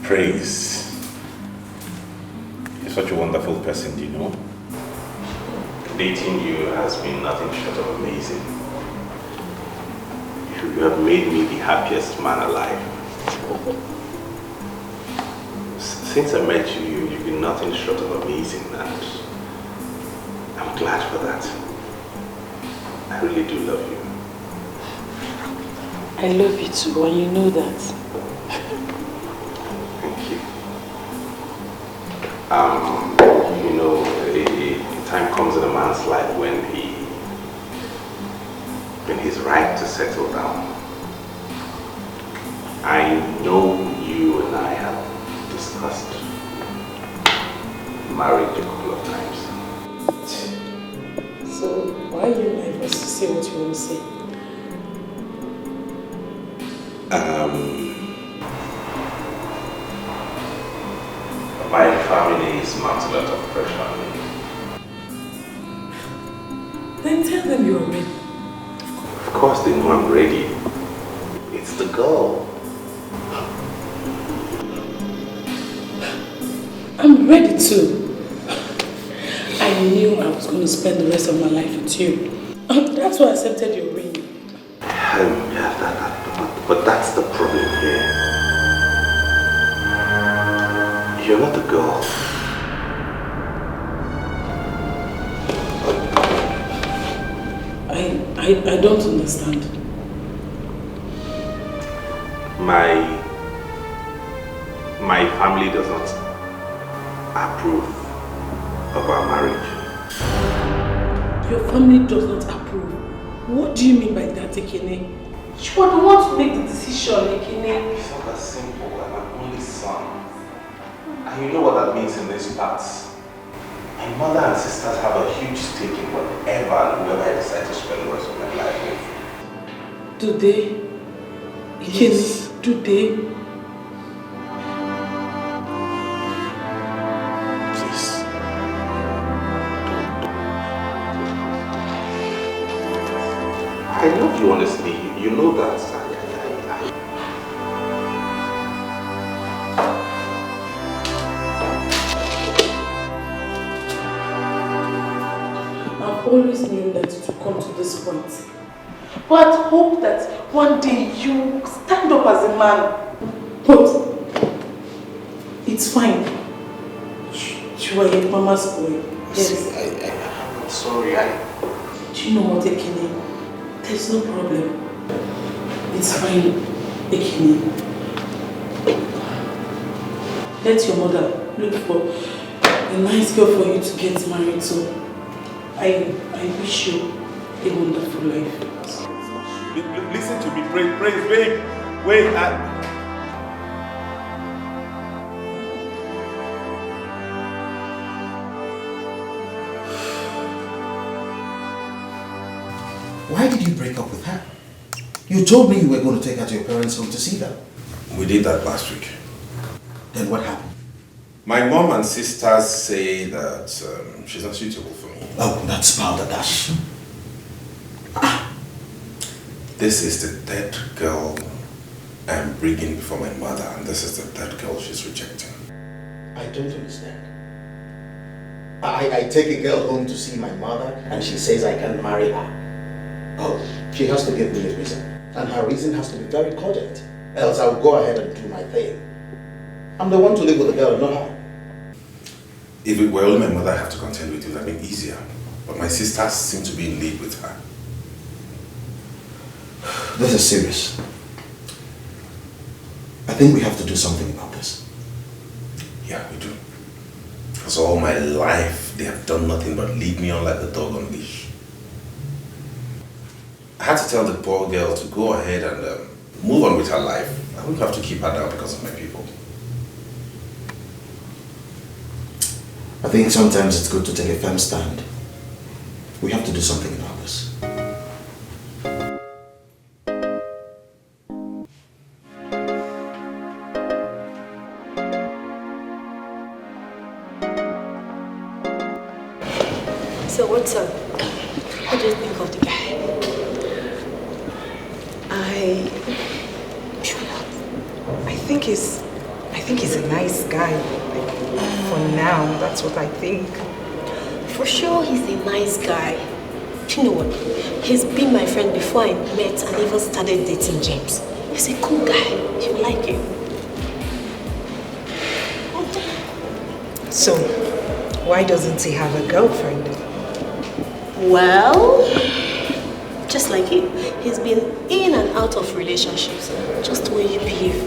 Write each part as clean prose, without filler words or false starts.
Praise. You're such a wonderful person, you know. Dating you has been nothing short of amazing. You have made me the happiest man alive. Since I met you, you've been nothing short of amazing, and I'm glad for that. I really do love you. I love you too, and you know that. Thank you. You know, a time comes in a man's life when he's right to settle down. I know you and I have discussed marriage a couple of times. So why are you like us to say what you want to say? My family is mounting a lot of pressure on me. Then tell them you're ready. Of course they know I'm ready. It's the girl. I'm ready too. I knew I was going to spend the rest of my life with you. That's why I accepted your ring. Yeah, but that's the problem here. You're not the girl. I don't understand. My family does not approve of our marriage. Your family does not approve? What do you mean by that, Ekene? You are the one to make the decision, Ekene. It's not that simple. I'm my only son. And you know what that means in these parts. My mother and sisters have a huge stake in whatever and whoever I decide to spend the rest of my life with. Do they? Yes. Do they? Please. I love you honestly. You know that. I've always known that it would come to this point. But I hope that one day you stand up as a man. But it's fine. You are your mama's boy. Yes. I'm sorry. Do you know what, Ekene? There's no problem. It's fine, Ekene. Let your mother look for a nice girl for you to get married to. I wish you a wonderful life. Listen to me, praise, babe. Wait, Why did you break up with her? You told me you were going to take her to your parents' home to see them. We did that last week. Then what happened? My mom and sisters say that she's not suitable for me. Oh, that's balderdash. This is the third girl I'm bringing before my mother, and this is the third girl she's rejecting. I don't understand. I take a girl home to see my mother, and she says I can't marry her. Oh, she has to give me a reason. And her reason has to be very cogent. Else I'll go ahead and do my thing. I'm the one to live with the girl, not her. If it were only my mother I have to contend with, it would have been easier. But my sisters seem to be in league with her. This is serious. I think we have to do something about this. Yeah, we do. Because all my life, they have done nothing but lead me on like a dog on leash. I had to tell the poor girl to go ahead and move on with her life. I wouldn't have to keep her down because of my people. I think sometimes it's good to take a firm stand. We have to do something about this. So what's up? What do you think of the guy? I think he's a nice guy. Like, for now, that's what I think. For sure, he's a nice guy. You know what? He's been my friend before I met and even started dating James. He's a cool guy. You like him. So, why doesn't he have a girlfriend? Well, just like him, he's been in and out of relationships. Just the way you behave.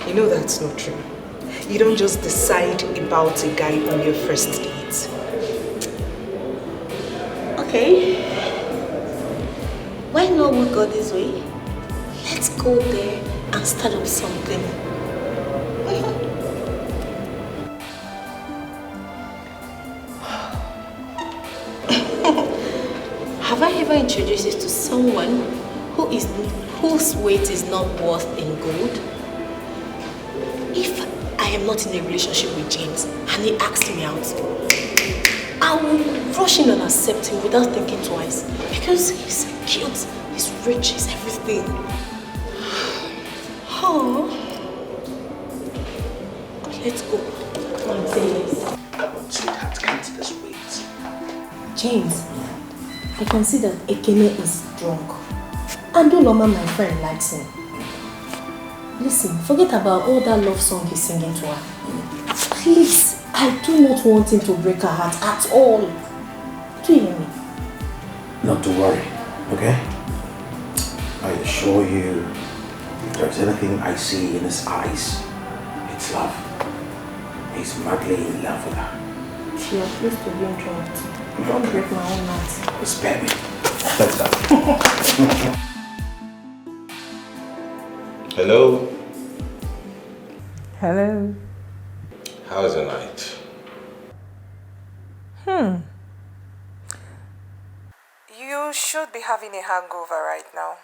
You know that's not true. You don't just decide about a guy on your first date. Okay. Why not we go this way? Let's go there and start up something. Have I ever introduced you to someone whose weight is not worth in gold? If I am not in a relationship with James and he asks me out, I will rush in and accept him without thinking twice. Because he's cute, he's rich, he's everything. Oh. Let's go. Come on, say yes. Sweetheart, can't this wait? James, I can see that Ekene is drunk. And Unah, my friend, likes him. Listen, forget about all that love song he's singing to her. Please, I do not want him to break her heart at all. Do you hear me? Not to worry, okay? I assure you, if there's anything I see in his eyes, it's love. He's madly in love with her. She appears to be drunk. Don't break my own heart. Spare me. That's that. Hello? Hello. How's your night? You should be having a hangover right now.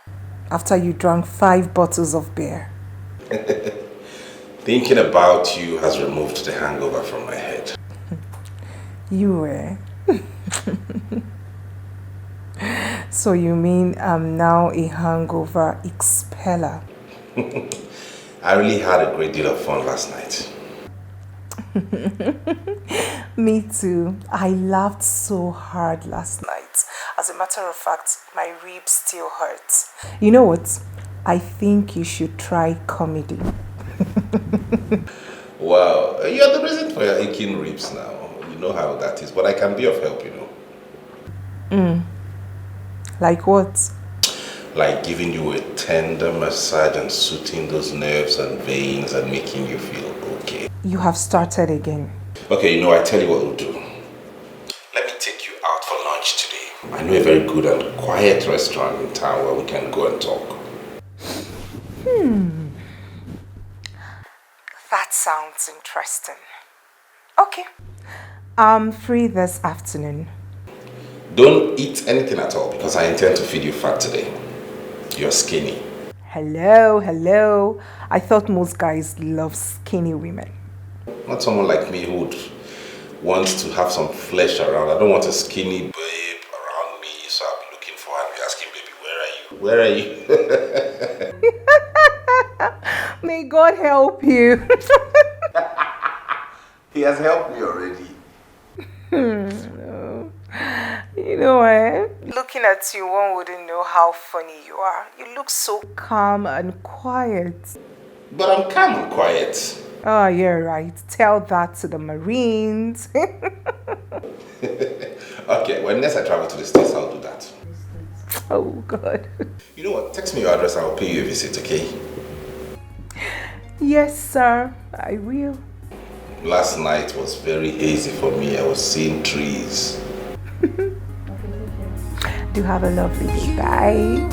After you drank 5 bottles of beer. Thinking about you has removed the hangover from my head. You were. So you mean I'm now a hangover expeller? I really had a great deal of fun last night. Me too. I laughed so hard last night. As a matter of fact, my ribs still hurt. You know what? I think you should try comedy. Wow, you're the reason for your aching ribs now. You know how that is, but I can be of help, you know. Like what? Like giving you a tender massage and soothing those nerves and veins and making you feel okay. You have started again. Okay, you know, I tell you what we'll do. Let me take you out for lunch today. I know a very good and quiet restaurant in town where we can go and talk. That sounds interesting. Okay. I'm free this afternoon. Don't eat anything at all because I intend to feed you fat today. You're skinny. Hello. I thought most guys love skinny women. Not someone like me who would want to have some flesh around. I don't want a skinny babe around me, so I'll be looking for her and be asking, baby, where are you? Where are you? May God help you. He has helped me already. No. You know what? Looking at you, one wouldn't know how funny you are. You look so calm and quiet. But I'm calm and quiet. Oh, you're right. Tell that to the Marines. Okay, when next I travel to the States, I'll do that. Oh, God. You know what? Text me your address and I'll pay you a visit, okay? Yes, sir. I will. Last night was very hazy for me. I was seeing trees. Do have a lovely day. Bye.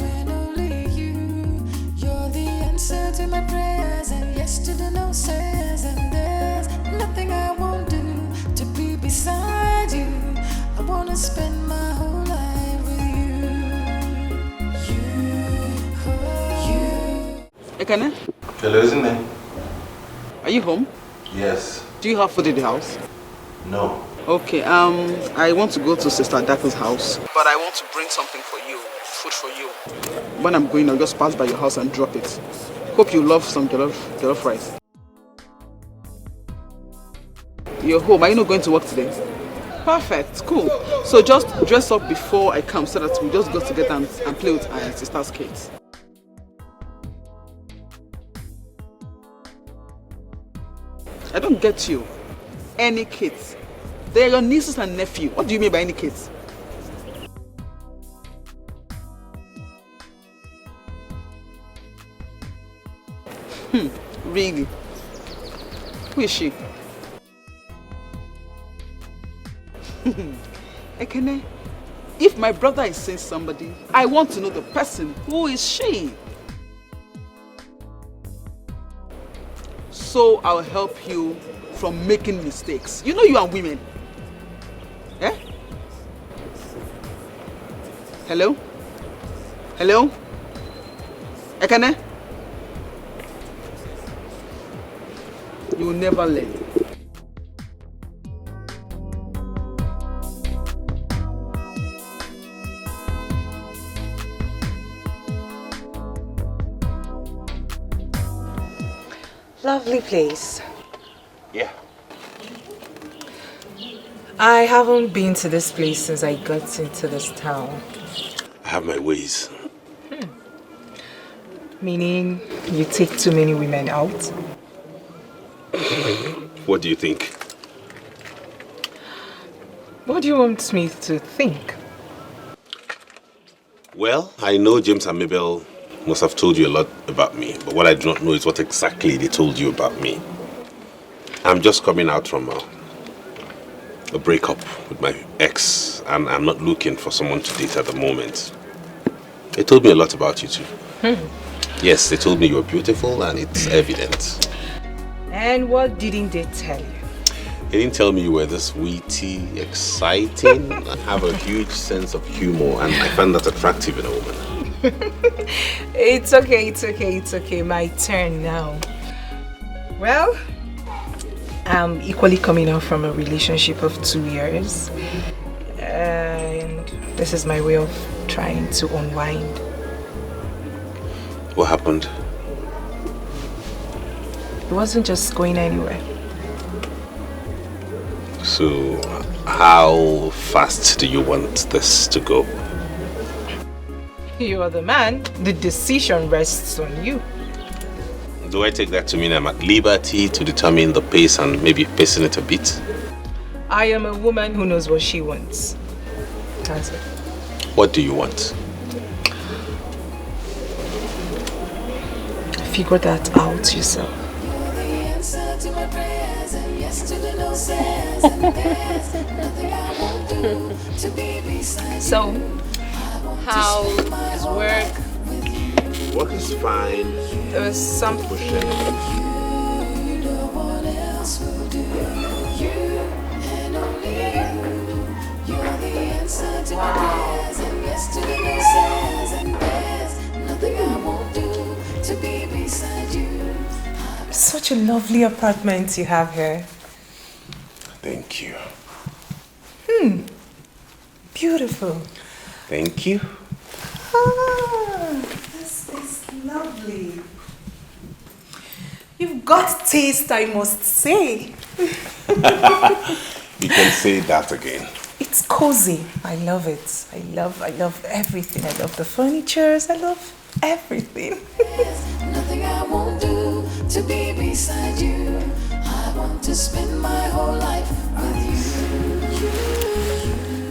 You're the answer to my prayers, and yes to the no says, and there's nothing I won't do to be beside you. I wanna spend my whole life with you. Ekene, Hello, isn't it? are you home? Yes. Do you have food in the house? No. Okay, I want to go to Sister Dako's house, but I want to bring something for you, food for you. When I'm going, I'll just pass by your house and drop it. Hope you love some jollof rice. You're home. Are you not going to work today? Perfect. Cool. So just dress up before I come so that we just go together and play with our sister's kids. I don't get you. Any kids? They are your nieces and nephew. What do you mean by any kids? Really? Who is she? Ekene, if my brother is saying somebody, I want to know the person. Who is she? So I'll help you from making mistakes. You know you are women. Eh? Hello? Hello? Ekene? You will never learn. Lovely place. Yeah. I haven't been to this place since I got into this town. I have my ways. Meaning you take too many women out? What do you think? What do you want me to think? Well, I know James and Mabel must have told you a lot about me, but what I do not know is what exactly they told you about me. I'm just coming out from a breakup with my ex, and I'm not looking for someone to date at the moment. They told me a lot about you too. Yes, they told me you were beautiful, and it's evident. And what didn't they tell you? They didn't tell me you were this witty, exciting, and have a huge sense of humor, and I find that attractive in a woman. It's okay. My turn now. Well, I'm equally coming out from a relationship of 2 years. And this is my way of trying to unwind. What happened? It wasn't just going anywhere. So, how fast do you want this to go? You are the man. The decision rests on you. Do I take that to mean I'm at liberty to determine the pace and maybe pacing it a bit? I am a woman who knows what she wants. That's it. What do you want? Figure that out yourself. So, how is work? Work is fine. There was something. Such a lovely apartment you have here. Thank you. Beautiful. Thank you. This is lovely. You've got taste, I must say. You can say that again. It's cozy. I love it. I love everything. I love the furnitures. I love everything. Nothing I won't do to be beside you. I want to spend my whole life with you.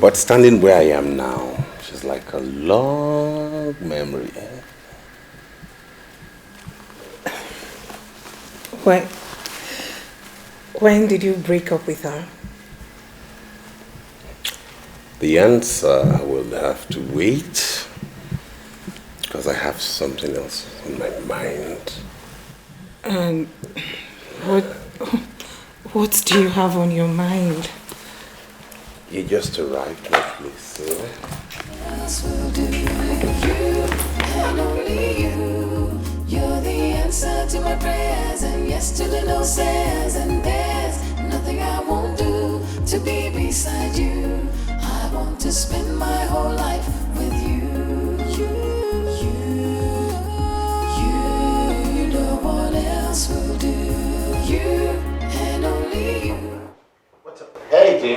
But standing where I am now, she's like a long memory. When did you break up with her? The answer will have to wait because I have something else on my mind. And what do you have on your mind? You just arrived, my place, so. Else will do. You and only you. You're the answer to my prayers and yes to the no says. And there's nothing I won't do to be beside you. I want to spend my whole life with you. You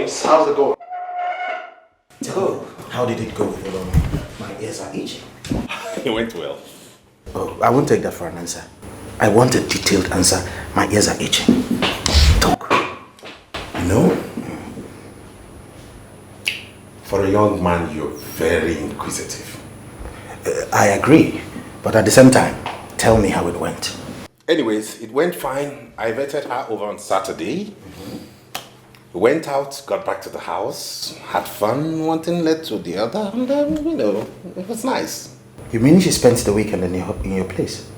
James, how's it going? Tell me, how did it go with the woman? My ears are itching. It went well. Oh, I won't take that for an answer. I want a detailed answer. My ears are itching. Talk. No? For a young man, you're very inquisitive. I agree, but at the same time, tell me how it went. Anyways, it went fine. I vetted her over on Saturday. We went out, got back to the house, had fun, one thing led to the other, and it was nice. You mean she spent the weekend in your place?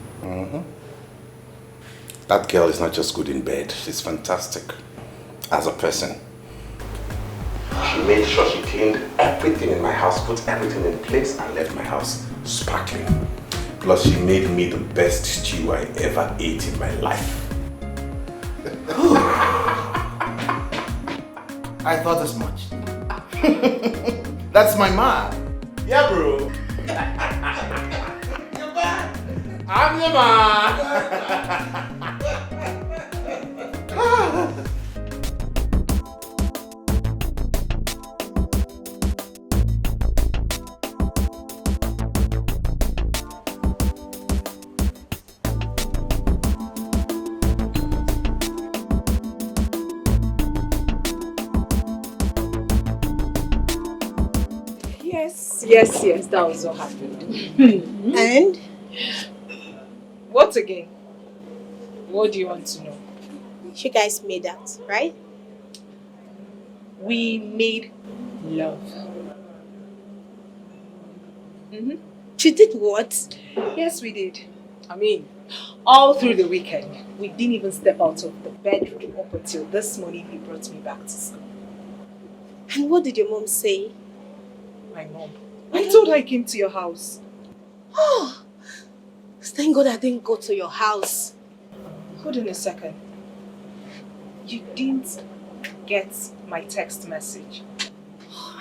That girl is not just good in bed, she's fantastic as a person. She made sure she cleaned everything in my house, put everything in place, and left my house sparkling. Plus, she made me the best stew I ever ate in my life. I thought as much. That's my man. Yeah, bro. You're back. I'm your man. Yes, that was what happened. And? What again? What do you want to know? You guys made out, right? We made love. You did what? Yes, we did. I mean, all through the weekend, we didn't even step out of the bedroom up until this morning he brought me back to school. And what did your mom say? My mom. I told her I came to your house. Oh, thank God I didn't go to your house. Hold on a second. You didn't get my text message.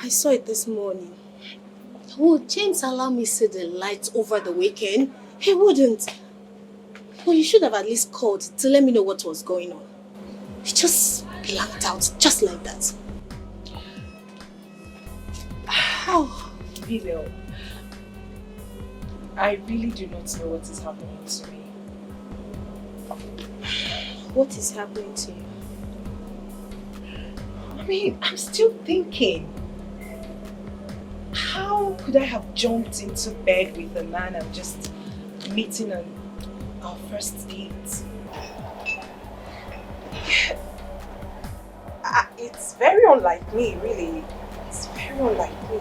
I saw it this morning. Would James allow me to see the lights over the weekend? He wouldn't. Well, you should have at least called to let me know what was going on. He just blanked out, just like that. Oh, Vino, I really do not know what is happening to me. What is happening to you? I mean, I'm still thinking. How could I have jumped into bed with a man I'm just meeting on our first date? It's very unlike me, really. It's very unlike me.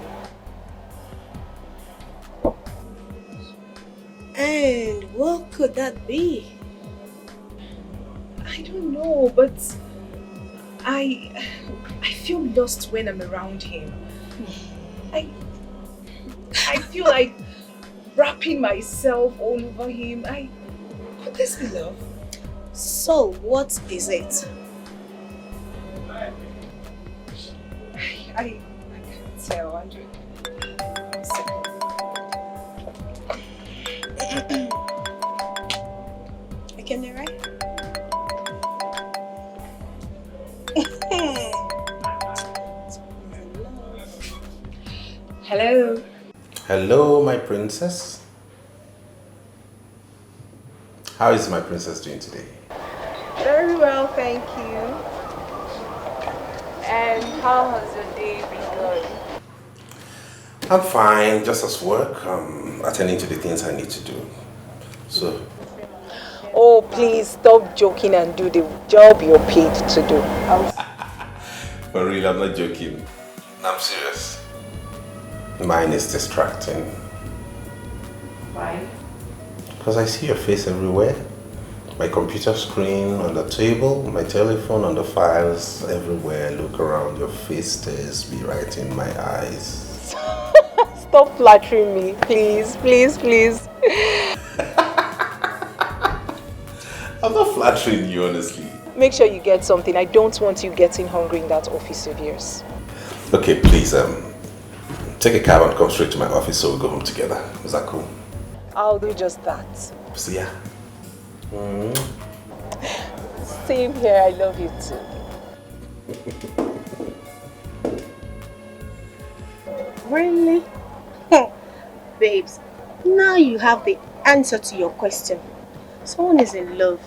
And what could that be? I don't know, but I feel lost when I'm around him. I feel like wrapping myself all over him. Could this be love? So, what is it? I can't tell, Andrew. 1 second. I came there, right? Hello. Hello, my princess. How is my princess doing today? Very well, thank you. And how has your day been going? I'm fine, just as work. Attending to the things I need to do. So. Oh, please stop joking and do the job you're paid to do. For real, I'm not joking. I'm serious. Mine is distracting. Why? Because I see your face everywhere. My computer screen, on the table, my telephone, on the files, everywhere. Look around, your face stares me right in my eyes. Stop flattering me, please, please, please. I'm not flattering you, honestly. Make sure you get something. I don't want you getting hungry in that office of yours. Okay, please, take a cab and come straight to my office so we'll go home together. Is that cool? I'll do just that. See ya. Same here, I love you too. Really? Babes, now you have the answer to your question. Someone is in love.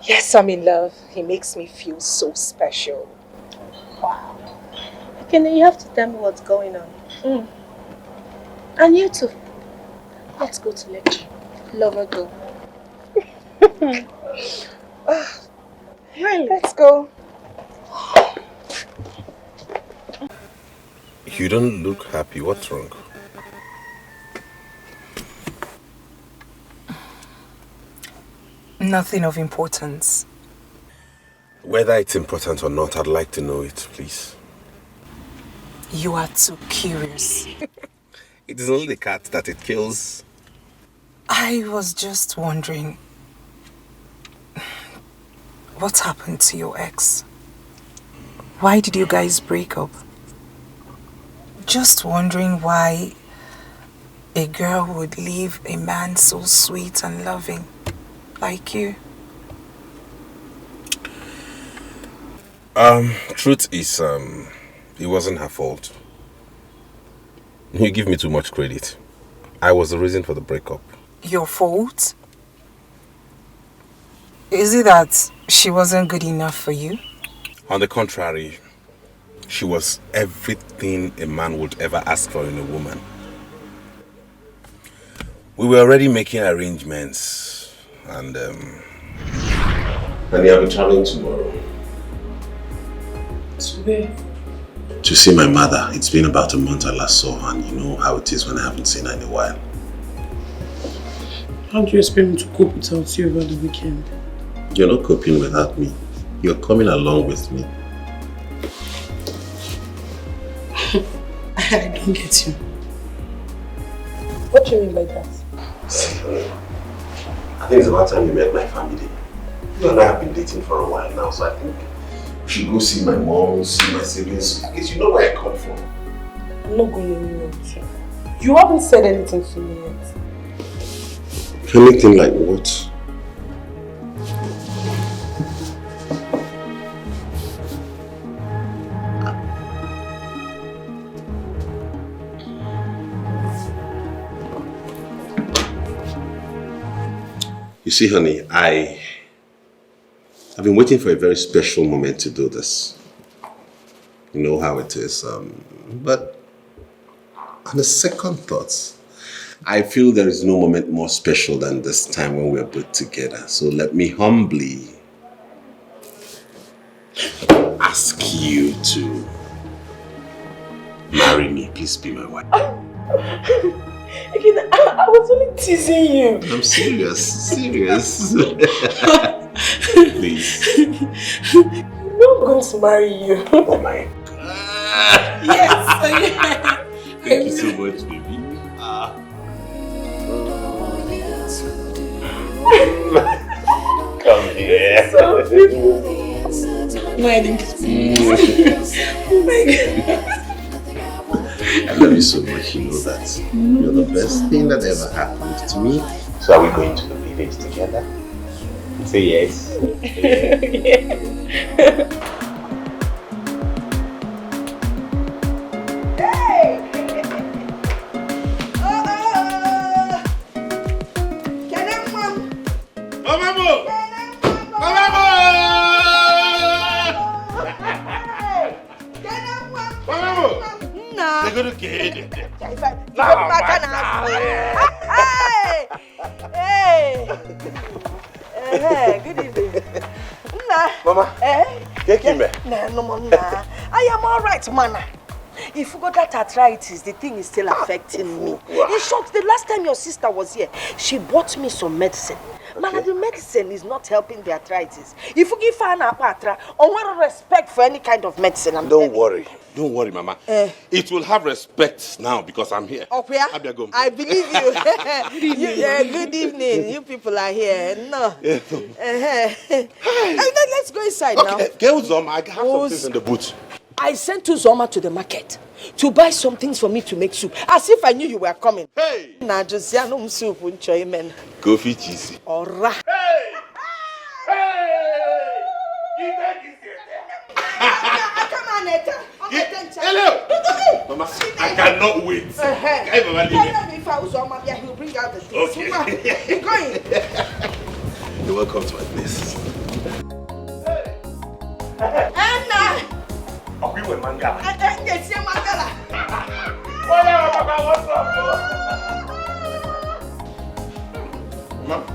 Yes, I'm in love. He makes me feel so special. Wow. Okay, then you have to tell me what's going on. And you too. Let's go to lecture. Lover go. Really? Let's go. You don't look happy. What's wrong? Nothing of importance. Whether it's important or not, I'd like to know it, please. You are too curious. It is only the cat that it kills. I was just wondering, what happened to your ex? Why did you guys break up? Just wondering why a girl would leave a man so sweet and loving like you. Truth is, it wasn't her fault. You give me too much credit. I was the reason for the breakup. Your fault? Is it that she wasn't good enough for you? On the contrary, she was everything a man would ever ask for in a woman. We were already making arrangements, and I'll be traveling tomorrow. To where? To see my mother. It's been about a month I last saw her, and you know how it is when I haven't seen her in a while. How do you expect me to cope without you over the weekend? You're not coping without me. You're coming along with me. I don't get you. What do you mean by that? I think it's about time you met my family. You and I have been dating for a while now, so I think we should go see my mom, see my siblings. At least you know where I come from. I'm not going anywhere with you. You haven't said anything to me yet. Anything like what? You see, honey, I've been waiting for a very special moment to do this. You know how it is. But on the second thoughts, I feel there is no moment more special than this time when we're both together. So let me humbly ask you to marry me. Please be my wife. Again, I was only teasing you. I'm serious. Please. I'm not going to marry you. Oh my God. Yes. Thank you so much, baby. Come here. So beautiful. My God. Oh my God. I love you so much, you know that. You're the best thing that ever happened to me. So are we going to the village together? Say yes. Yeah. Good evening. Mama, take him. I am all right, man. If you got that arthritis, the thing is still affecting me. In short, the last time your sister was here, she bought me some medicine. Man, the medicine is not helping the arthritis. If you give her an apatra, on respect for any kind of medicine, Don't worry, Mama. It will have respect now because I'm here. Oh, yeah? I believe you. Good evening. You people are here. No. Let's go inside now. Get Uzoma. I have some things in the boot. I sent Uzoma to the market to buy some things for me to make soup. As if I knew you were coming. Hey! Nah, just no soup, man. Go fit cheesy. Alright. Hey! Hey! Come on, Neta. Hello! Mama, I cannot wait. If I was on my he'll bring out the things. Okay. You're going. You're welcome to my place. Anna! Are we with Mangala? Yes, you're Mangala. What's up, Mama,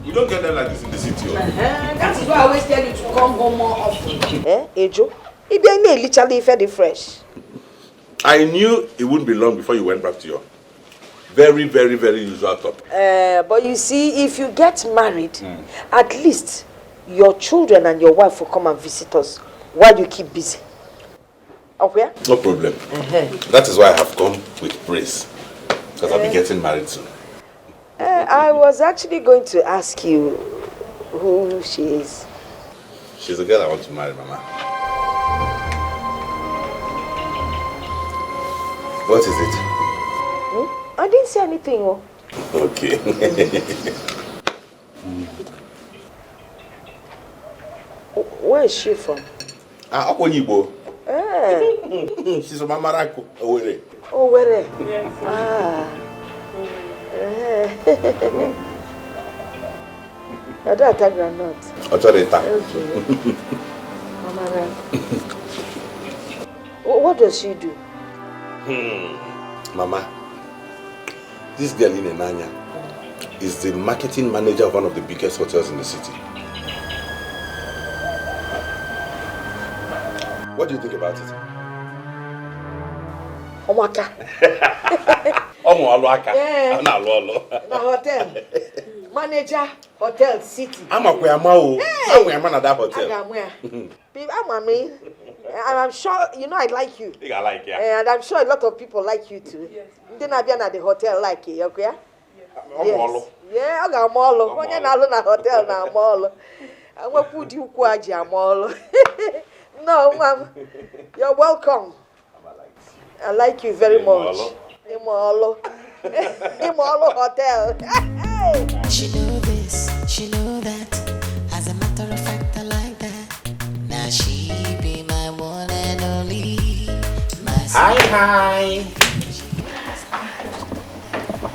we don't get them like this in the city. That is why I always tell you to come home more often. Ejo? If you ain't literally fed fresh. I knew it wouldn't be long before you went back to your very, very, very usual topic. But you see, if you get married, at least your children and your wife will come and visit us while you keep busy. Okay? No problem. That is why I have come with praise. Because I'll be getting married soon. I was actually going to ask you who she is. She's the girl I want to marry, Mama. What is it? I didn't say anything. Oh. Okay. Where is she from? Akonibo. She's from Amarako. Owere. Owere? Yes. I don't attack granite. Autorita. Okay. What does she do? Mama, this girl in Enanya is the marketing manager of one of the biggest hotels in the city. What do you think about it? Omaka. Omoaloaka. Yeah. Na hotel. Manager, hotel city. I'm a Kuyamao. I'm a man at that hotel. I'm sure, you know, I like you. I like you. Yeah. And I'm sure a lot of people like you too. Yes. Then I've been at the hotel like you, okay? Yes. Yeah, I got mall. When you're not in a hotel now, mall. I will put you kwaji mall. No, ma'am. You're welcome. I like you very much. Imolo. Imolo Hotel. She know this, she know that. As a matter of fact, I like that. Now she be my one and only. Hi.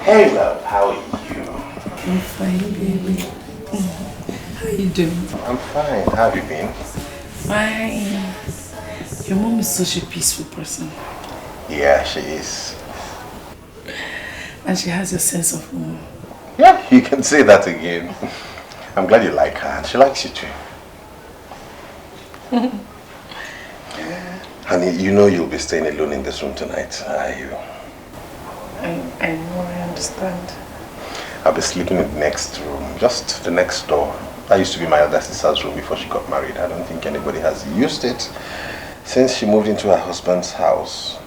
Hey, love. How are you? I'm fine, baby. How you doing? I'm fine. How have you been? Fine. Your mom is such a peaceful person. Yeah, she is. And she has a sense of humor. Yeah, you can say that again. I'm glad you like her and she likes you too. Honey, you know you'll be staying alone in this room tonight, are you? I know, I understand. I'll be sleeping in the next room, just the next door. That used to be my elder sister's room before she got married. I don't think anybody has used it since she moved into her husband's house.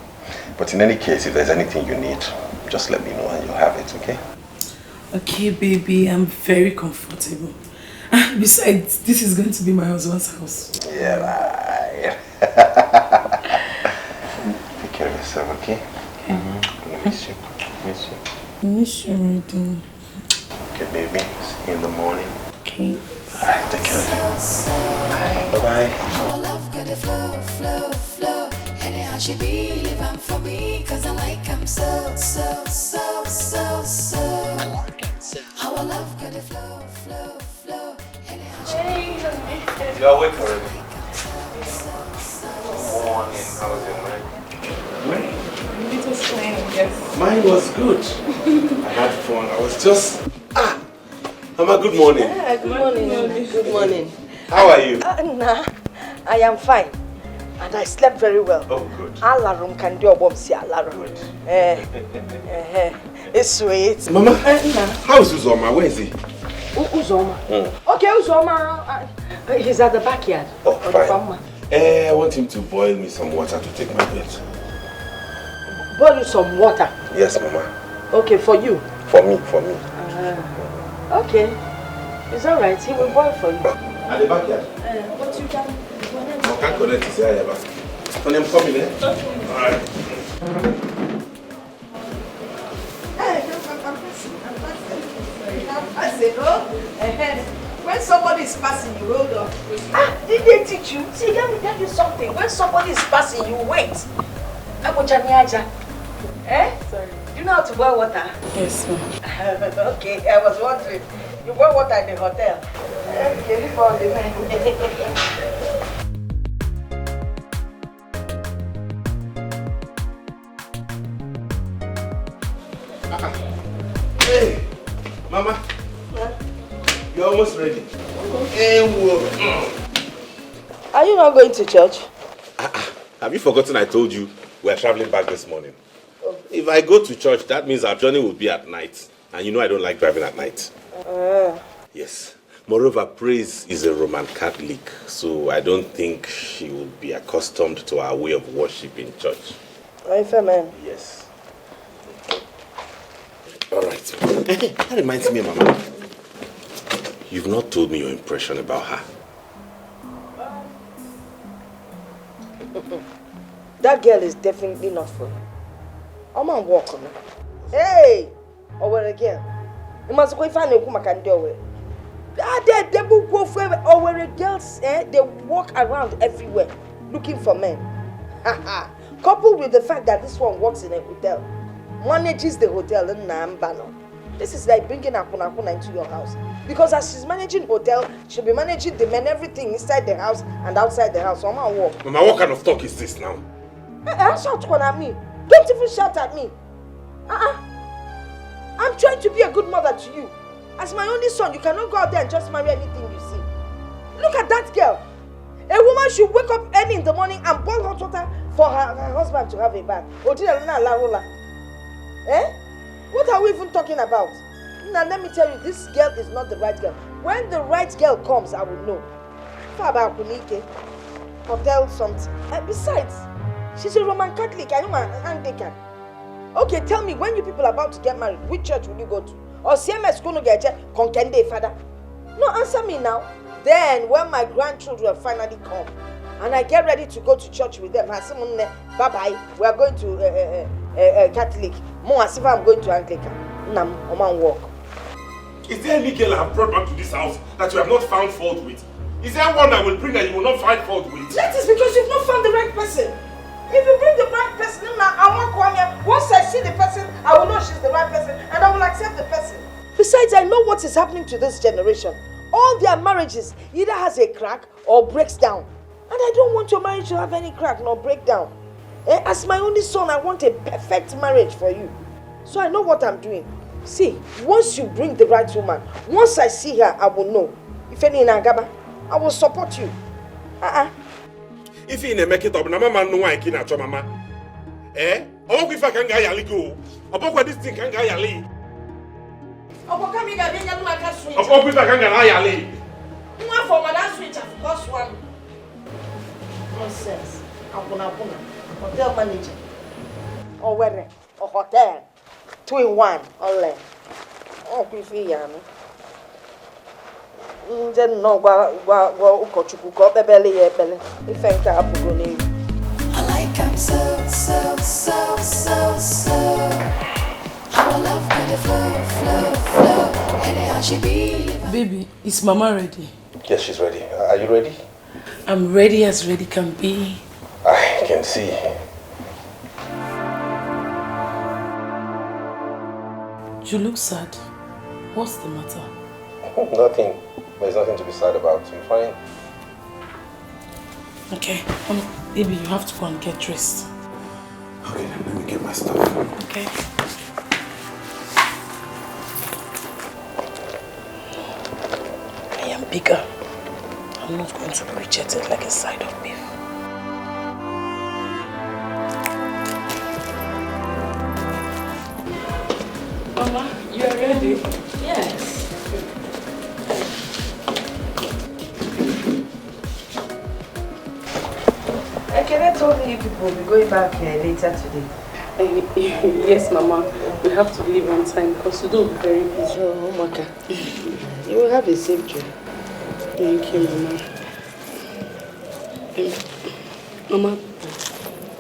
But in any case, if there's anything you need, just let me know and you'll have it, okay? Okay, baby, I'm very comfortable. Besides, this is going to be my husband's house. Yeah, right. Take care of yourself, okay? I miss you. Miss you. I miss you already. Okay, baby. See you in the morning. Okay. Alright, take care of you. Bye-bye. Our love got a flow, flow, flow. Anyhow she be living for me, cause I like him so, so, so, so, so. Our love got a flow, flow, flow. Anyhow she You're awake already. Good morning. How was your night? It was fine, I guess. Mine was good. I had fun. I was just... Mama, good morning. Good morning. Good morning. How are you? Nah, I am fine. And I slept very well. Oh, good. Alarm can do a bomb, see alarm. Good. It's sweet. Mama, how is Uzoma? Where is he? Uzoma. Okay, Uzoma. He's at the backyard. Oh, fine. I want him to boil me some water to take my bed. Boil you some water? Yes, Mama. Okay, for you? For me. Okay. It's alright. He will boil for you. At the backyard? What you can... I can't connect to say back. When I'm coming, eh? Okay. Alright. When somebody is passing, you hold on. Did they teach you? See, let me tell you something. When somebody is passing, you wait. Eh? Sorry. Do you know how to boil water? Yes, ma'am. Okay, I was wondering. You boil water in the hotel? Okay, leave all the men. Hey, Mama. You're almost ready. Are you not going to church? Have you forgotten I told you we're traveling back this morning? If I go to church, that means our journey will be at night. And you know I don't like driving at night. Yes. Moreover, Praise is a Roman Catholic, so I don't think she will be accustomed to our way of worship in church. Amen. Yes. All right. That reminds me, Mama. You've not told me your impression about her. That girl is definitely not for you. I'm on walk on her. Hey! Over again. You must go find a woman can do it. They will go for over girls, they walk around everywhere looking for men. Coupled with the fact that this one works in a hotel, manages the hotel in Nambano. This is like bringing Akuna into your house. Because as she's managing hotel, she'll be managing the men, everything inside the house and outside the house. So I'm on walk. Mama, what kind of talk is this now? Shout at me. Don't even shout at me. I'm trying to be a good mother to you. As my only son, you cannot go out there and just marry anything you see. Look at that girl. A woman should wake up early in the morning and boil hot water for her husband to have a bath. What are we even talking about? Now let me tell you, this girl is not the right girl. When the right girl comes, I will know. Hotel something. Besides, she's a Roman Catholic. I am an Anglican. Okay, tell me, when you people are about to get married, which church will you go to? Or CMS going to get Konkende, father? No, answer me now. Then, when my grandchildren finally come, and I get ready to go to church with them, bye-bye, we are going to Catholic. More as if I'm going to Anglican. Nam, Oman walk. Is there any girl I have brought back to this house that you have not found fault with? Is there one I will bring that you will not find fault with? That is because you've not found the right person. If you bring the right person, I won't come here. Once I see the person, I will know she's the right person and I will accept the person. Besides, I know what is happening to this generation. All their marriages either has a crack or breaks down. And I don't want your marriage to have any crack nor break down. As my only son, I want a perfect marriage for you. So I know what I'm doing. See, once you bring the right woman, once I see her, I will know. If any in Agaba, I will support you. If you make it up, Mama no one can at your mama. Oh, if I can get a go. About what this thing can get a lead. Oh, come here, I didn't like a switch. Of all if I can get a lead. One for my switch, of course, one. Nonsense. Hotel manager. Or where? Or hotel. 2 in 1. All oh, Griffy, Yano. Then no, Ukochuku, Belly, Belly. If I can't go near. I like him so. Our love kind of flow. Anyhow she be. Baby, is Mama ready? Yes, she's ready. Are you ready? I'm ready as ready can be. I can see. You look sad. What's the matter? Nothing. There's nothing to be sad about. I'm fine. Okay, baby, you have to go and get dressed. Okay, let me get my stuff. Okay. I am bigger. I'm not going to be rejected like a side of beef. Mama, you are ready? Yes. Can I told you people will be going back later today? Yes, Mama. We have to leave on time because we don't be very busy. Oh, Maka. You will have a safe trip. Thank you, Mama. Mama,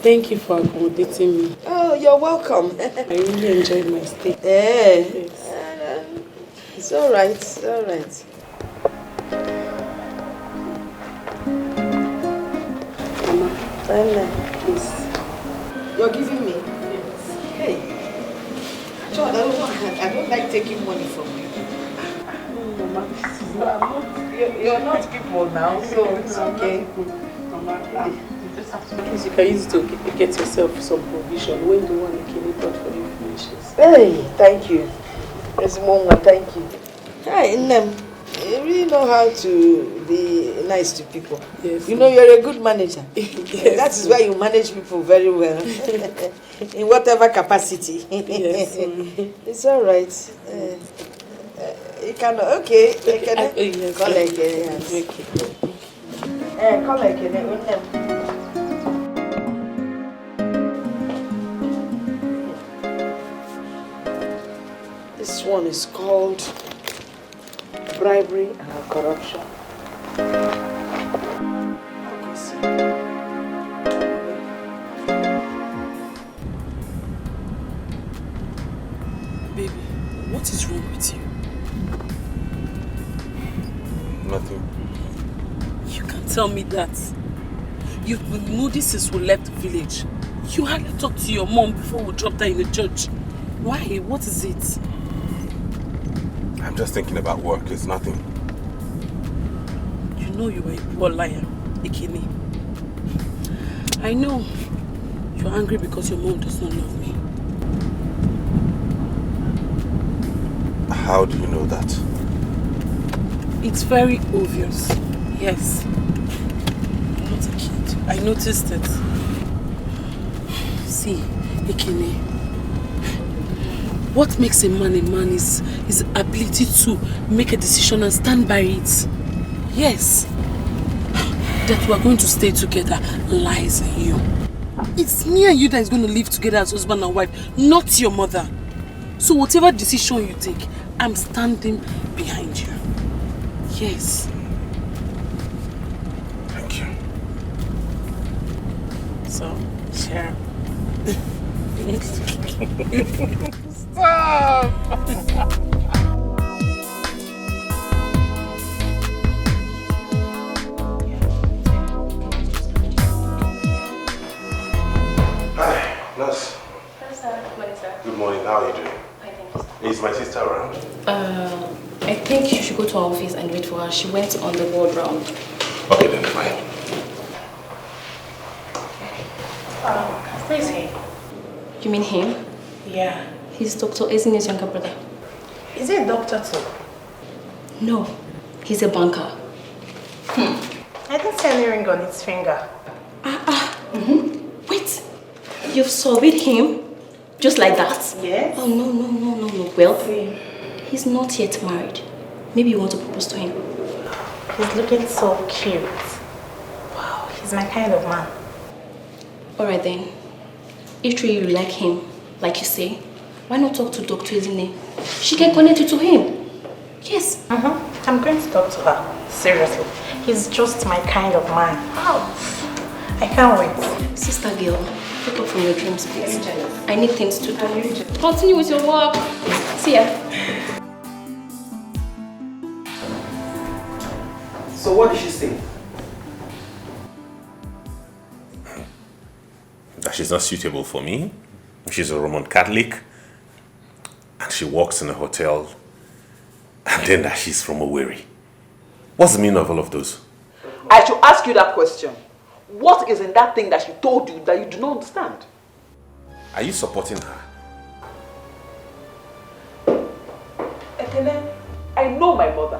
thank you for accommodating me. Oh, you're welcome. I really enjoyed my stay. Yes. Yes. It's all right. It's all right. Please. You're giving me? Hey. John, I don't like taking money from you. Mama, you're not people now, so it's okay. Mama, you just have to make you can use it to get yourself some provision when the one Ikene bought for you finishes. Hey, thank you. Yes, Mama, thank you. Hi, Nnem. You really know how to be nice to people. Yes. You know you're a good manager. Yes. That is why you manage people very well. In whatever capacity. Yes. It's all right. You can, okay. You can, Yes. call again. Call again. This one is called bribery and corruption. Baby, what is wrong with you? Nothing. You can't tell me that. You've been moody since we left the village. You hardly talked to your mom before we dropped her in the church. Why? What is it? I'm just thinking about work. It's nothing. You know you are a poor liar, Ikene. I know you're angry because your mom does not love me. How do you know that? It's very obvious. Yes. I'm not a kid. I noticed it. See, Ikene, what makes a man is his ability to make a decision and stand by it. Yes. That we are going to stay together lies in you. It's me and you that is going to live together as husband and wife, not your mother. So whatever decision you take, I'm standing behind you. Yes. Thank you. So, share. Stop! Nurse. Hello, sir. Good morning, sir. Good morning. How are you doing? Fine, thank you. Is my sister around? I think you should go to our office and wait for her. She went on the ward round. Okay, then fine. Who is he? You mean him? Yeah. He's Dr. Ezine's younger brother. Is he a doctor too? No, he's a banker. I didn't see any ring on his finger. Wait, you've surveyed him? Just like that? Yes. Oh, no. Well, See. he's not yet married. Maybe you want to propose to him. He's looking so cute. Wow, he's my kind of man. Alright then. If truly you like him, like you say, why not talk to Dr. Ezine? She can connect you to him. Yes. I'm going to talk to her. Seriously. He's just my kind of man. Wow. I can't wait. Sister girl, wake up from your dreams, please. I need things to do. Continue with your work. See ya. So what did she say? That she's not suitable for me. She's a Roman Catholic. And she works in a hotel. And then that she's from Owerri. What's the meaning of all of those? I should ask you that question. What is in that thing that she told you that you do not understand? Are you supporting her? Ekene, I know my mother.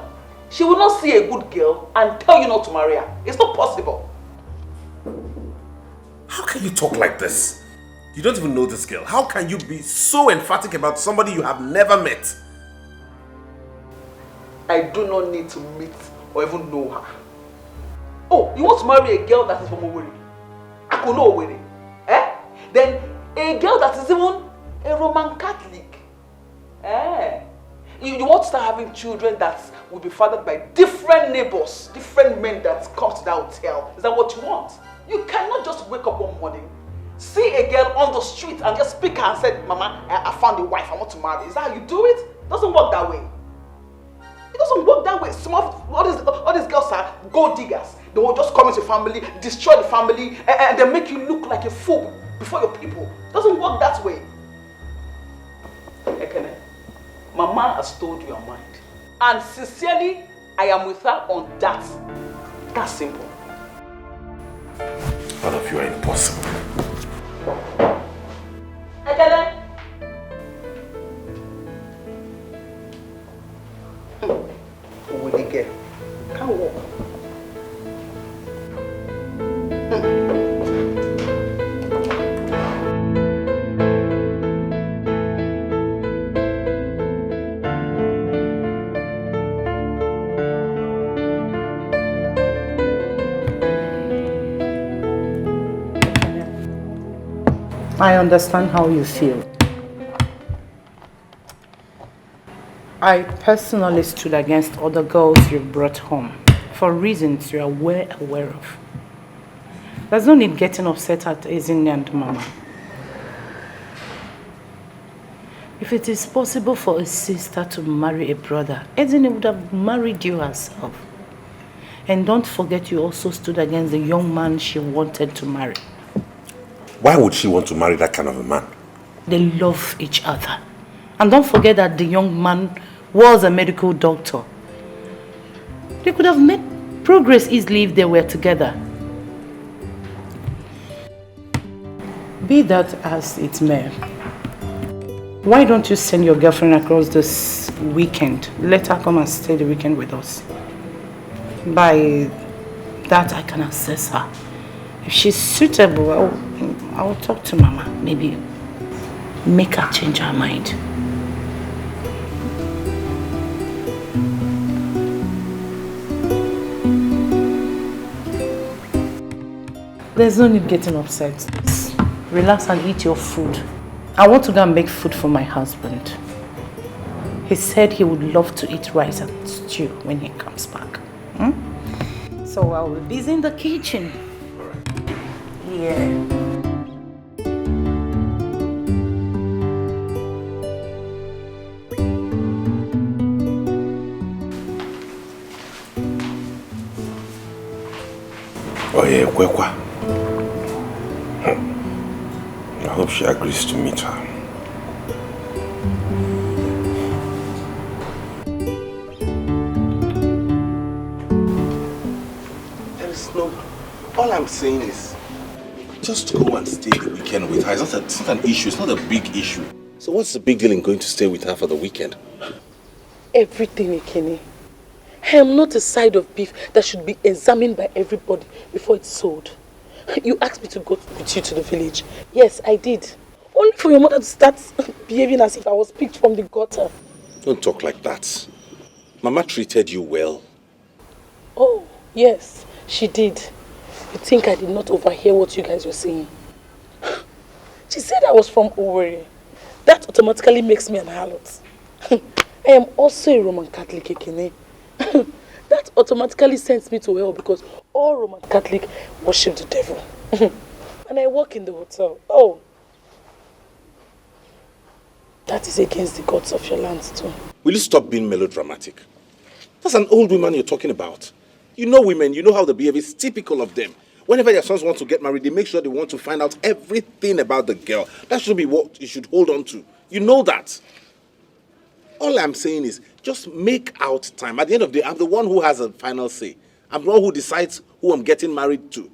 She will not see a good girl and tell you not to marry her. It's not possible. How can you talk like this? You don't even know this girl. How can you be so emphatic about somebody you have never met? I do not need to meet or even know her. Oh, you want to marry a girl that is from Owerri? I could know Owerri. Eh? Then a girl that is even a Roman Catholic. Eh? You want to start having children that will be fathered by different neighbors, different men that come to that hotel. Is that what you want? You cannot just wake up one morning, see a girl on the street and just pick her and say, Mama, I found a wife, I want to marry. Is that how you do it? It doesn't work that way. It doesn't work that way. Some of all these girls are gold diggers. They will just come into your family, destroy the family, and they make you look like a fool before your people. It doesn't work that way. Ekene, Mama has told you your mind. And sincerely, I am with her on that. That's simple. All of you are impossible. Ekene. Who will they get? Can't walk. I understand how you feel. I personally stood against other girls you brought home for reasons you are well aware of. There's no need getting upset at Ezinne and Mama. If it is possible for a sister to marry a brother, Ezinne would have married you herself. And don't forget you also stood against the young man she wanted to marry. Why would she want to marry that kind of a man? They love each other. And don't forget that the young man was a medical doctor. They could have made progress easily if they were together. Be that as it may, why don't you send your girlfriend across this weekend? Let her come and stay the weekend with us. By that I can assess her. If she's suitable, I'll talk to Mama. Maybe make her change her mind. There's no need getting upset. Just relax and eat your food. I want to go and make food for my husband. He said he would love to eat rice and stew when he comes back. So I'll be busy in the kitchen. Yeah. Oh yeah, Kwekwa. I hope she agrees to meet her. There is no... All I'm saying is, just go and stay the weekend with her. It's not an issue. It's not a big issue. So what's the big deal in going to stay with her for the weekend? Everything, Ekene. I am not a side of beef that should be examined by everybody before it's sold. You asked me to go with you to the village. Yes, I did. Only for your mother to start behaving as if I was picked from the gutter. Don't talk like that. Mama treated you well. Oh, yes, she did. You think I did not overhear what you guys were saying? She said I was from Ebere. That automatically makes me an harlot. I am also a Roman Catholic, Ekene. That automatically sends me to hell because all Roman Catholic worship the devil. And I work in the hotel. Oh, that is against the gods of your land too. Will you stop being melodramatic? That's an old woman you're talking about. You know women, you know how they behave. It's typical of them. Whenever their sons want to get married, they make sure they want to find out everything about the girl. That should be what you should hold on to. You know that. All I'm saying is, just make out time. At the end of the day, I'm the one who has a final say. I'm the one who decides who I'm getting married to.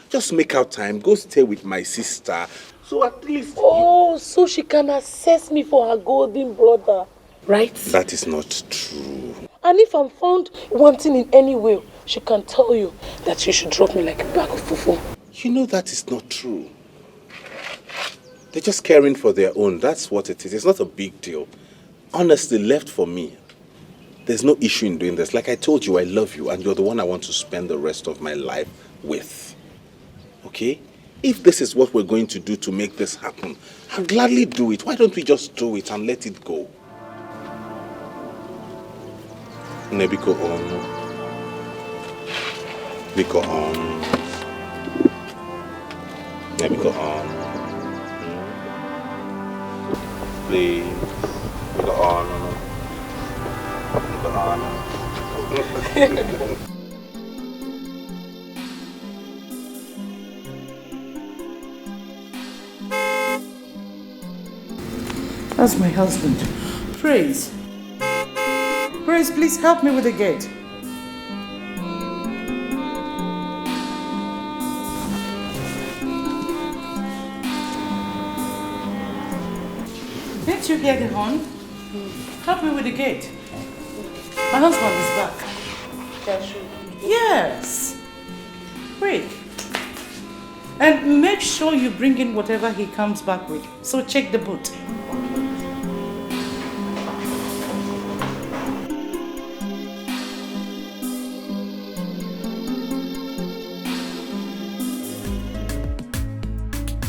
Just make out time. Go stay with my sister. So at least... Oh, so she can assess me for her golden brother, right? That is not true. And if I'm found wanting in any way, she can tell you that you should drop me like a bag of fufu. You know that is not true. They're just caring for their own. That's what it is. It's not a big deal. Honestly, left for me, there's no issue in doing this. Like I told you, I love you, and you're the one I want to spend the rest of my life with. Okay? If this is what we're going to do to make this happen, I'll gladly do it. Why don't we just do it and let it go? Nebiko on. Biko on. Nebiko on. Please. Biko on. Biko on. That's my husband. Praise. Praise, please help me with the gate. Didn't you hear the horn? Help me with the gate. My husband is back. Yes. Quick. And make sure you bring in whatever he comes back with. So check the boot.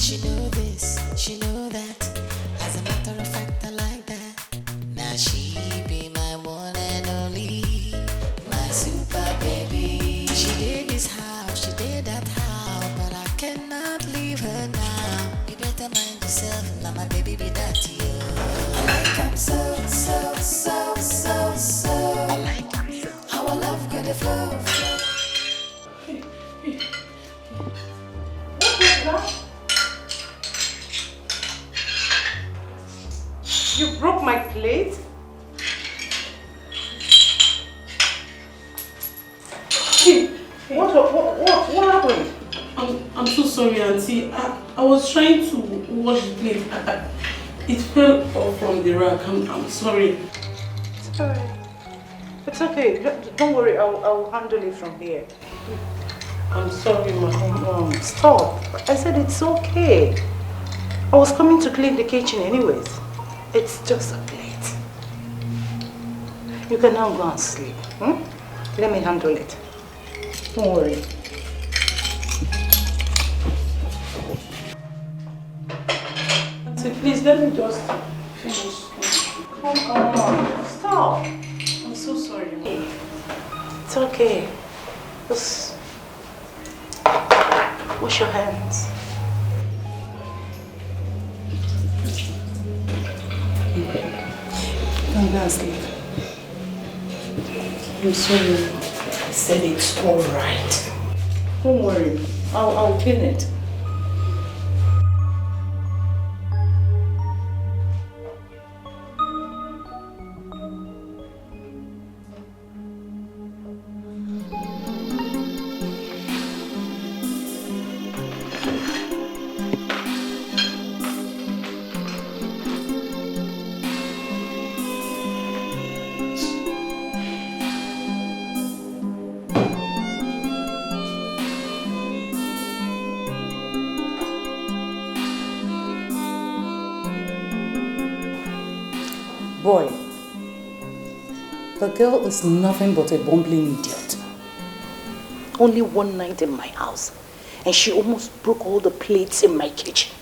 She know this, she know that. As a matter of fact, I like that. Now she be my one and only, my super baby. She did this house, she did that house, but I cannot leave her now. You better mind yourself, now my baby be that you. I like I'm so. I like how I love good flow. You broke my plate? What happened? I'm so sorry, Auntie. I was trying to wash the plate. It fell off from the rack. I'm sorry. It's alright. It's okay. Don't worry. I'll handle it from here. I'm sorry, Mom. Stop. I said it's okay. I was coming to clean the kitchen anyways. It's just a plate. You can now go and sleep. Let me handle it. Don't worry. Auntie, please let me just finish. Come on. Stop. I'm so sorry, Mom. It's okay. Just wash your hands. Come go and sleep. I'm sorry. I said it's alright. Don't worry. I'll clean it. Boy, the girl is nothing but a bumbling idiot. Only one night in my house, and she almost broke all the plates in my kitchen.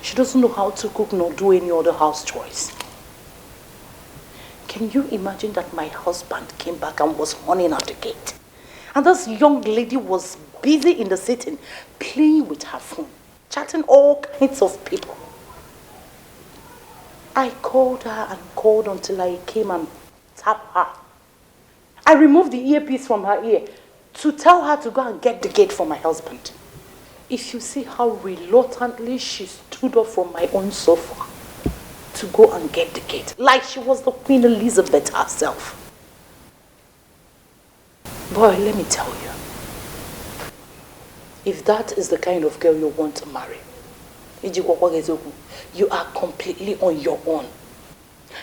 She doesn't know how to cook nor do any other house chores. Can you imagine that my husband came back and was running at the gate? And this young lady was busy in the sitting, playing with her phone, chatting all kinds of people. I called her and called until I came and tapped her. I removed the earpiece from her ear to tell her to go and get the gate for my husband. If you see how reluctantly she stood up from my own sofa to go and get the gate, like she was the Queen Elizabeth herself. Boy, let me tell you, if that is the kind of girl you want to marry, you are completely on your own.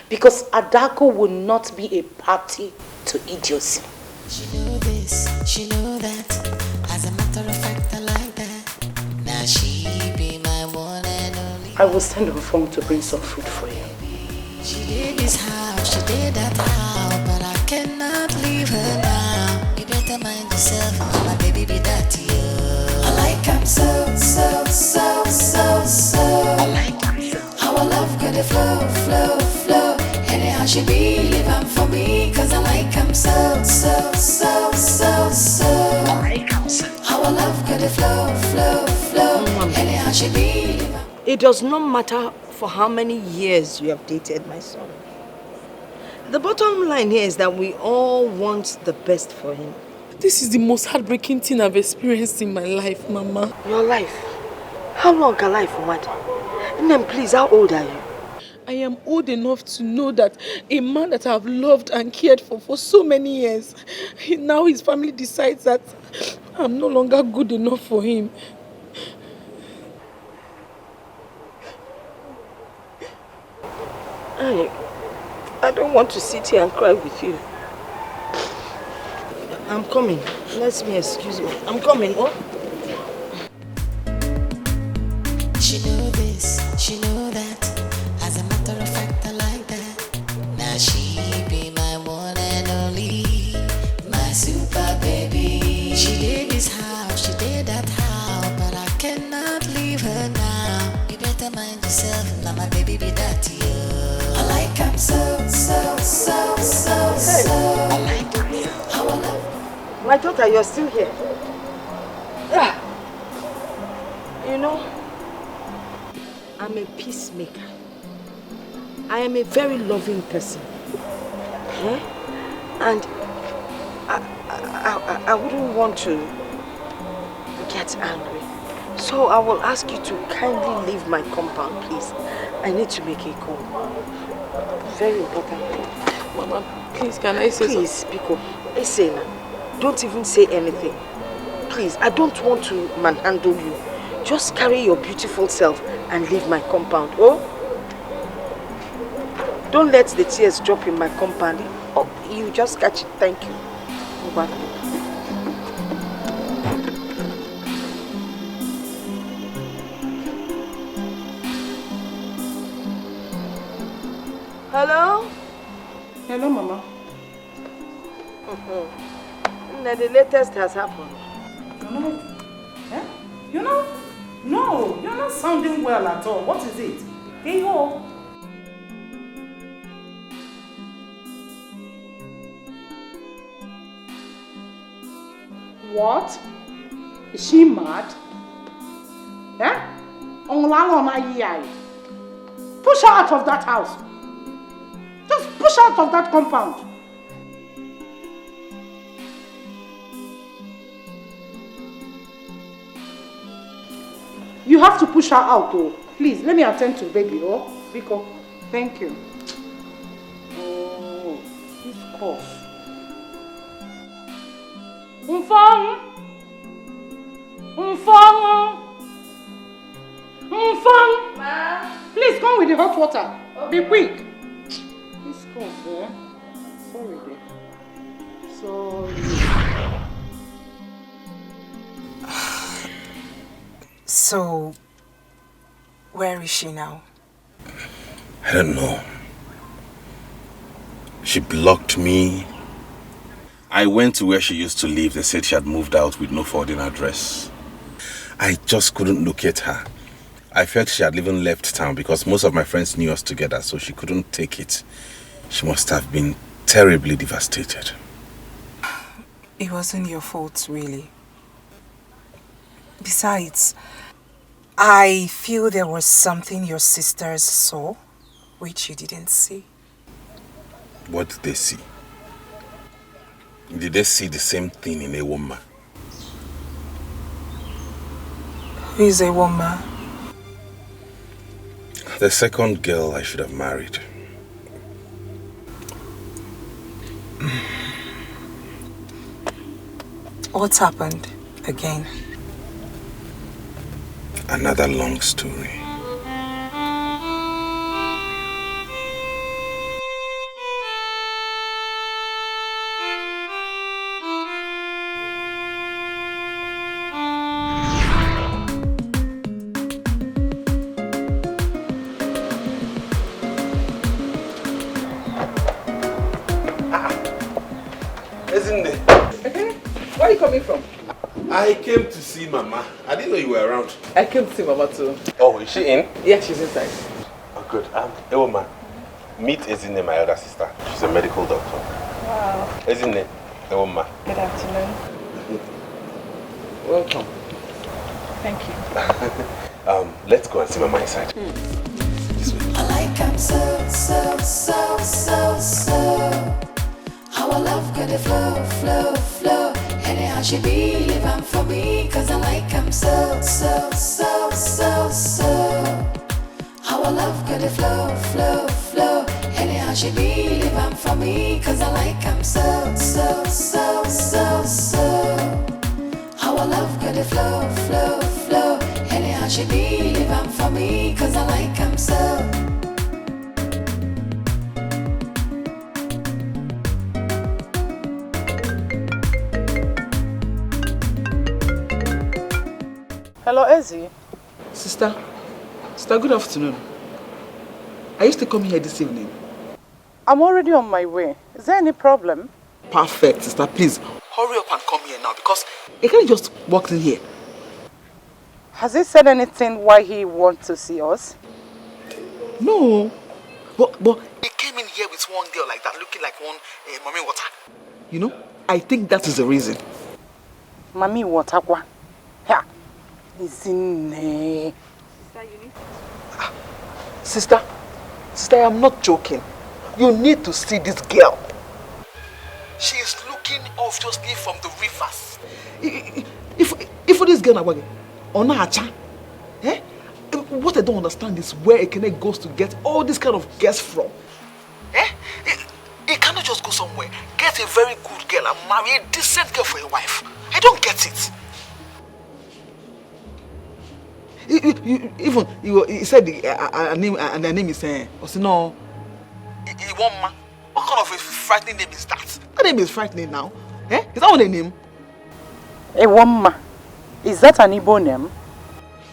Because Adako will not be a party to idiocy. She know this, she know that. As a matter of fact, I like that. Now she be my one and only. I will send her phone to bring some food for you. She did this house, she did that house, but I cannot leave her now. You better mind yourself, my baby be that to you. I like I'm so. I like how I love good flow. Anyhow she be living for me, cause I like I'm so. I like how I love good flow. Anyhow she be living. It does not matter for how many years you have dated my son. The bottom line here is that we all want the best for him. This is the most heartbreaking thing I've experienced in my life, Mama. Your life? How long a life, Mad? And then please, how old are you? I am old enough to know that a man that I've loved and cared for so many years, now his family decides that I'm no longer good enough for him. I don't want to sit here and cry with you. I'm coming. Let me excuse me. I'm coming, oh? She know this, she know that. As a matter of fact, I like that. Now she be my one and only, my super baby. She did this house, she did that house, but I cannot leave her now. You better mind yourself, now my baby be that you. I like him so. I like him. How I love. My daughter, you're still here. You know, I'm a peacemaker. I am a very loving person. And I wouldn't want to get angry. So I will ask you to kindly leave my compound, please. I need to make a call. Very important. Mama, please, can I say something? Please, Biko. Listen, don't even say anything. Please, I don't want to manhandle you. Just carry your beautiful self and leave my compound, oh? Don't let the tears drop in my compound. Oh, you just catch it. Thank you. Go back. Hello? Hello, Mama. Now the latest has happened. You know? No, you're not sounding well at all. What is it? Hey, ho. What? Is she mad? Push her out of that house. Just push her out of that compound. You have to push her out, oh. Please, let me attend to baby, oh. Biko, thank you. Oh, this cough. Umfang! Ma? Please come with the hot water. Okay. Be quick. This cough, eh? Sorry, dear. Sorry. So, where is she now? I don't know. She blocked me. I went to where she used to live. They said she had moved out with no forwarding address. I just couldn't locate her. I felt she had even left town because most of my friends knew us together, so she couldn't take it. She must have been terribly devastated. It wasn't your fault, really. Besides, I feel there was something your sisters saw, which you didn't see. What did they see? Did they see the same thing in a woman? Who is a woman? The second girl I should have married. What's happened again? Another long story. Isn't it? Where are you coming from? I came to see Mama. I didn't know you were around. I came to see Mama too. Oh, is she in? Yeah, she's inside. Oh, good. Ewoma, meet Ezinne, my elder sister. She's a medical doctor. Wow. Ezinne, Ewoma. Good afternoon. Welcome. Thank you. Let's go and see Mama inside. I like him so. the flow, flow, flow. Anyhow she be, live on for me, cause I like him so, so, so, so, so. Our love got the flow, flow, flow. Anyhow she be, live on for me, cause I like him so, so, so, so, so. Our love got the flow, flow, flow. Anyhow she be, live on for me, cause I like him so. Hello, Ezzy. Sister, good afternoon. Are you still coming here this evening? I'm already on my way. Is there any problem? Perfect, sister. Please, hurry up and come here now because he can't just walk in here. Has he said anything why he wants to see us? No. But he came in here with one girl like that, looking like one mommy water. You know, I think that is the reason. Mommy water? Yeah. Is in there. Sister, I am not joking. You need to see this girl. She is looking obviously from the rivers. If this girl is Unah, eh? What I don't understand is where Ekene goes to get all this kind of girls from. Eh? He cannot just go somewhere, get a very good girl and marry a decent girl for a wife. I don't get it. Even he said the name is Osino Iwoma. What kind of a frightening name is that? That name is frightening now. Eh? Is that what a name? Iwoma. Is that an Igbo name?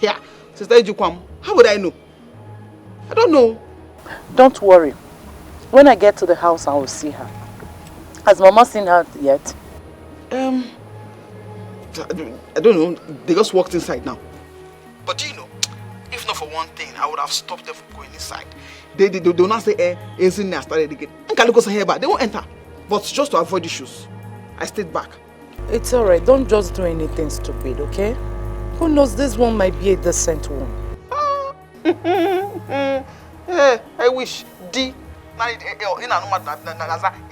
Yeah. Sister Ejukwam, how would I know? I don't know. Don't worry. When I get to the house, I will see her. Has Mama seen her yet? I don't know. They just walked inside now. But do you know, if not for one thing, I would have stopped them from going inside. They do not say, I started again. They won't enter. But just to avoid issues, I stayed back. It's alright. Don't just do anything stupid, okay? Who knows, this one might be a decent one. I wish.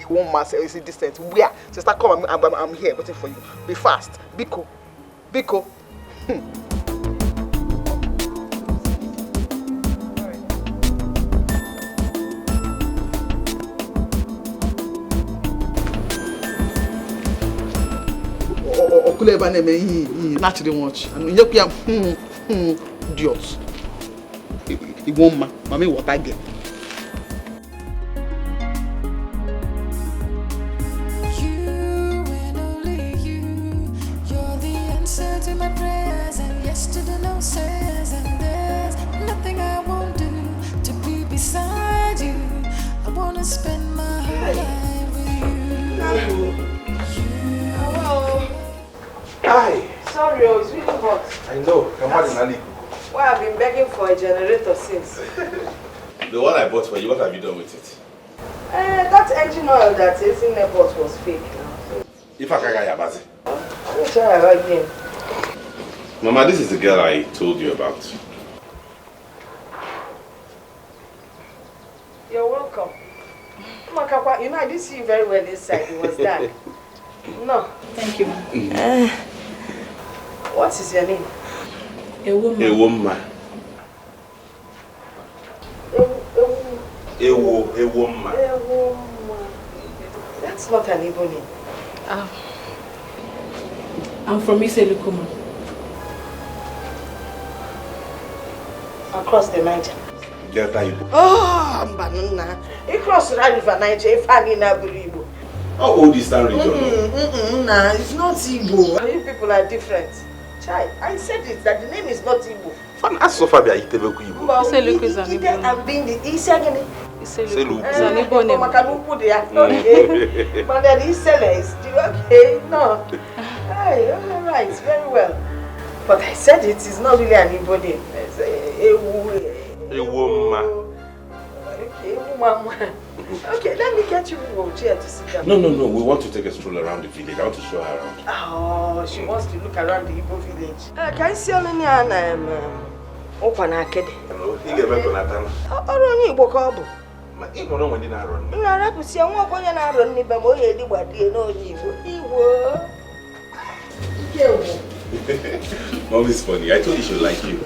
One man is decent. Where? Sister, come, I'm here waiting for you. Be fast. Biko. Naturally much. And you idiots. He won't mommy what I get. You and only you. You're the answer to my prayers, and yes to the no says, and there's nothing I won't do to be beside you. I wanna spend my whole life with you. Hi. Sorry, it's really hot. I know. I'm hot in Ali. Why I've been begging for a generator since. The one I bought for you, what have you done with it? That engine oil that is in the box was fake now. So. If I can get Yabazi. Let me try again. Mama, this is the girl I told you about. You're welcome. You know, I didn't see you very well this side. It was dark. No. Thank you. What is your name? A woman. A woman. A woman. That's not an Igbo name. I'm from Iselukuma. Across the Niger. Delta Igbo. Oh, Mbanuna. Across the River Niger, if I didn't have Igbo. How old is that region? Nah, it's not Igbo. You people are different. Chai, I said it, that the name is not Igbo. Fan Asofabia Itebeku Igbo. Iselukuma is an Igbo name. I'm being the Isagani. Iselukuma is an Igbo name. Okay. But then Isele is okay. No. Hey, alright, very well. But I said it is not really an Igbo name. It's a woman. Okay, woman. Okay, let me get you a chair to sit down. No. We want to take a stroll around the village. I want to show her around. Oh, she wants to look around the Igbo village. Can you see any Okwana Kede? Hello, you get back on that. Or only Igbo Kobo? Even when you are running. You are not to see one going to run me, but you did what you know. He will. Mom is funny. I told you she would like you.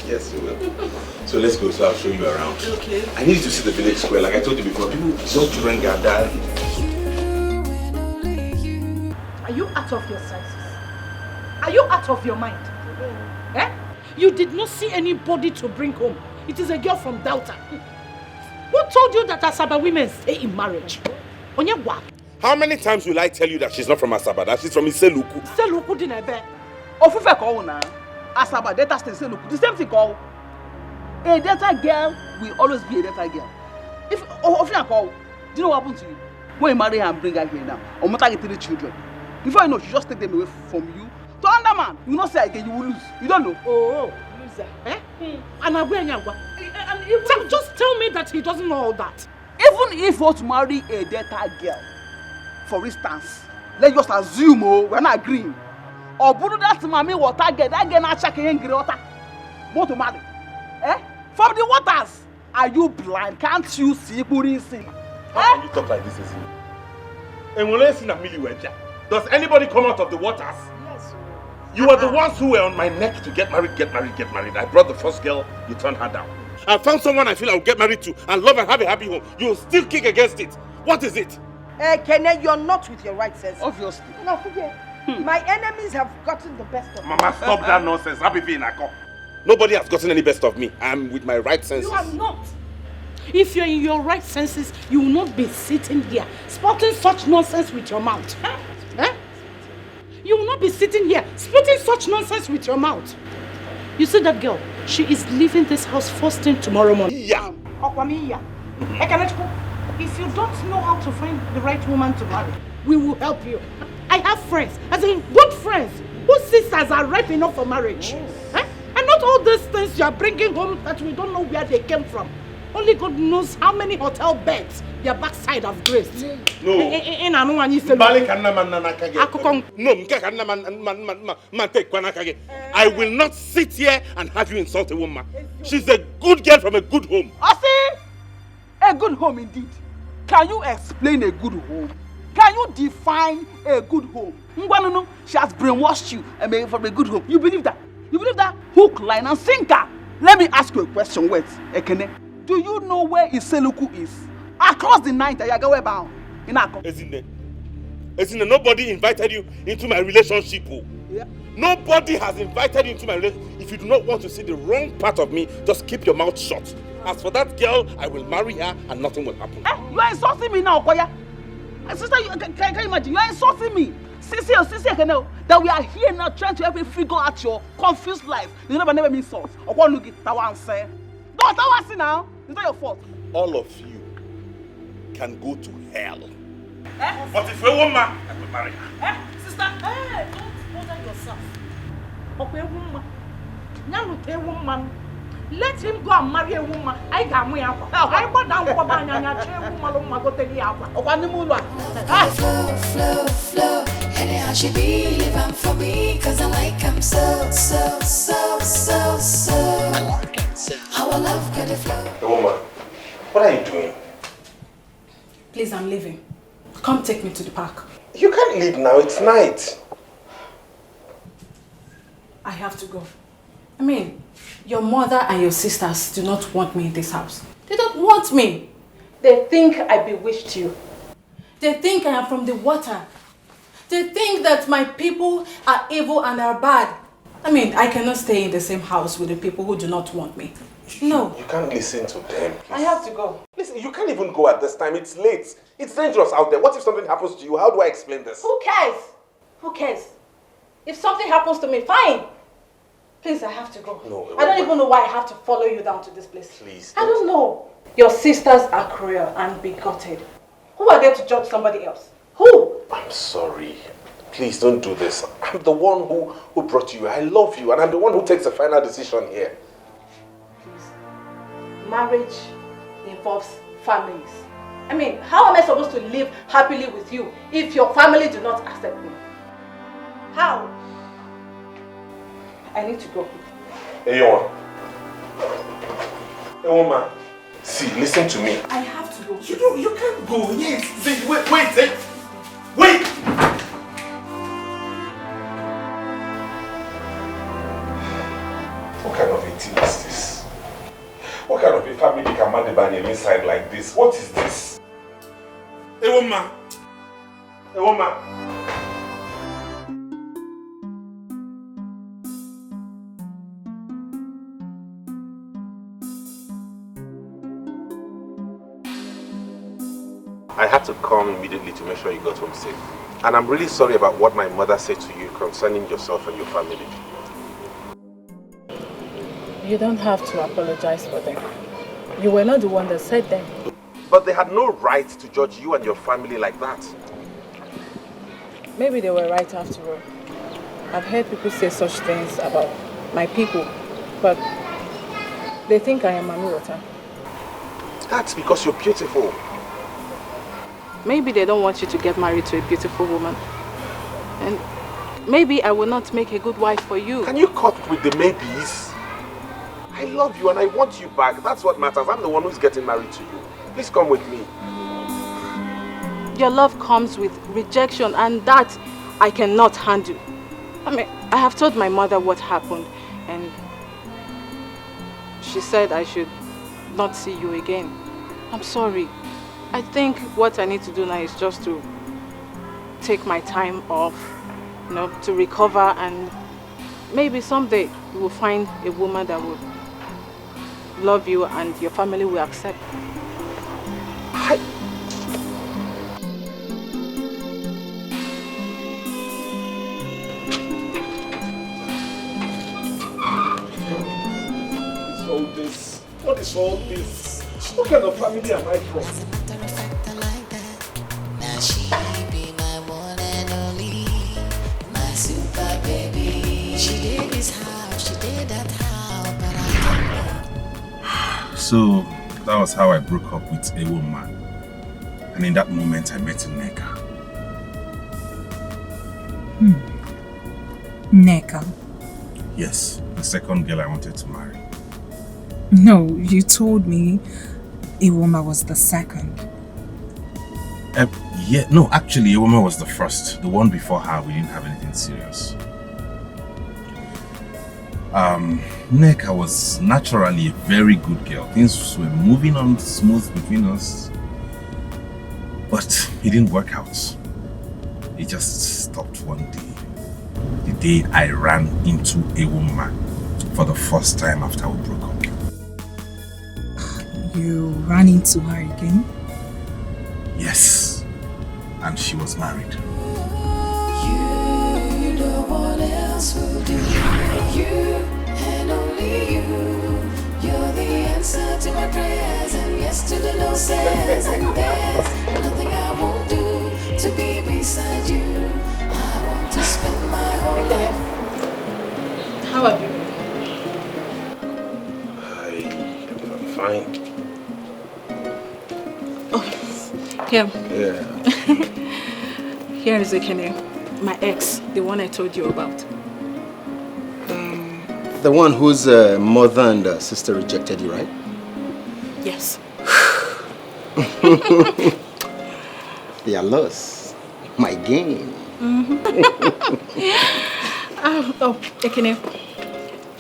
Yes, you will. So let's go. So I'll show you around. Okay. I need you to see the village square. Like I told you before, young children gather. Are you out of your senses? Are you out of your mind? Eh? You did not see anybody to bring home. It is a girl from Delta. Who told you that Asaba women stay in marriage? Onyewa. How many times will I tell you that she's not from Asaba, that she's from Iseluku? Iseluku dinebe. Ofufe call na. Asaba Delta stay Iseluku. The same thing call. A Delta girl will always be a Delta girl. If Ofufe call, do you know what happened to you? When you marry her and bring her here now, or matter get 3 children. Before you know, she just take them away from you. To another man, you not say again, you will lose. You don't know. Oh, loser. Eh? And just tell me that he doesn't know all that. Even if you want to marry a Delta girl, for instance, let's just assume we're not agreeing. Or Buddha that mommy water get that girl not checking in water. Want to marry? Eh? From the waters. Are you blind? Can't you see Burisi? How can you talk like this, Ezine? Does anybody come out of the waters? Yes. You are the ones who were on my neck to get married. I brought the first girl, you turned her down. I found someone I feel I'll get married to and love and have a happy home. You still kick against it. What is it? Kene, you're not with your right sense. Obviously. No, forget. My enemies have gotten the best of me. Mama, stop that nonsense. Nobody has gotten any best of me. I'm with my right senses. You are not. If you're in your right senses, you will not be sitting here spouting such nonsense with your mouth. Eh? You will not be sitting here spouting such nonsense with your mouth. You see that girl? She is leaving this house first thing tomorrow morning. Yeah. If you don't know how to find the right woman to marry, we will help you. I have friends, as in good friends, whose sisters are ripe enough for marriage. Eh? And not all these things you are bringing home that we don't know where they came from. Only God knows how many hotel beds their backside have graced. No. I will not sit here and have you insult a woman. She's a good girl from a good home. I see. A good home indeed. Can you explain a good home? Can you define a good home? Ngwanunu, she has brainwashed you from a good home. You believe that? You believe that? Hook, line, and sinker. Let me ask you a question. Wait, Ekene. Do you know where Iseluku is? Across the night, Ayagawe bound. In Ako. Ezine, nobody invited you into my relationship. Yeah. Nobody has invited you into my relationship. If you do not want to see the wrong part of me, just keep your mouth shut. As for that girl, I will marry her and nothing will happen. You are insulting me now, Okoya. Sister, can you imagine? You are insulting me. Sister, that we are here now trying to help you figure out your confused life. You never mean insult. Don't say now. It's not your fault. All of you can go to hell. But if you're a woman, I will marry her. Sister, don't bother yourself. Let him go and marry a woman. I got me up. I want down for my flow. Anyhow she be living for me, cause I like him so. Our love could flow. Woman, what are you doing? Please, I'm leaving. Come take me to the park. You can't leave now, it's night. I have to go. I mean, your mother and your sisters do not want me in this house. They don't want me. They think I bewitched you. They think I am from the water. They think that my people are evil and are bad. I mean, I cannot stay in the same house with the people who do not want me. No. You can't listen to them. Please. I have to go. Listen, you can't even go at this time. It's late. It's dangerous out there. What if something happens to you? How do I explain this? Who cares? Who cares? If something happens to me, fine. Please, I have to go. No, I don't even know why I have to follow you down to this place. Please. I don't know. Your sisters are cruel and bigoted. Who are there to judge somebody else? Who? I'm sorry. Please don't do this. I'm the one who brought you. I love you and I'm the one who takes the final decision here. Please. Marriage involves families. I mean, how am I supposed to live happily with you if your family do not accept me? How? I need to go. Hey, woman. See, listen to me. I have to go. You can't go. Yes. See, wait. Wait! What kind of a thing is this? What kind of a family can man the banyan inside like this? What is this? A woman. I had to come immediately to make sure you got home safe. And I'm really sorry about what my mother said to you concerning yourself and your family. You don't have to apologize for them. You were not the one that said them. But they had no right to judge you and your family like that. Maybe they were right after all. I've heard people say such things about my people, but they think I am Manuota. That's because you're beautiful. Maybe they don't want you to get married to a beautiful woman. And maybe I will not make a good wife for you. Can you cut with the maybes? I love you and I want you back. That's what matters. I'm the one who's getting married to you. Please come with me. Your love comes with rejection, and that I cannot handle. I mean, I have told my mother what happened, and she said I should not see you again. I'm sorry. I think what I need to do now is just to take my time off, to recover, and maybe someday you will find a woman that will love you and your family will accept. What is all this? What kind of family am I from? Now she be my one and only, my super baby. She did this how, she did that how, but I don't know. So that was how I broke up with a woman. And in that moment I met Neka. Neka? Yes, the second girl I wanted to marry. No, you told me Iwoma was the second. Yeah, no, actually Iwoma was the first. The one before her, we didn't have anything serious. Neka was naturally a very good girl. Things were moving on smooth between us. But it didn't work out. It just stopped one day. The day I ran into a woman for the first time after we broke up. You ran into her again? Yes. And she was married. You, no one else will do. You and only you. You're the answer to my prayers, and yes to the no says, and there's nothing I won't do to be beside you. I want to spend my whole life. How have you been? I'm fine. Here. Yeah. Here is Ekene, my ex, the one I told you about. The one whose mother and sister rejected you, right? Yes. They are lost. My game. Oh, Ekene,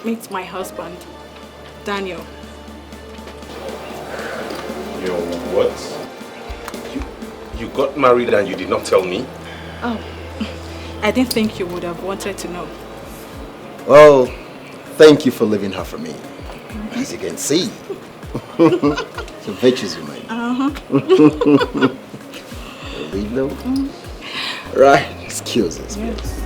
meet my husband, Daniel. Your what? You got married and you did not tell me? Oh, I didn't think you would have wanted to know. Well, thank you for leaving her for me. As you can see. So virtues you mind. Leave now? Right, excuse us. Yes.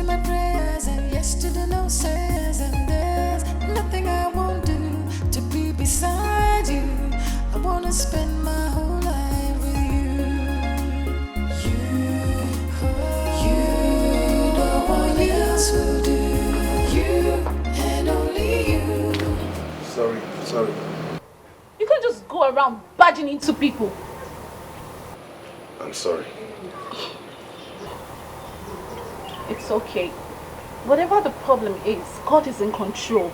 My prayers, and yes to the no says, and there's nothing I won't do to be beside you. I wanna spend my whole life with you. You, no one else will do. You and only you. Sorry. You can't just go around barging into people. I'm sorry. It's okay. Whatever the problem is, God is in control.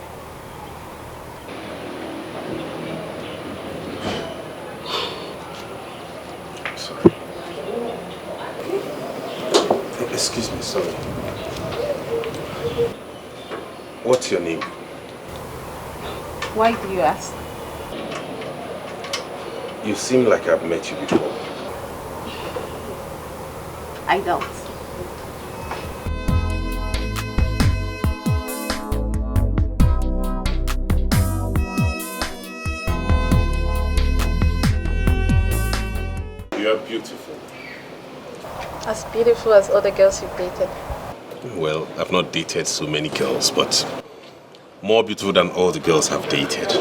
Sorry. Excuse me, sorry. What's your name? Why do you ask? You seem like I've met you before. I don't. You are beautiful. As beautiful as other girls you've dated. Well, I've not dated so many girls, but more beautiful than all the girls I've dated.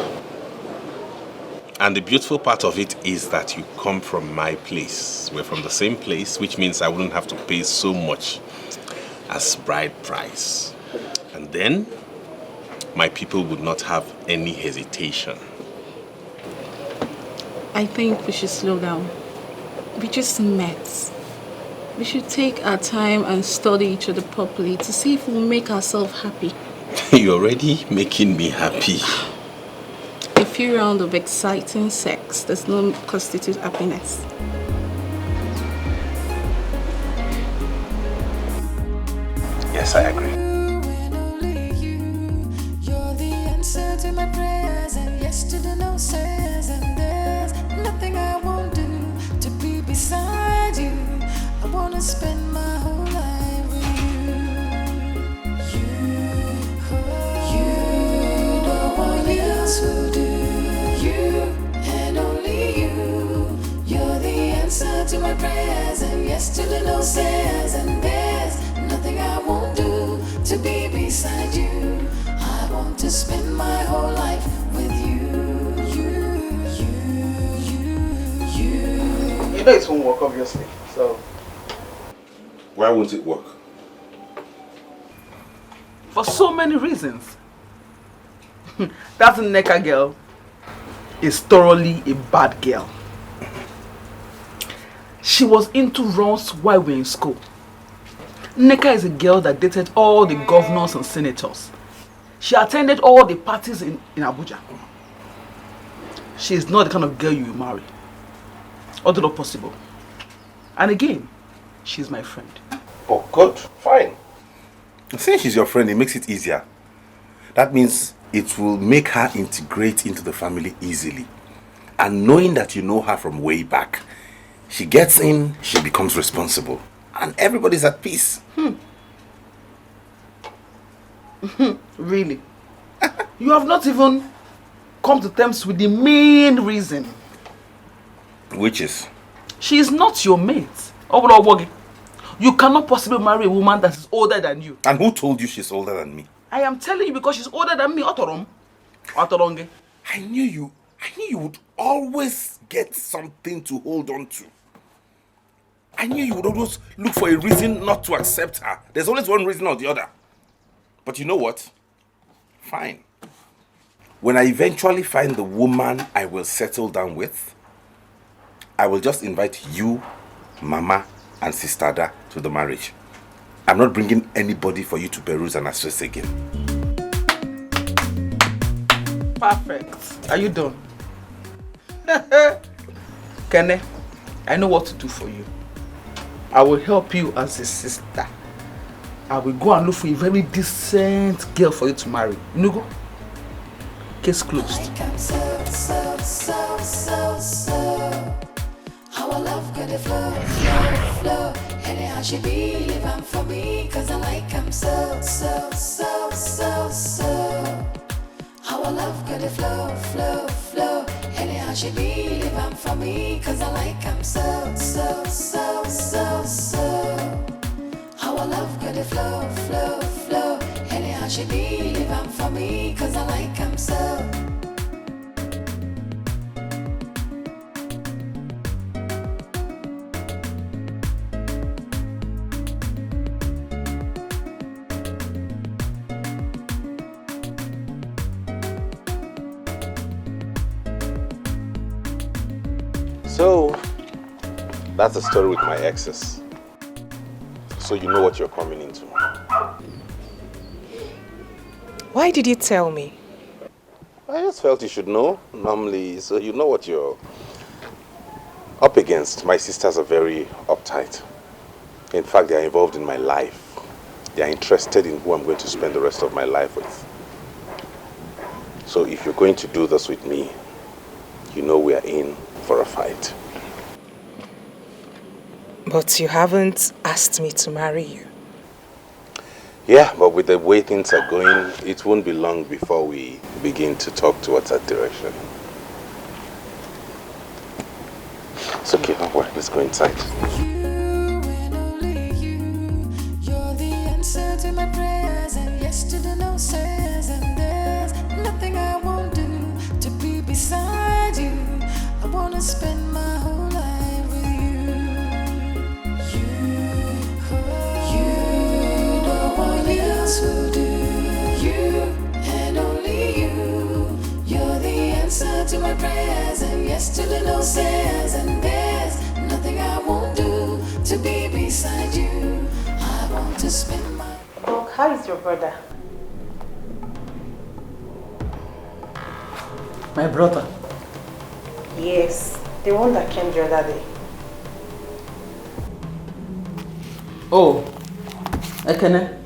And the beautiful part of it is that you come from my place. We're from the same place, which means I wouldn't have to pay so much as bride price. And then, my people would not have any hesitation. I think we should slow down. We just met. We should take our time and study each other properly to see if we'll make ourselves happy. You're already making me happy. A few rounds of exciting sex does not constitute happiness. Yes, I agree. And only you. You're the answer to my prayers, and yes to the no says, and there's nothing I won't do to be beside you. I wanna spend my whole life with you. You, no one else will do. You and only you. You're the answer to my prayers, and yes to the no says, and there's nothing I won't do to be beside you. I want to spend my whole life with you. You know it won't work, obviously. So, Why won't it work? for so many reasons. That Nneka girl is thoroughly a bad girl. She was into runs while we were in school. Nneka is a girl that dated all the governors and senators. She attended all the parties in Abuja. She is not the kind of girl you will marry. Although not possible. And again, she's my friend. Oh, good. Fine. Since she's your friend, it makes it easier. That means it will make her integrate into the family easily. And knowing that you know her from way back, she gets in, she becomes responsible. And everybody's at peace. Really? You have not even come to terms with the main reason. Which is? She is not your mate. Obogi. You cannot possibly marry a woman that is older than you. And who told you she's older than me? I am telling you because she's older than me. Otoronge. I knew you would always get something to hold on to. I knew you would always look for a reason not to accept her. There's always one reason or the other. But you know what? Fine. When I eventually find the woman I will settle down with, I will just invite you, Mama, and Sister Ada to the marriage. I'm not bringing anybody for you to peruse and assess again. Perfect. Are you done? Kene, I know what to do for you. I will help you as a sister. I will go and look for a very decent girl for you to marry. You go? Case closed. Like I'm so. How I love got the flow. Anyhow she be living for me, cause I like I'm so. How I love got the flow. Anyhow she be living for me, cause I like I'm so. How I love got the flow. Anyhow she be living for me, cause I like I'm so. So, That's the story with my exes. So you know what you're coming into. Why did you tell me? I just felt you should know, normally, so you know what you're up against. My sisters are very uptight. In fact, they are involved in my life. They are interested in who I'm going to spend the rest of my life with. So if you're going to do this with me, you know we are in for a fight. But you haven't asked me to marry you. Yeah, but with the way things are going, it won't be long before we begin to talk towards that direction. It's okay, don't worry, let's go inside. You and only you, you're the answer to my prayers, and yes to the no says, and there's nothing I won't do to be beside you. I wanna spend my whole life with you. You, no one else will do. You and only you, you're the answer to my prayers, and yes to the no says, and there's nothing I won't do to be beside you. I want to spend my... Doc, how is your brother? My brother. Yes, the one that came the other day. Oh, Ekene.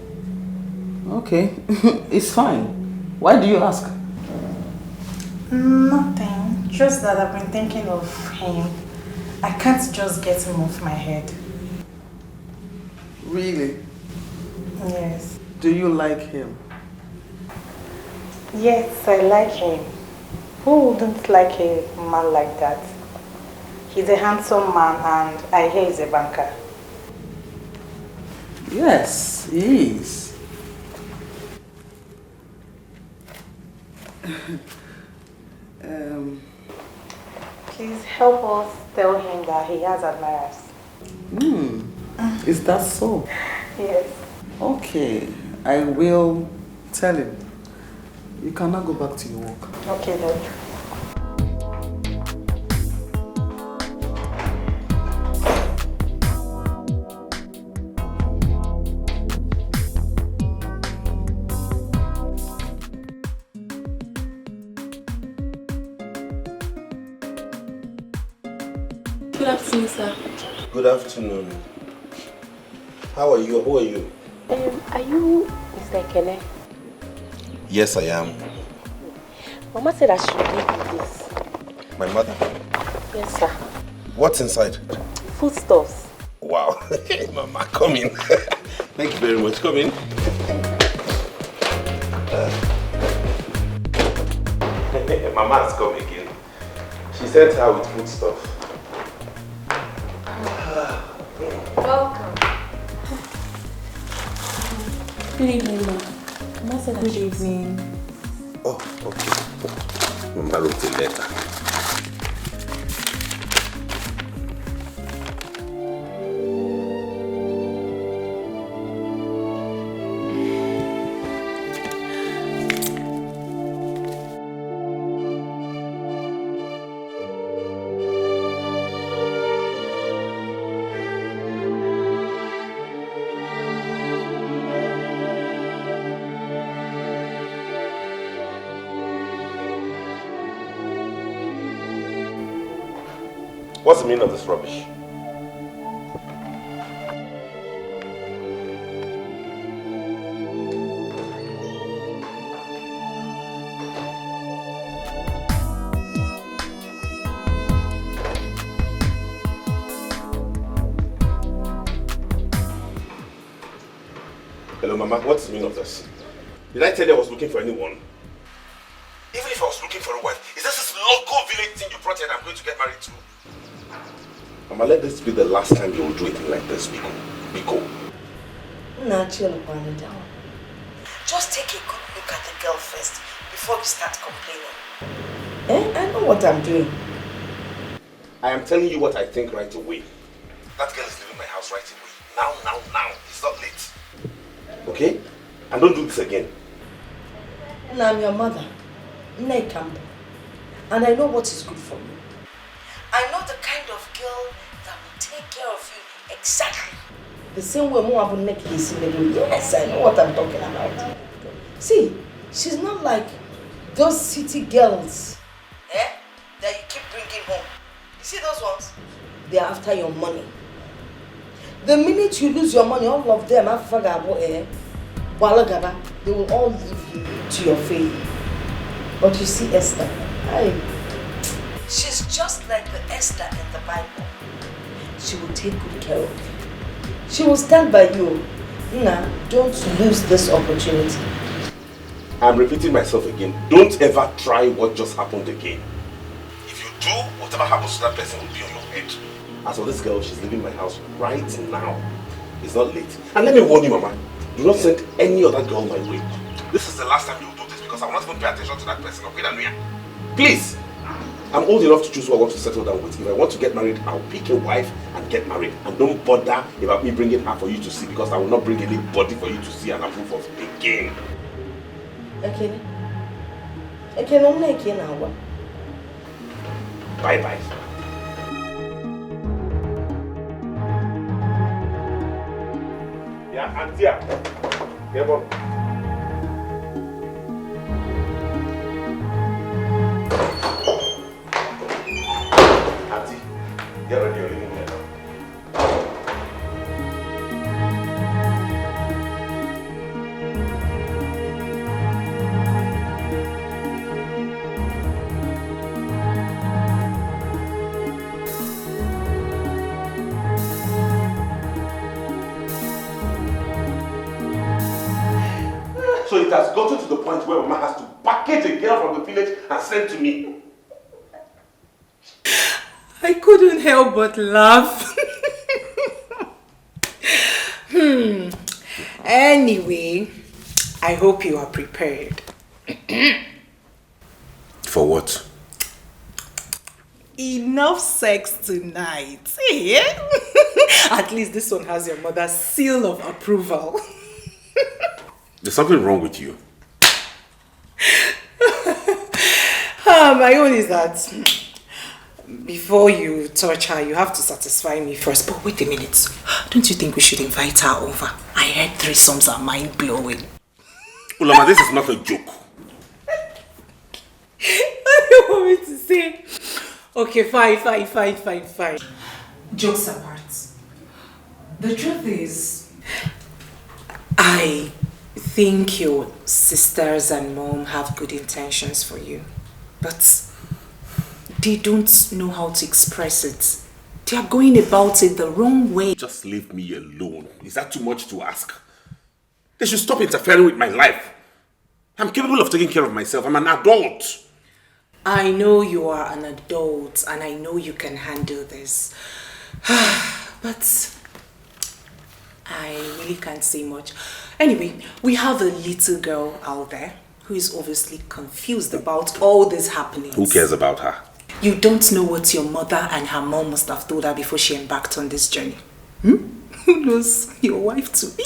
Okay, it's fine. Why do you ask? Nothing, just that I've been thinking of him. I can't just get him off my head. Really? Yes. Do you like him? Yes, I like him. Who wouldn't like a man like that? He's a handsome man and I hear he's a banker. Yes, he is. Please help us tell him that he has admirers. Is that so? Yes. Okay, I will tell him. You cannot go back to your work. Okay, Doc. Good afternoon, sir. Good afternoon. How are you? Who are you? Are you Mr. Ekene? Yes, I am. Mama said I should give you this. My mother. Yes, sir. What's inside? Foodstuffs. Wow. Mama, come in. Thank you very much. Come in. Mama has come again. She sent her with food stuff. Welcome. Good evening, ma. Mama said good evening. Oh, okay. Mama wrote a letter. What's the meaning of this rubbish? Hello, Mama. What's the meaning of this? Did I tell you I was looking for anyone? Even if I was looking for a wife, is this local village thing you brought here that I'm going to get married to? Mama, let this be the last time you will do anything like this, Biko. Biko. Nah, chill upon it down. Just take a good look at the girl first before you start complaining. I know what I'm doing. I am telling you what I think right away. That girl is leaving my house right away. Now. It's not late. Okay? And don't do this again. And I'm your mother, Nne Campbell. And I know what is good for you. I know the kind of girl that will take take care of you exactly the same way Mom will make this. Yes, I know what I'm talking about. See, she's not like those city girls that you keep bringing home. You see those ones? They're after your money. The minute you lose your money, all of them, they will all leave you to your fate. But you see Esther, she's just like the Esther in the Bible. She will take good care of you. She will stand by you. Nah, don't lose this opportunity. I'm repeating myself again. Don't ever try what just happened again. If you do, whatever happens to that person will be on your head. As for this girl, she's leaving my house right now. It's not late. And let me warn you, Mama. Do not send any other girl my way. This is the last time you will do this because I will not even pay attention to that person. Okay, please. I'm old enough to choose who I want to settle down with. If I want to get married, I'll pick a wife and get married. And don't bother about me bringing her for you to see because I will not bring anybody for you to see and approve of again. Okay. Bye-bye. Yeah, Antia. Get on. Auntie, get ready, you're leaving here now. So it has gotten to the point where Mama has to package a girl from the village and send to me. I couldn't help but laugh. Anyway, I hope you are prepared. For what? Enough sex tonight. Yeah? At least this one has your mother's seal of approval. There's something wrong with you. My own is that before you touch her, you have to satisfy me first. But wait a minute. Don't you think we should invite her over? I heard threesomes are mind-blowing. Ulama, this is not a joke. What do you want me to say? Okay, fine. Jokes apart. The truth is, I think your sisters and mom have good intentions for you. But they don't know how to express it. They are going about it the wrong way. Just leave me alone. Is that too much to ask? They should stop interfering with my life. I'm capable of taking care of myself. I'm an adult. I know you are an adult and I know you can handle this. But I really can't say much. Anyway, we have a little girl out there who is obviously confused about all this happening. Who cares about her? You don't know what your mother and her mom must have told her before she embarked on this journey. Who knows your wife to be?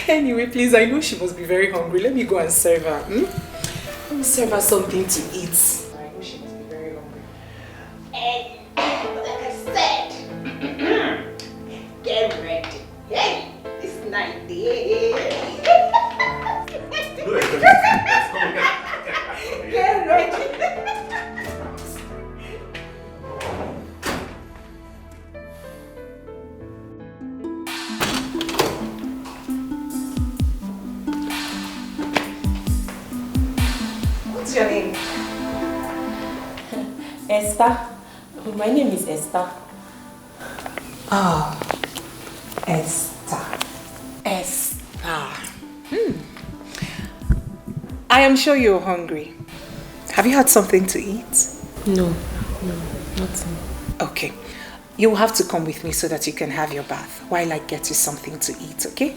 Anyway, please, I know she must be very hungry. Let me go and serve her. Let me serve her something to eat. I know she must be very hungry. Hey, like I said, get ready. Hey, it's night day. Get ready. What's your name? Esther. My name is Esther. Oh, Esther. I am sure you're hungry. Have you had something to eat? No, nothing. Okay. You'll have to come with me so that you can have your bath while I get you something to eat, okay?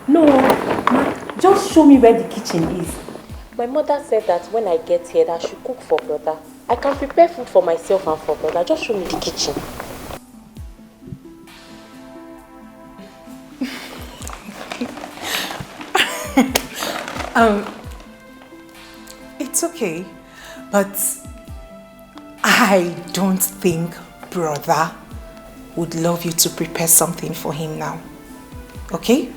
No. Ma, just show me where the kitchen is. My mother said that when I get here, that I should cook for brother. I can prepare food for myself and for brother. Just show me the kitchen. It's okay, but I don't think brother would love you to prepare something for him now. Okay?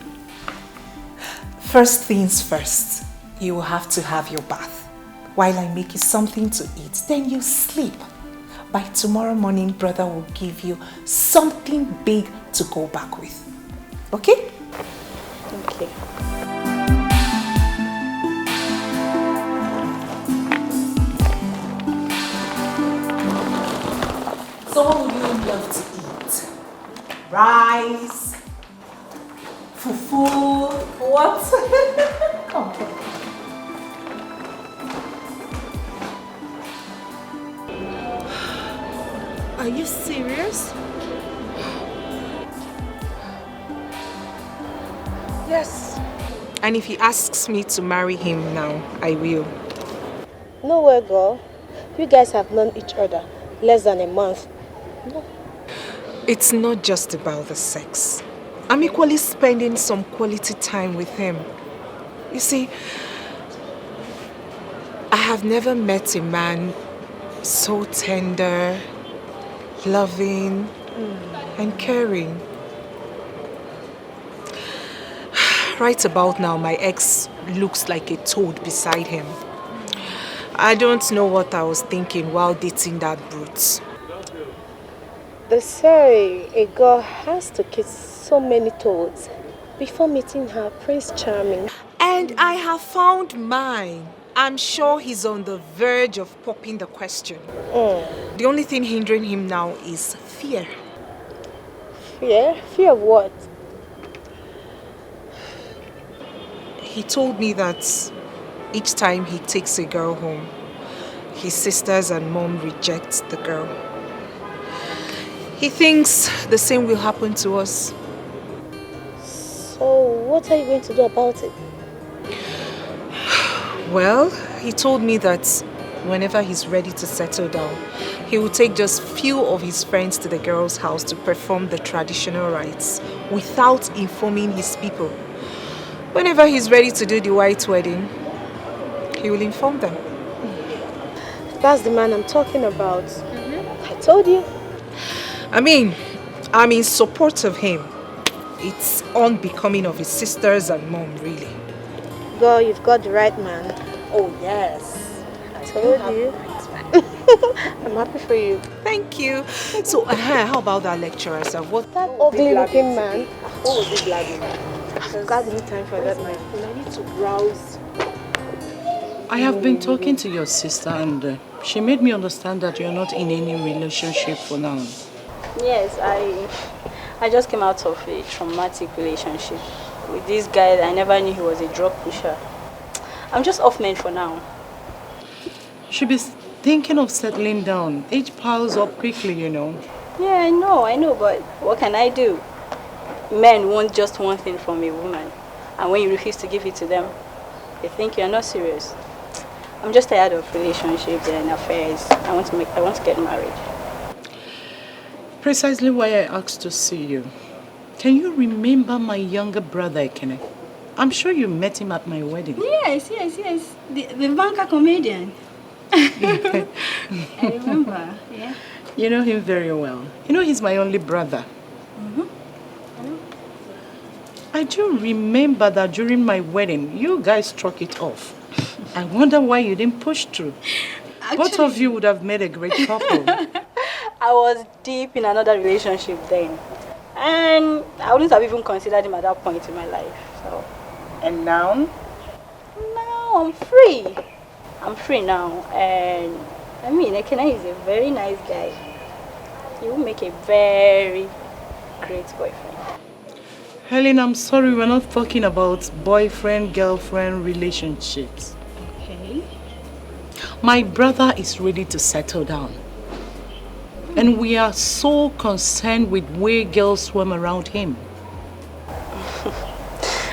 First things first, you will have to have your bath. While I make you something to eat, then you sleep. By tomorrow morning, brother will give you something big to go back with. Okay? Okay. So what would you love to eat? Rice? Fufu? What? Come on. Are you serious? Yes. And if he asks me to marry him now, I will. No way, girl. You guys have known each other less than a month. No. It's not just about the sex. I'm equally spending some quality time with him. You see, I have never met a man so tender, loving, and caring. Right about now, my ex looks like a toad beside him. I don't know what I was thinking while dating that brute. They say a girl has to kiss so many toads before meeting her Prince Charming. And I have found mine. I'm sure he's on the verge of popping the question. The only thing hindering him now is fear. Fear? Fear of what? He told me that each time he takes a girl home, his sisters and mom reject the girl. He thinks the same will happen to us. So what are you going to do about it? Well, he told me that whenever he's ready to settle down, he will take just few of his friends to the girl's house to perform the traditional rites without informing his people. Whenever he's ready to do the white wedding, he will inform them. That's the man I'm talking about. I told you. I mean, I'm in support of him. It's unbecoming of his sisters and mom, really. Girl, you've got the right man. Oh, yes. I told you. I'm happy for you. Thank you. So, how about that lecturer, sir? What? That ugly looking man. What was he blabbing? I've got any time for that, man. I need to browse. I have been talking to your sister and she made me understand that you're not in any relationship for now. Yes, I just came out of a traumatic relationship with this guy that I never knew he was a drug pusher. I'm just off men for now. You should be thinking of settling down. Age piles up quickly, you know. Yeah, I know, but what can I do? Men want just one thing from a woman, and when you refuse to give it to them, they think you're not serious. I'm just tired of relationships and affairs. I want to get married. Precisely why I asked to see you. Can you remember my younger brother, Ekene? I'm sure you met him at my wedding. Yes. The banker comedian. I remember, yeah. You know him very well. You know he's my only brother. I do remember that during my wedding, you guys struck it off. I wonder why you didn't push through. Actually, both of you would have made a great couple. I was deep in another relationship then. And I wouldn't have even considered him at that point in my life. So. And now? Now I'm free. I'm free now. And I mean, Ekene is a very nice guy. He will make a very great boyfriend. Helen, I'm sorry, we're not talking about boyfriend-girlfriend relationships. Okay. My brother is ready to settle down. And we are so concerned with where girls swim around him.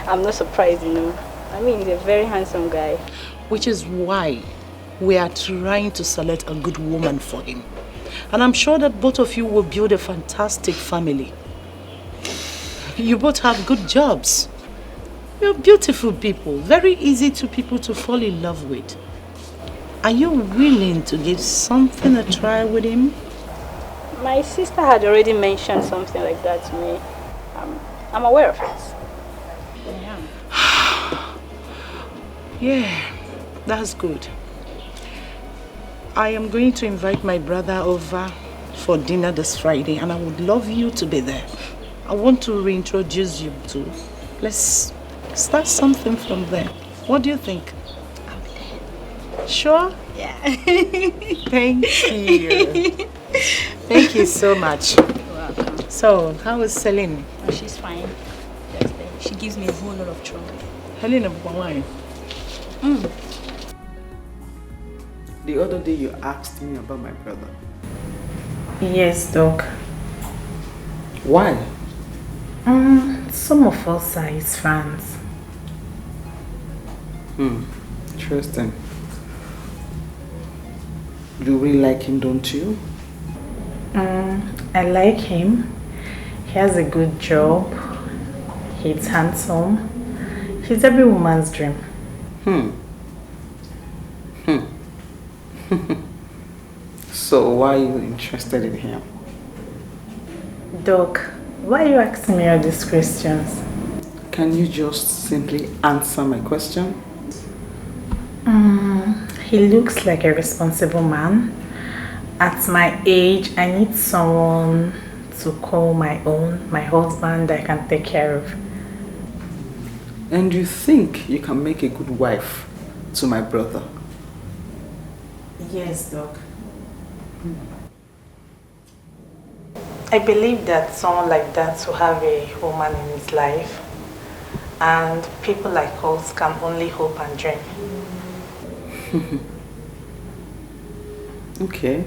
I'm not surprised, you know. I mean, he's a very handsome guy. Which is why we are trying to select a good woman for him. And I'm sure that both of you will build a fantastic family. You both have good jobs. You're beautiful people, very easy to people to fall in love with. Are you willing to give something a try with him? My sister had already mentioned something like that to me. I'm aware of it. Yeah, that's good. I am going to invite my brother over for dinner this Friday and I would love you to be there. I want to reintroduce you to. Let's start something from there. What do you think? Sure? Yeah. Thank you. Thank you so much. You're welcome. So, how is Celine? Oh, she's fine. Just there. She gives me a whole lot of trouble. Helena, why? The other day you asked me about my brother. Yes, Doc. Why? Some of us are his fans. Interesting. You really like him, don't you? I like him. He has a good job. He's handsome. He's every woman's dream. So why are you interested in him? Doc, why are you asking me all these questions? Can you just simply answer my question? He looks like a responsible man. At my age, I need someone to call my own, my husband that I can take care of. And you think you can make a good wife to my brother? Yes, Doc. I believe that someone like that will have a woman in his life, and people like us can only hope and dream. Okay.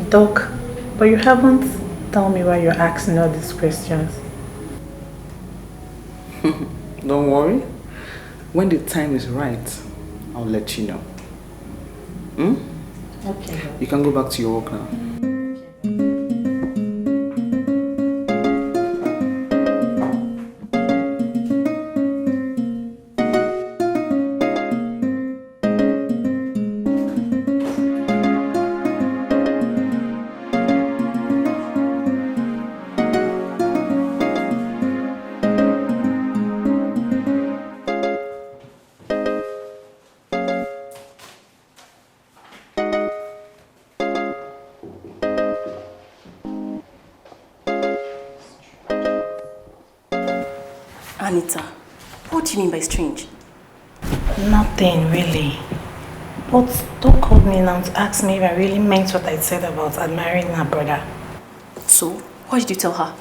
Doc, but you haven't told me why you're asking all these questions. Don't worry. When the time is right, I'll let you know. Okay. You can go back to your work now. Anita, what do you mean by strange? Nothing really. But Doc called me now to ask me if I really meant what I said about admiring her brother. So, what did you tell her?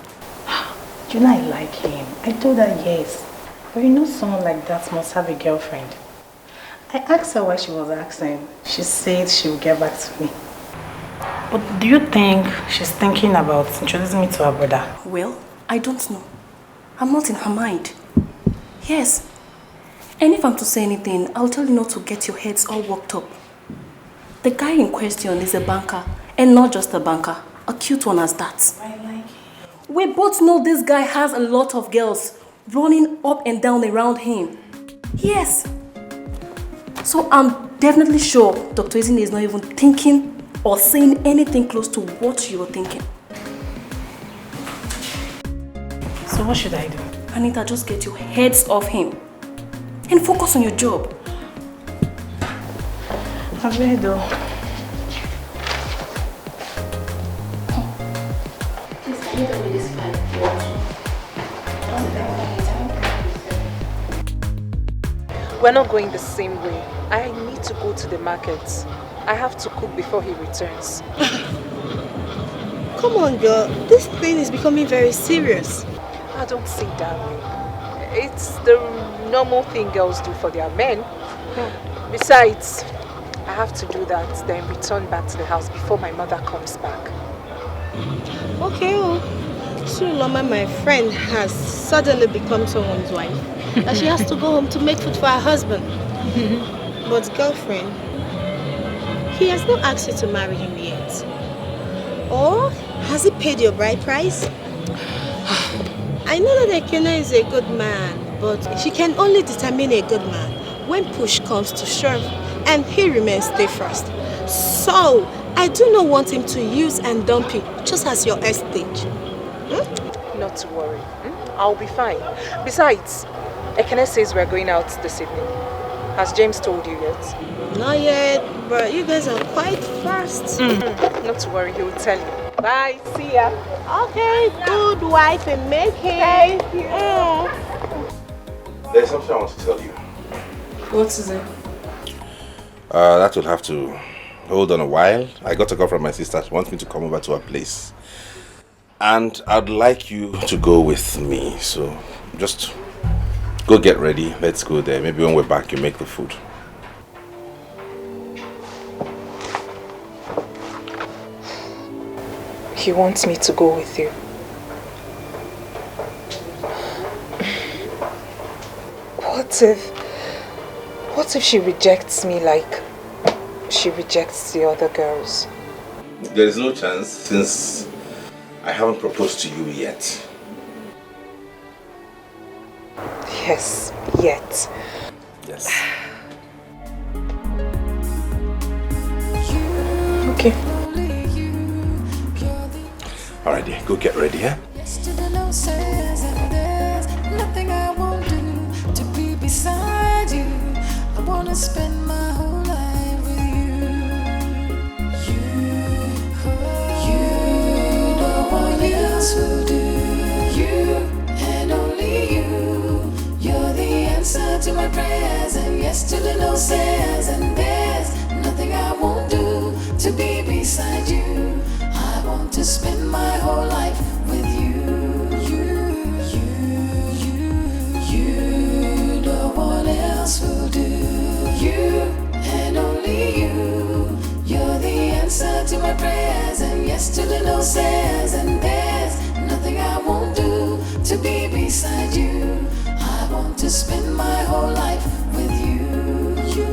You know I like him. I told her yes. But you know someone like that must have a girlfriend. I asked her why she was asking. She said she would get back to me. But do you think she's thinking about introducing me to her brother? Well, I don't know. I'm not in her mind. Yes. And if I'm to say anything, I'll tell you not to get your heads all worked up. The guy in question is a banker. And not just a banker. A cute one as that. I like him. We both know this guy has a lot of girls running up and down around him. Yes. So I'm definitely sure Dr. Izine is not even thinking or saying anything close to what you're thinking. So what should I do? Anita, just get your heads off him and focus on your job. I really do. Please, can you tell me this file? We're not going the same way. I need to go to the market. I have to cook before he returns. Come on, girl. This thing is becoming very serious. I don't see it that way. It's the normal thing girls do for their men. Besides, I have to do that, then return back to the house before my mother comes back. Okay, Suloma, my friend, has suddenly become someone's wife. That she has to go home to make food for her husband. But girlfriend, he has not asked you to marry him yet. Or has he paid your bride price? I know that Ekene is a good man, but she can only determine a good man when push comes to shove and he remains steadfast. So, I do not want him to use and dump you just as your estate. Not to worry. I'll be fine. Besides, Ekene says we're going out this evening. Has James told you yet? Not yet, but you guys are quite fast. Not to worry, he will tell you. Bye, see ya. Okay, good wife and make it. Thank you. There's something I want to tell you. What is it? That will have to hold on a while. I got a call from my sister. She wants me to come over to her place. And I'd like you to go with me. So just go get ready. Let's go there. Maybe when we're back, you make the food. He wants me to go with you. What if she rejects me like she rejects the other girls? There is no chance since I haven't proposed to you yet. Yes, yet. Yes. Okay. Alright, dear, go get ready, yeah? Yesterday no says and there's nothing I won't do to be beside you. I wanna spend my whole life with you. You, no one else will do. You and only you. You're the answer to my prayers, and yesterday no says and there's nothing I won't do to be beside you. I want to spend my whole life with you. You, no one else will do. You and only you. You're the answer to my prayers, and yesterday no says and there's nothing I won't do to be beside you. I want to spend my whole life with you. You,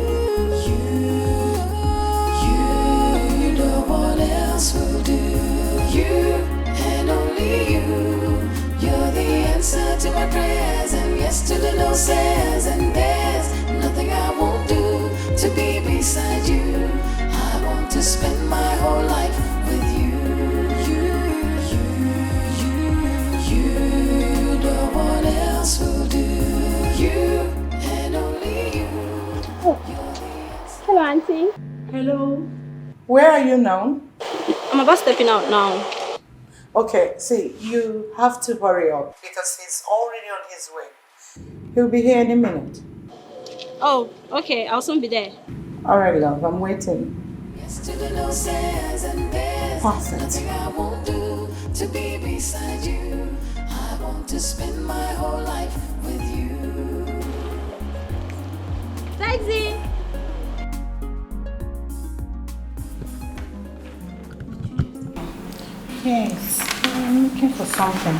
no one else will do. You and only you. You're the answer to my prayers, and yesterday no says and there's nothing I won't do to be beside you. I want to spend my whole life with you. You, no one else will do. You and only you. Hello, Auntie. Hello. Where are you now? I'm about stepping out now. Okay, see, you have to hurry up because he's already on his way. He'll be here any minute. Oh, okay. I'll soon be there. All right, love, I'm waiting. Yesterday no says and there's nothing I won't do to be beside you. I want to spend my whole life with you. Taxi! Yes, I'm looking for something.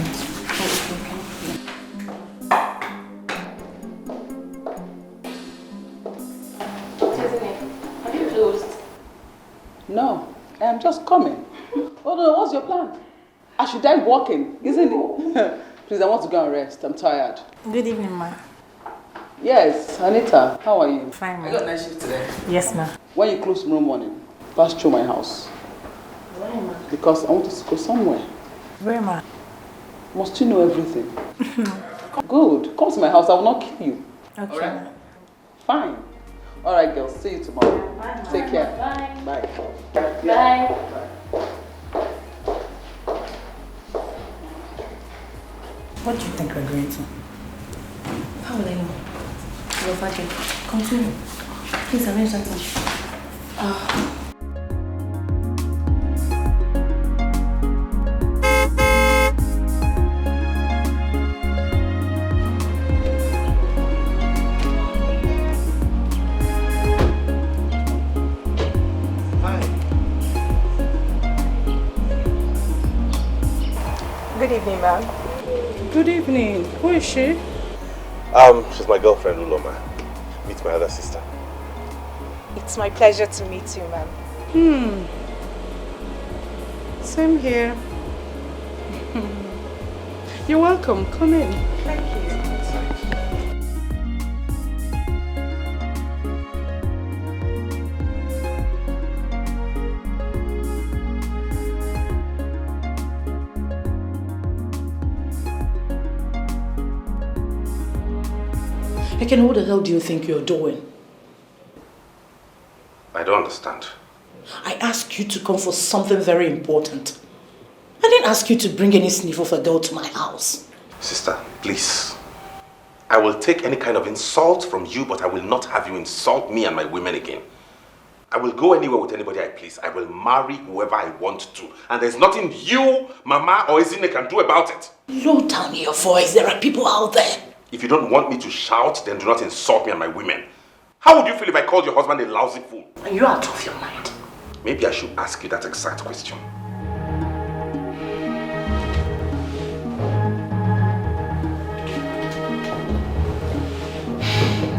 Have you closed? No, I'm just coming. Oh no, what's your plan? I should die walking, isn't it? Please, I want to go and rest. I'm tired. Good evening, ma. Yes, Anita, how are you? Fine, ma. I got a night shift today. Yes, ma. When you close tomorrow morning, pass through my house. Why, ma? Because I want us to go somewhere. Where, ma? Must you know everything? Good. Come to my house. I will not kill you. Okay. All right? Fine. All right, girls. See you tomorrow. Bye, ma. Take care. Bye. Bye. Bye. What do you think we're going to? How will I know? Your father. Continue. Please arrange that one. Good evening, ma'am. Good evening. Who is she? She's my girlfriend, Uloma. Meet my other sister. It's my pleasure to meet you, ma'am. Same here. You're welcome. Come in. Thank you. Ekene, what the hell do you think you're doing? I don't understand. I asked you to come for something very important. I didn't ask you to bring any sniff of a girl to my house. Sister, please. I will take any kind of insult from you, but I will not have you insult me and my women again. I will go anywhere with anybody I please. I will marry whoever I want to. And there's nothing you, Mama, or Izine can do about it. Low down your voice. There are people out there. If you don't want me to shout, then do not insult me and my women. How would you feel if I called your husband a lousy fool? Are you out of your mind? Maybe I should ask you that exact question.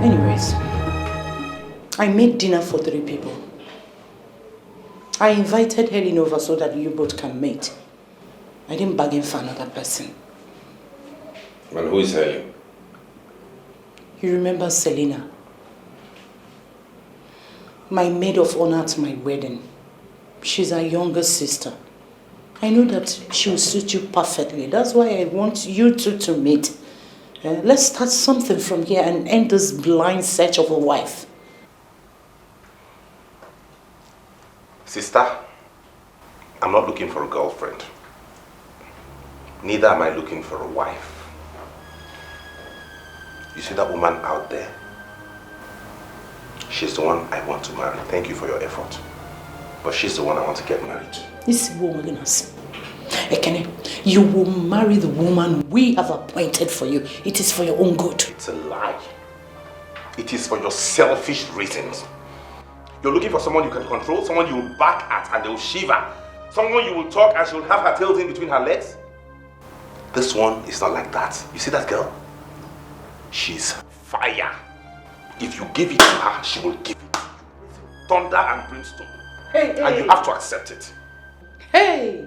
Anyways, I made dinner for 3 people. I invited Helen over so that you both can meet. I didn't bargain for another person. And who is Helen? You remember Selena? My maid of honor at my wedding. She's our younger sister. I know that she will suit you perfectly. That's why I want you two to meet. Let's start something from here and end this blind search of a wife. Sister, I'm not looking for a girlfriend. Neither am I looking for a wife. You see that woman out there? She's the one I want to marry. Thank you for your effort. But she's the one I want to get married to. This woman, Ekene, you will marry the woman we have appointed for you. It is for your own good. It's a lie. It is for your selfish reasons. You're looking for someone you can control, someone you will back at and they will shiver, someone you will talk and she will have her tails in between her legs. This one is not like that. You see that girl? She's fire. If you give it to her, she will give it to you. Thunder and brimstone. And you have to accept it. Hey!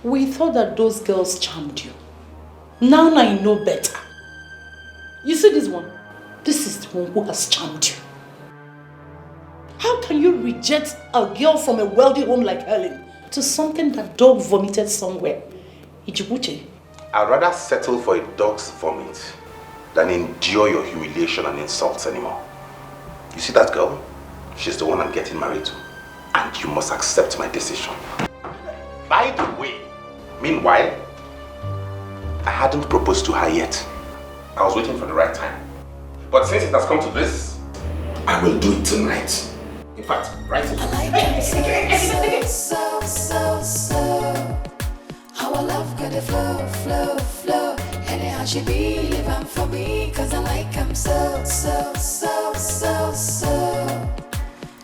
We thought that those girls charmed you. Now I know better. You see this one? This is the one who has charmed you. How can you reject a girl from a wealthy home like Helen to something that dog vomited somewhere? Ijibuche. I'd rather settle for a dog's vomit than endure your humiliation and insults anymore. You see that girl? She's the one I'm getting married to. And you must accept my decision. By the way, meanwhile, I hadn't proposed to her yet. I was waiting for the right time. But since it has come to this, I will do it tonight. In fact, right away. I like so. Our love got to flow. Anyhow she be living for me, cause I like him so.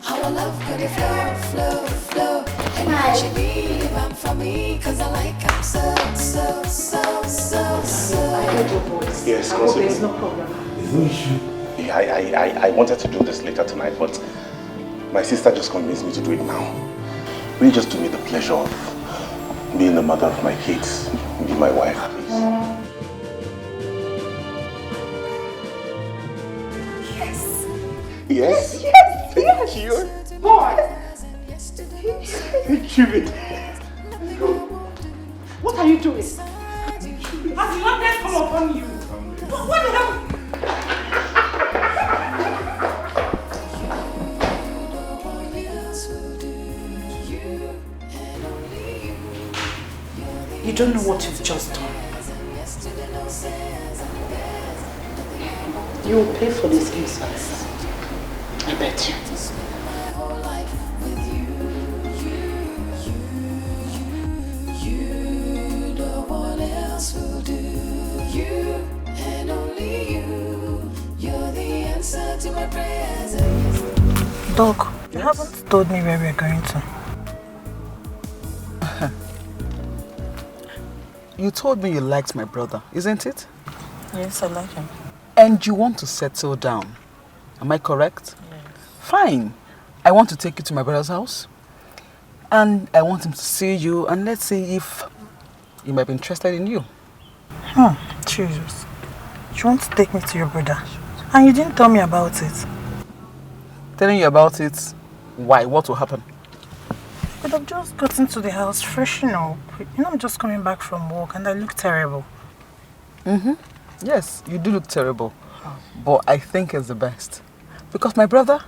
Our love got to flow. Anyhow she be living for me, cause I like him so. I heard your voice. Yes, I hope there's no problem. There's no issue. Yeah, I wanted to do this later tonight, but my sister just convinced me to do it now. Will you just do me the pleasure of being the mother of my kids? Be my wife, please. Yes? Thank you. Boy! Thank you. What are you doing? Has madness come upon you? What the hell? You don't know what you've just done. You will pay for this insults. I bet you. Doc, you haven't told me where we're going to. You told me you liked my brother, isn't it? Yes, I like him. And you want to settle down. Am I correct? Yes. Fine. I want to take you to my brother's house. And I want him to see you and let's see if he might be interested in you. Jesus. You want to take me to your brother? And you didn't tell me about it. Telling you about it, why? What will happen? But I've just gotten to the house, freshen up. You know, I'm just coming back from work and I look terrible. Yes, you do look terrible. But I think it's the best. Because my brother,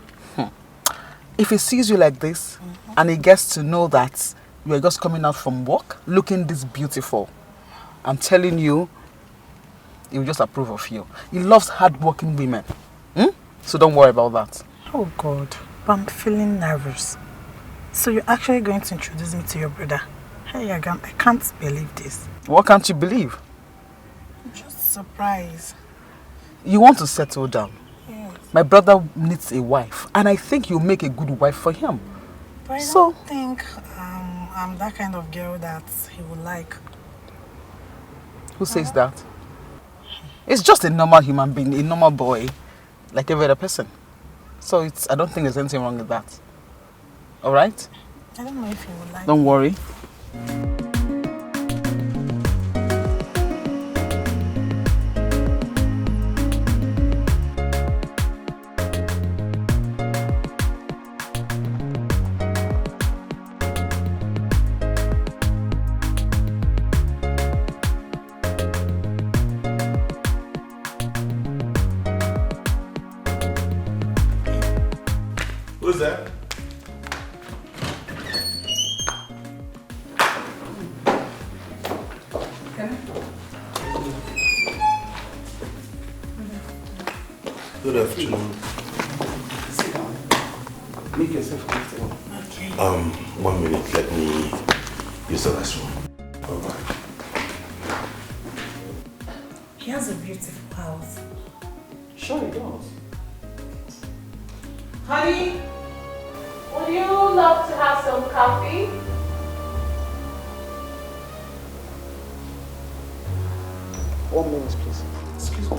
if he sees you like this, and he gets to know that you are just coming out from work, looking this beautiful, I'm telling you, he will just approve of you. He loves hardworking women. So don't worry about that. Oh God, but I'm feeling nervous. So you're actually going to introduce me to your brother? Hey, Agam, I can't believe this. What can't you believe? I'm just surprised. You want to settle down. Yes. My brother needs a wife, and I think you'll make a good wife for him. But I don't think I'm that kind of girl that he would like. Who says that? It's just a normal human being, a normal boy, like every other person. So I don't think there's anything wrong with that. Alright? I don't know if he would like. Don't worry. Who's that? Good afternoon. Sit down. Make yourself comfortable. Okay. 1 minute. Let me use the restroom. Alright. He has a beautiful house. Sure he does. Honey, would you love to have some coffee? One minute, please. Excuse me.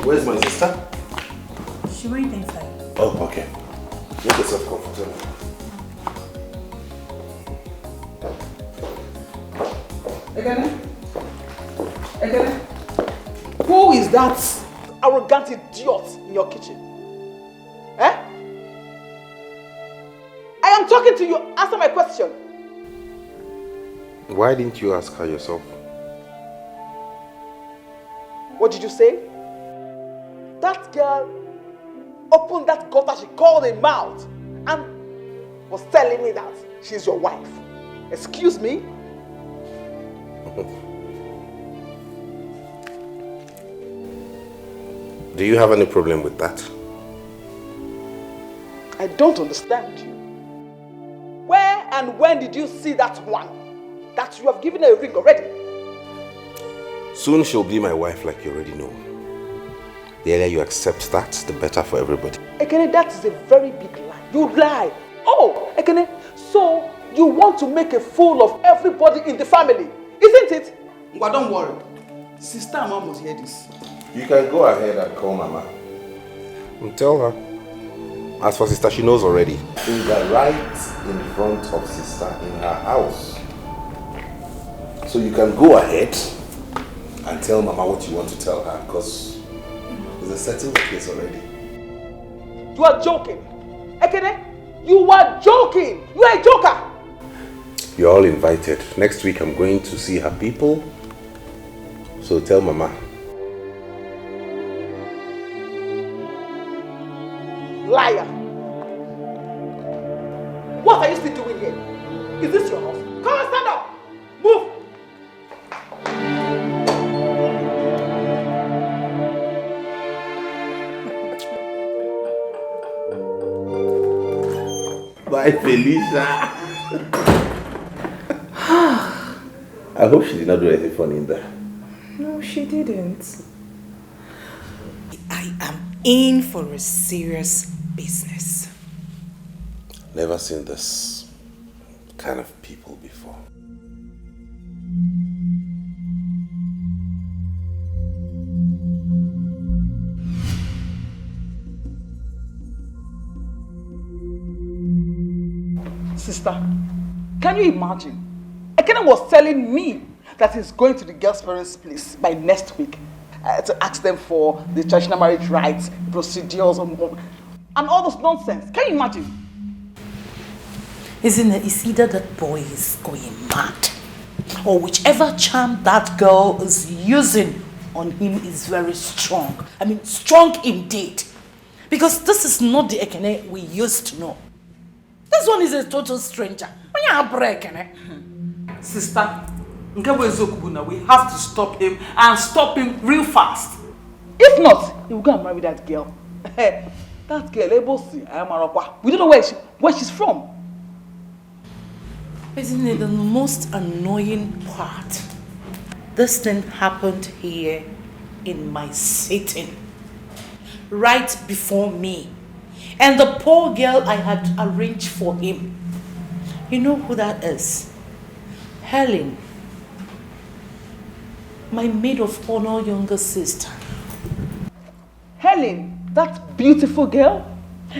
Where's my sister? She went inside. Oh, okay. Make yourself comfortable. Ebere? Who is that arrogant idiot in your kitchen? Eh? I am talking to you. Answer my question. Why didn't you ask her yourself? What did you say? That girl opened that gutter she called a mouth and was telling me that she's your wife. Excuse me? Do you have any problem with that? I don't understand you. Where and when did you see that one? That you have given her a ring already? Soon she'll be my wife, like you already know. The earlier you accept that, the better for everybody. Ekene, that is a very big lie. You lie. Oh, Ekene, so you want to make a fool of everybody in the family, isn't it? But don't worry. Sister Mom must hear this. You can go ahead and call Mama. And tell her. As for sister, she knows already. Things are right in front of sister in her house. So you can go ahead and tell Mama what you want to tell her, because it's a settled case already. You are joking. Ekene, you are joking. You are a joker. You're all invited. Next week I'm going to see her people. So tell Mama. Liar. What are you still doing here? Is this your house? Come on, stand up. Move. Bye, Felicia. I hope she did not do anything funny in there. No, she didn't. I am in for a serious business. Never seen this kind of people before. Sister, can you imagine? Ekene was telling me that he's going to the girl's parents' place by next week to ask them for the traditional marriage rites, procedures, and all those nonsense. Can you imagine? Isn't it? It's either that boy is going mad, or whichever charm that girl is using on him is very strong. I mean, strong indeed. Because this is not the Ekene we used to know. This one is a total stranger. When you have Ekene. Sister, we have to stop him and stop him real fast. If not, he will go and marry that girl. That girl, we don't know where she's from. Isn't it the most annoying part? This thing happened here in my sitting, right before me. And the poor girl I had arranged for him. You know who that is? Helen. My maid of honor younger sister. Helen, that beautiful girl?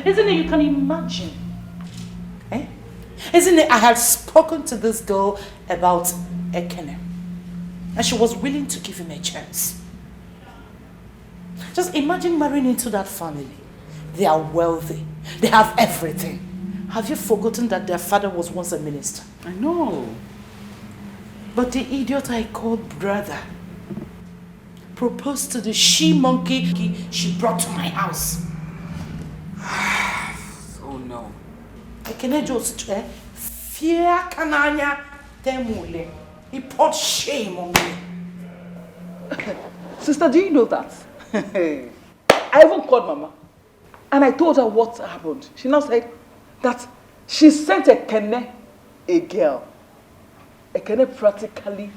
Isn't it? You can imagine. Eh? Isn't it? I had spoken to this girl about Ekene. And she was willing to give him a chance. Just imagine marrying into that family. They are wealthy. They have everything. Have you forgotten that their father was once a minister? I know. But the idiot I called brother proposed to the she-monkey she brought to my house. Oh no. Ekene just fear Chinenye temule. He poured shame on me. Sister, do you know that? I even called Mama and I told her what happened. She now said that she sent Ekene a girl. Ekene practically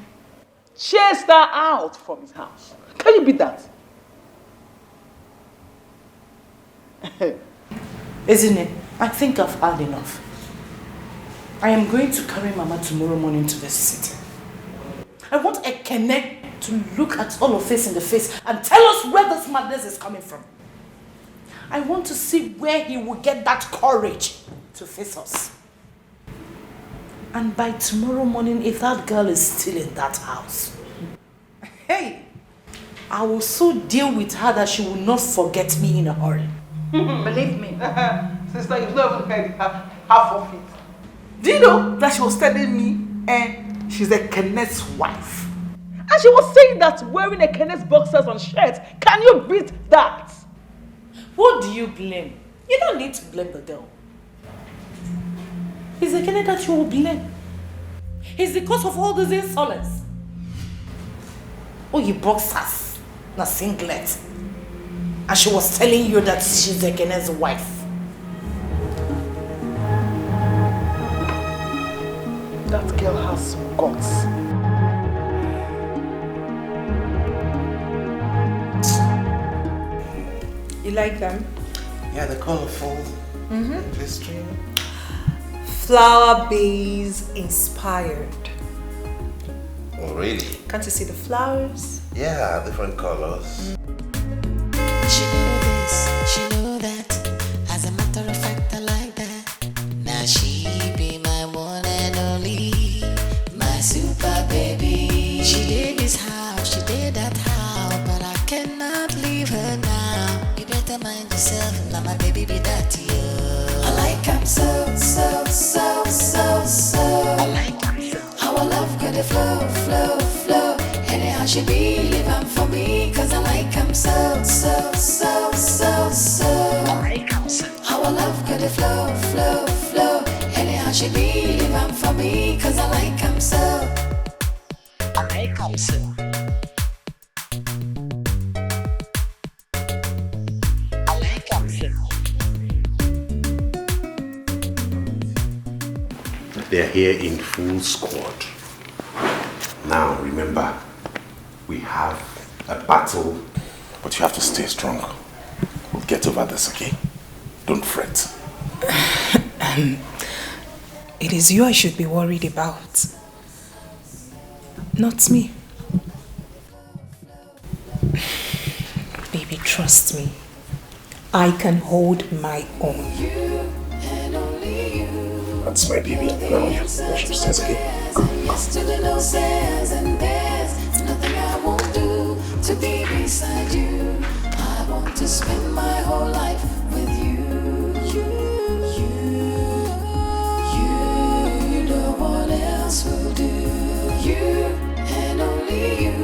chased her out from his house. Can you beat that? Isn't it? I think I've had enough. I am going to carry Mama tomorrow morning to the city. I want Ekene to look at all of us in the face and tell us where this madness is coming from. I want to see where he will get that courage to face us. And by tomorrow morning, if that girl is still in that house, hey, I will so deal with her that she will not forget me in a hurry. Believe me. Sister, you've not even heard half of it. Do you know that she was telling me she's Ekene's wife? And she was saying that wearing Ekene's boxers and shirts, can you beat that? What do you blame? You don't need to blame the girl. It's Ekene that you will blame. It's because of all these insolence. Oh, you boxers, not singlet. And she was telling you that she's Ekene's wife. That girl has some guts. You like them? Yeah, they're colorful. Glistering. Flower base inspired. Oh, really? Can't you see the flowers? Yeah, different colors. She know this, she know that. As a matter of fact, I like that. Now she be my one and only, my super baby. She did this house, she did that house, but I cannot leave her now. You better mind yourself, now my baby be that you. I like him so. I like him so. How I love got the flow. Anyhow she be living for me, cause I like him so. I like him so. How I love got the flow. Anyhow she be living for me, cause I like him so. I like him so. I like him so. They're here in full squad. Now, remember, we have a battle, but you have to stay strong. We'll get over this, okay? Don't fret. It is you I should be worried about, not me. Baby, trust me. I can hold my own. You and only you. That's my baby. I'm gonna wash upstairs, okay? Yesterday no says, and there's nothing I won't do to be beside you. I want to spend my whole life with you. You, no one else will do. You and only you.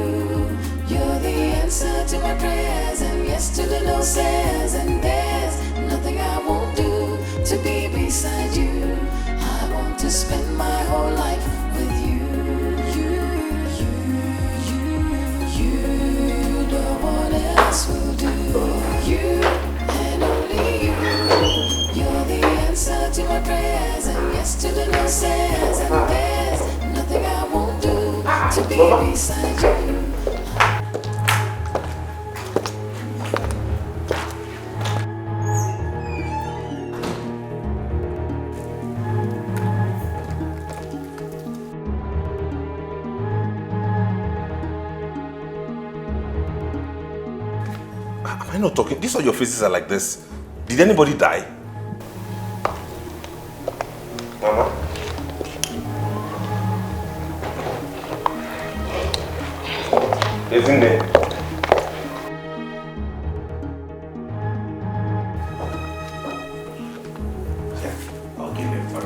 You're the answer to my prayers, and yesterday no says, and there's nothing I won't do to be beside you. I want to spend my whole life with you. You, no one else will do. You and only you. You're the answer to my prayers, and yesterday no says, and there's nothing I won't do to be beside you. Am I not talking? These are your faces are like this. Did anybody die? Mama? Isn't it? I'll give him for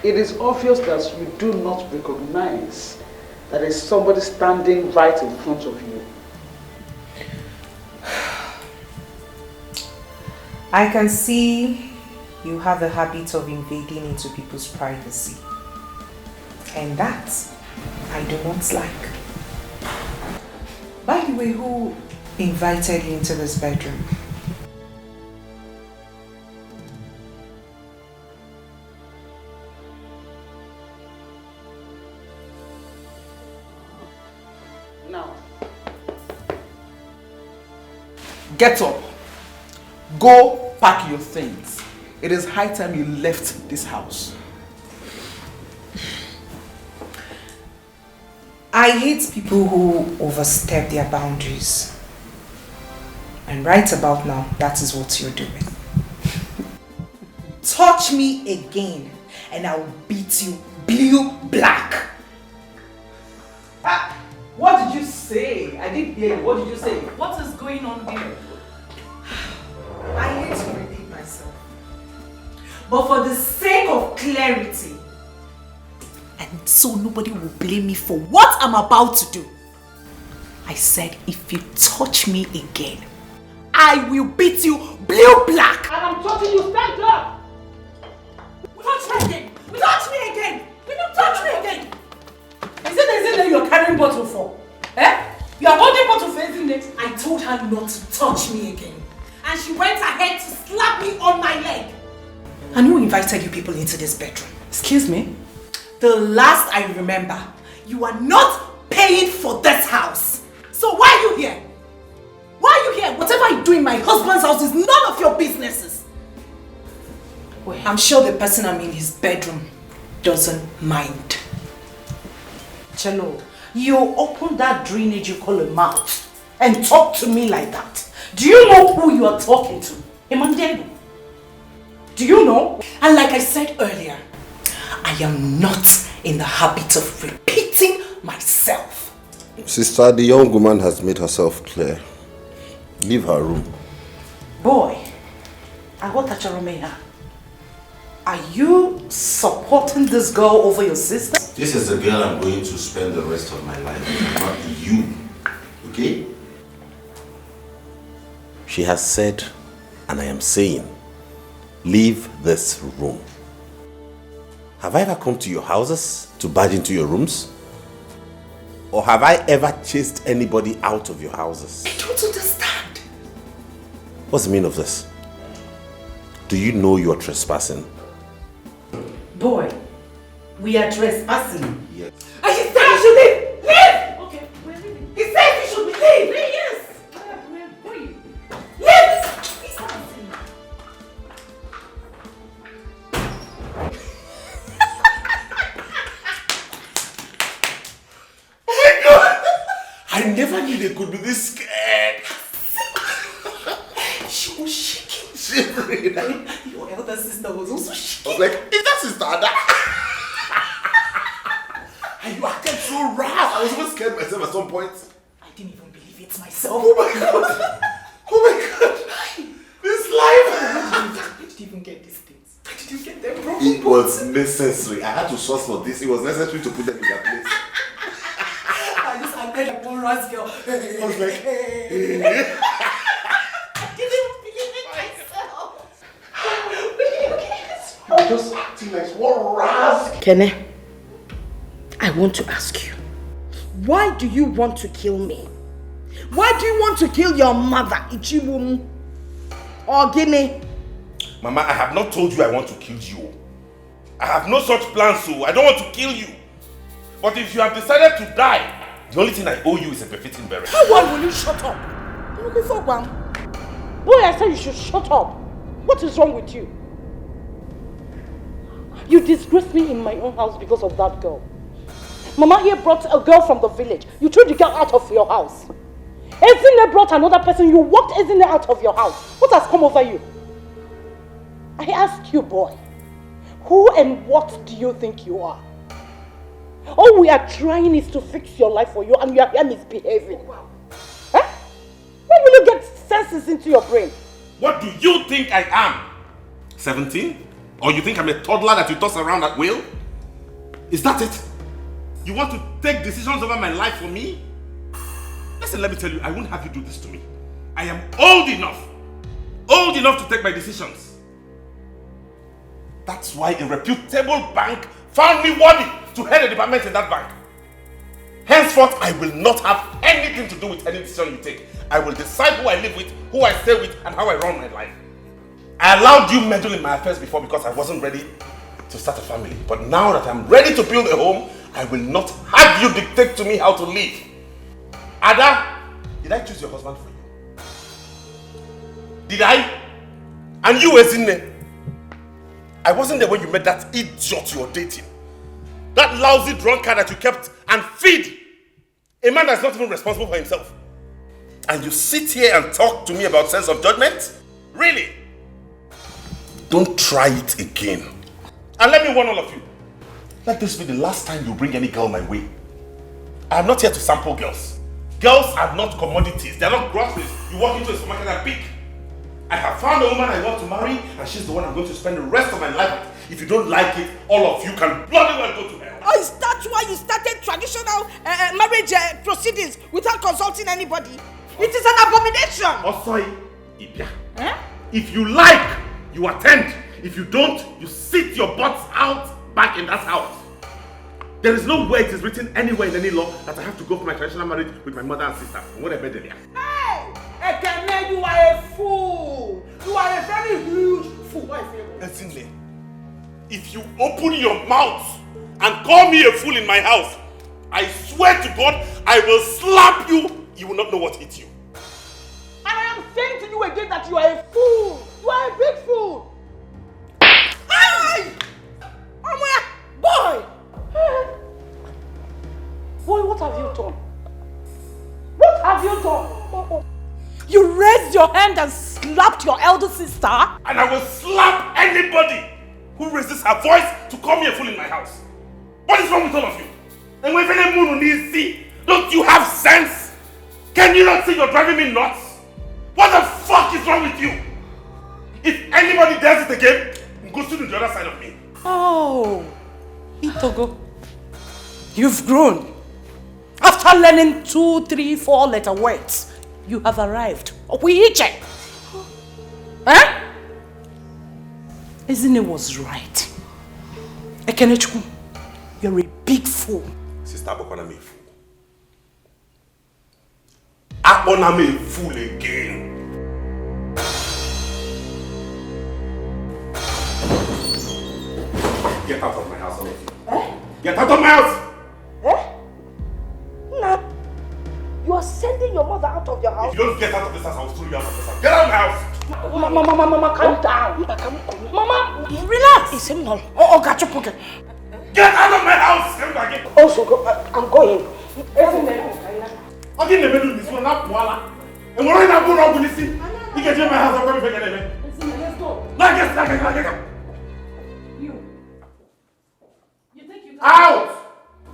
It is obvious that you do not recognize that there is somebody standing right in front of you. I can see you have a habit of invading into people's privacy. And that I do not like. By the way, who invited you into this bedroom? Now, get up. Go pack your things. It is high time you left this house. I hate people who overstep their boundaries. And right about now, that is what you're doing. Touch me again and I will beat you blue black. What did you say? I didn't hear you. What did you say? What is going on here? I hate to repeat myself. But for the sake of clarity, and so nobody will blame me for what I'm about to do, I said if you touch me again, I will beat you blue black. And I'm touching you, stand up! Touch me again! Touch me again! Will you touch me again? Is it that you're carrying bottle for? Eh? You are holding bottle for isn't it? I told her not to touch me again. And she went ahead to slap me on my leg. And who invited you people into this bedroom? Excuse me? The last I remember, you are not paying for this house. So why are you here? Why are you here? Whatever I do in my husband's house is none of your businesses. Wait. I'm sure the person I'm in his bedroom doesn't mind. Chelo, you open that drainage you call a mouth and talk to me like that. Do you know who you are talking to? Emandego. Do you know? And like I said earlier, I am not in the habit of repeating myself. Sister, the young woman has made herself clear. Leave her room. Boy, are you supporting this girl over your sister? This is the girl I'm going to spend the rest of my life with, not you. Okay? She has said, and I am saying, leave this room. Have I ever come to your houses to barge into your rooms? Or have I ever chased anybody out of your houses? I don't understand. What's the meaning of this? Do you know you're trespassing? Boy, We are trespassing. Yes. And she said we should leave! Leave! Okay, we're leaving. He said we should leave! Yes! We're going. Leave! He's not listening. Oh my God! I never knew they could be this scared. She was shaking. Shivering. Your elder sister was also shaking. I was like, is that sister Ada? And you acted so rough. I was even scared myself at some point. I didn't even believe it myself. Oh my God. Oh my God. This life. Where did you even get these things? Where did you get them from? It was necessary. I had to source for this. It was necessary to put them in their place. I just acted like one ras girl. I was like, I didn't even believe it myself. I'm just acting like one ras. Kene, I want to ask you, why do you want to kill me? Why do you want to kill your mother, Ichiwum? Or Guinea? Mama, I have not told you I want to kill you. I have no such plans, so I don't want to kill you. But if you have decided to die, the only thing I owe you is a befitting burial. Why will you shut up? Boy, I said you should shut up. What is wrong with you? You disgraced me in my own house because of that girl. Mama here brought a girl from the village. You threw the girl out of your house. Ezine brought another person. You walked Ezine out of your house. What has come over you? I ask you, boy, who and what do you think you are? All we are trying is to fix your life for you, and you are here misbehaving. Huh? When will you get senses into your brain? What do you think I am? 17? Or you think I'm a toddler that you toss around at will? Is that it? You want to take decisions over my life for me? Listen, let me tell you, I won't have you do this to me. I am old enough to take my decisions. That's why a reputable bank found me worthy to head a department in that bank. Henceforth, I will not have anything to do with any decision you take. I will decide who I live with, who I stay with, and how I run my life. I allowed you meddle in my affairs before because I wasn't ready to start a family. But now that I'm ready to build a home, I will not have you dictate to me how to live. Ada, did I choose your husband for you? Did I? And you, Ezine? I wasn't there when you met that idiot you were dating. That lousy drunkard that you kept and feed. A man that's not even responsible for himself. And you sit here and talk to me about sense of judgment? Really? Don't try it again. And let me warn all of you. Let this be the last time you bring any girl my way. I am not here to sample girls. Girls are not commodities. They are not groceries. You walk into a supermarket and pick. I have found a woman I want to marry, and she's the one I'm going to spend the rest of my life with. If you don't like it, all of you can bloody well go to hell. Oh, is that why you started traditional marriage proceedings without consulting anybody? It is an abomination! Osoi, Ibia. If you like, you attend. If you don't, you sit your butts out back in that house. There is no way it is written anywhere in any law that I have to go for my traditional marriage with my mother and sister. What a better there. Hey! Ekene, you are a fool! You are a very huge fool. Listen, if you open your mouth and call me a fool in my house, I swear to God, I will slap you. You will not know what hit you. And I am saying to you again that you are a fool. You are a big fool. Hey! Boy! Boy, what have you done? What have you done? You raised your hand and slapped your elder sister? And I will slap anybody who raises her voice to call me a fool in my house. What is wrong with all of you? And when don't you have sense? Can you not see you're driving me nuts? What the fuck is wrong with you? If anybody does it again, go to the other side of me. Oh, Itogo, you've grown. After learning 2, 3, 4 letter words, you have arrived. Okwuiche. Huh? Ezine was right. Ekenechukwu, you're a big fool. Sister Abokwana me a fool. Abokwana me a fool again. Get out of my house, all of you. Get out of my house! Eh? Nah. You are sending your mother out of your house? If you don't get out of this house, I will throw you out of this house. Get out of my house! Mama, calm down. Mama, relax. It's him now. Oh, got your pocket. Get out of my house! Come back in. Also, I'm going. I'll get in the middle of this one, not voila. And we're not going to open this. You get in my house, I'm going to get it. Let's go. Like it. You think you can... Out!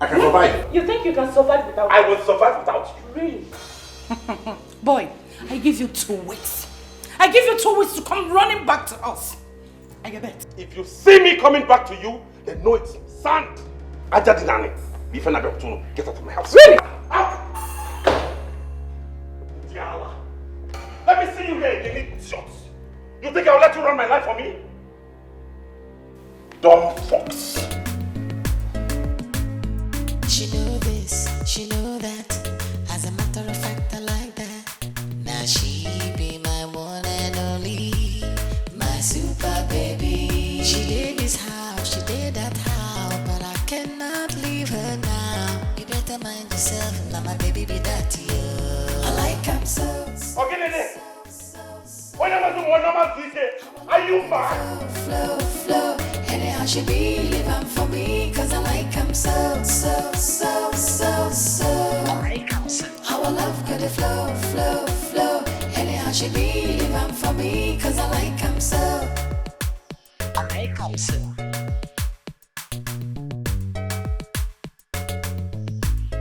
I can survive. You think you can survive without... I will survive without you. Really? Boy, I give you 2 weeks. I give you 2 weeks to come running back to us. I bet. If you see me coming back to you, then know it's sand. Ajadinani. Get out of my house. Really? Out! Diala. Let me see you here, you idiot. You think I'll let you run my life for me? Dumb fox. She know this, she know that. As a matter of fact, I like that. Now she be my one and only, my super baby. She did this house, she did that house, but I cannot leave her now. You better mind yourself, now my baby be that to you. I like him so. Okay, when am I doing one normal DJ? Are you mad? Flow, anyhow she be living for me, cause I like him so. I like him so. Our love could flow, anyhow she be living for me, cause I like him so. I like him so.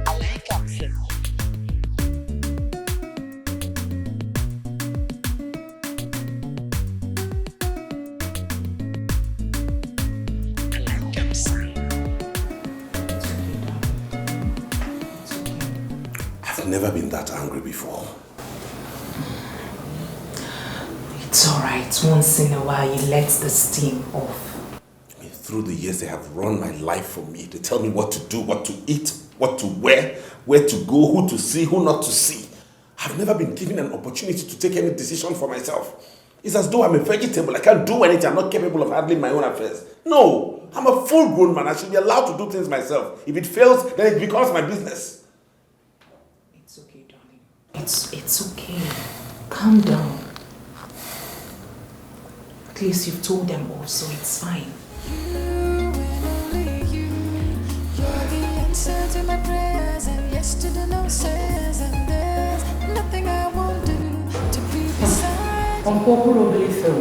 I like him so. I've never been that angry before. It's alright. Once in a while, you let the steam off. I mean, through the years, they have run my life for me. They tell me what to do, what to eat, what to wear, where to go, who to see, who not to see. I've never been given an opportunity to take any decision for myself. It's as though I'm a vegetable. I can't do anything. I'm not capable of handling my own affairs. No, I'm a full-grown man. I should be allowed to do things myself. If it fails, then it becomes my business. It's okay, darling. It's okay. Calm down. At least you've told them all, so it's fine. You're the answer to my prayers, and yes to the no says, and there's nothing I won't do to be beside you. Unpopularly so.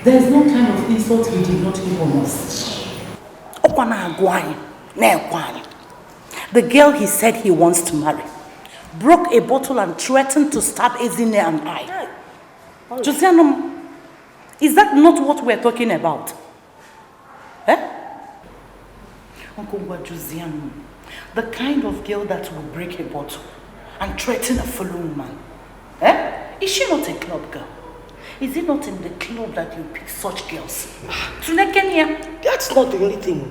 There's no kind of insult we did not give on us. The girl he said he wants to marry broke a bottle and threatened to stab Ezinne and I. Josianum, is that not what we're talking about? Uncle Josianum, the kind of girl that will break a bottle and threaten a fellow woman. Is she not a club girl? Is it not in the club that you pick such girls? That's not the only thing.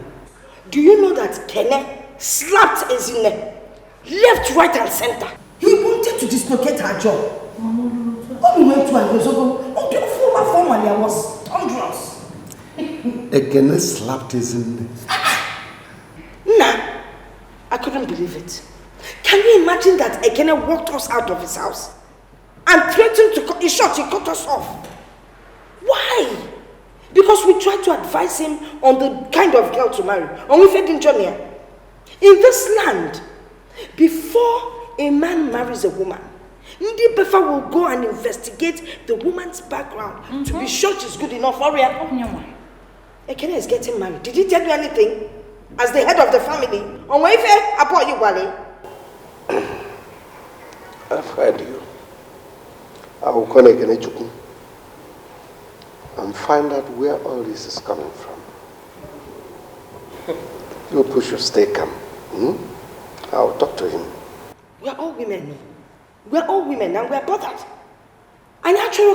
Do you know that Kene slapped Ezinne left, right, and center? He wanted to dislocate her jaw. When we went to her house, formally I was on drugs. Ekene slapped Ezinne. Nah, I couldn't believe it. Can you imagine that Ekene walked us out of his house and threatened to cut, in short, he cut us off? Why? Because we tried to advise him on the kind of girl to marry. And we fed in Johnny. In this land, before a man marries a woman, Ndi Befa will go and investigate the woman's background to be sure she's good enough for her. Ekene is getting married. Did he tell you anything? As the head of the family? I've heard you. I will call Ekene Chukwu and find out where all this is coming from. You push your stay calm. I'll talk to him. We're all women. We're all women and we're bothered. And actually,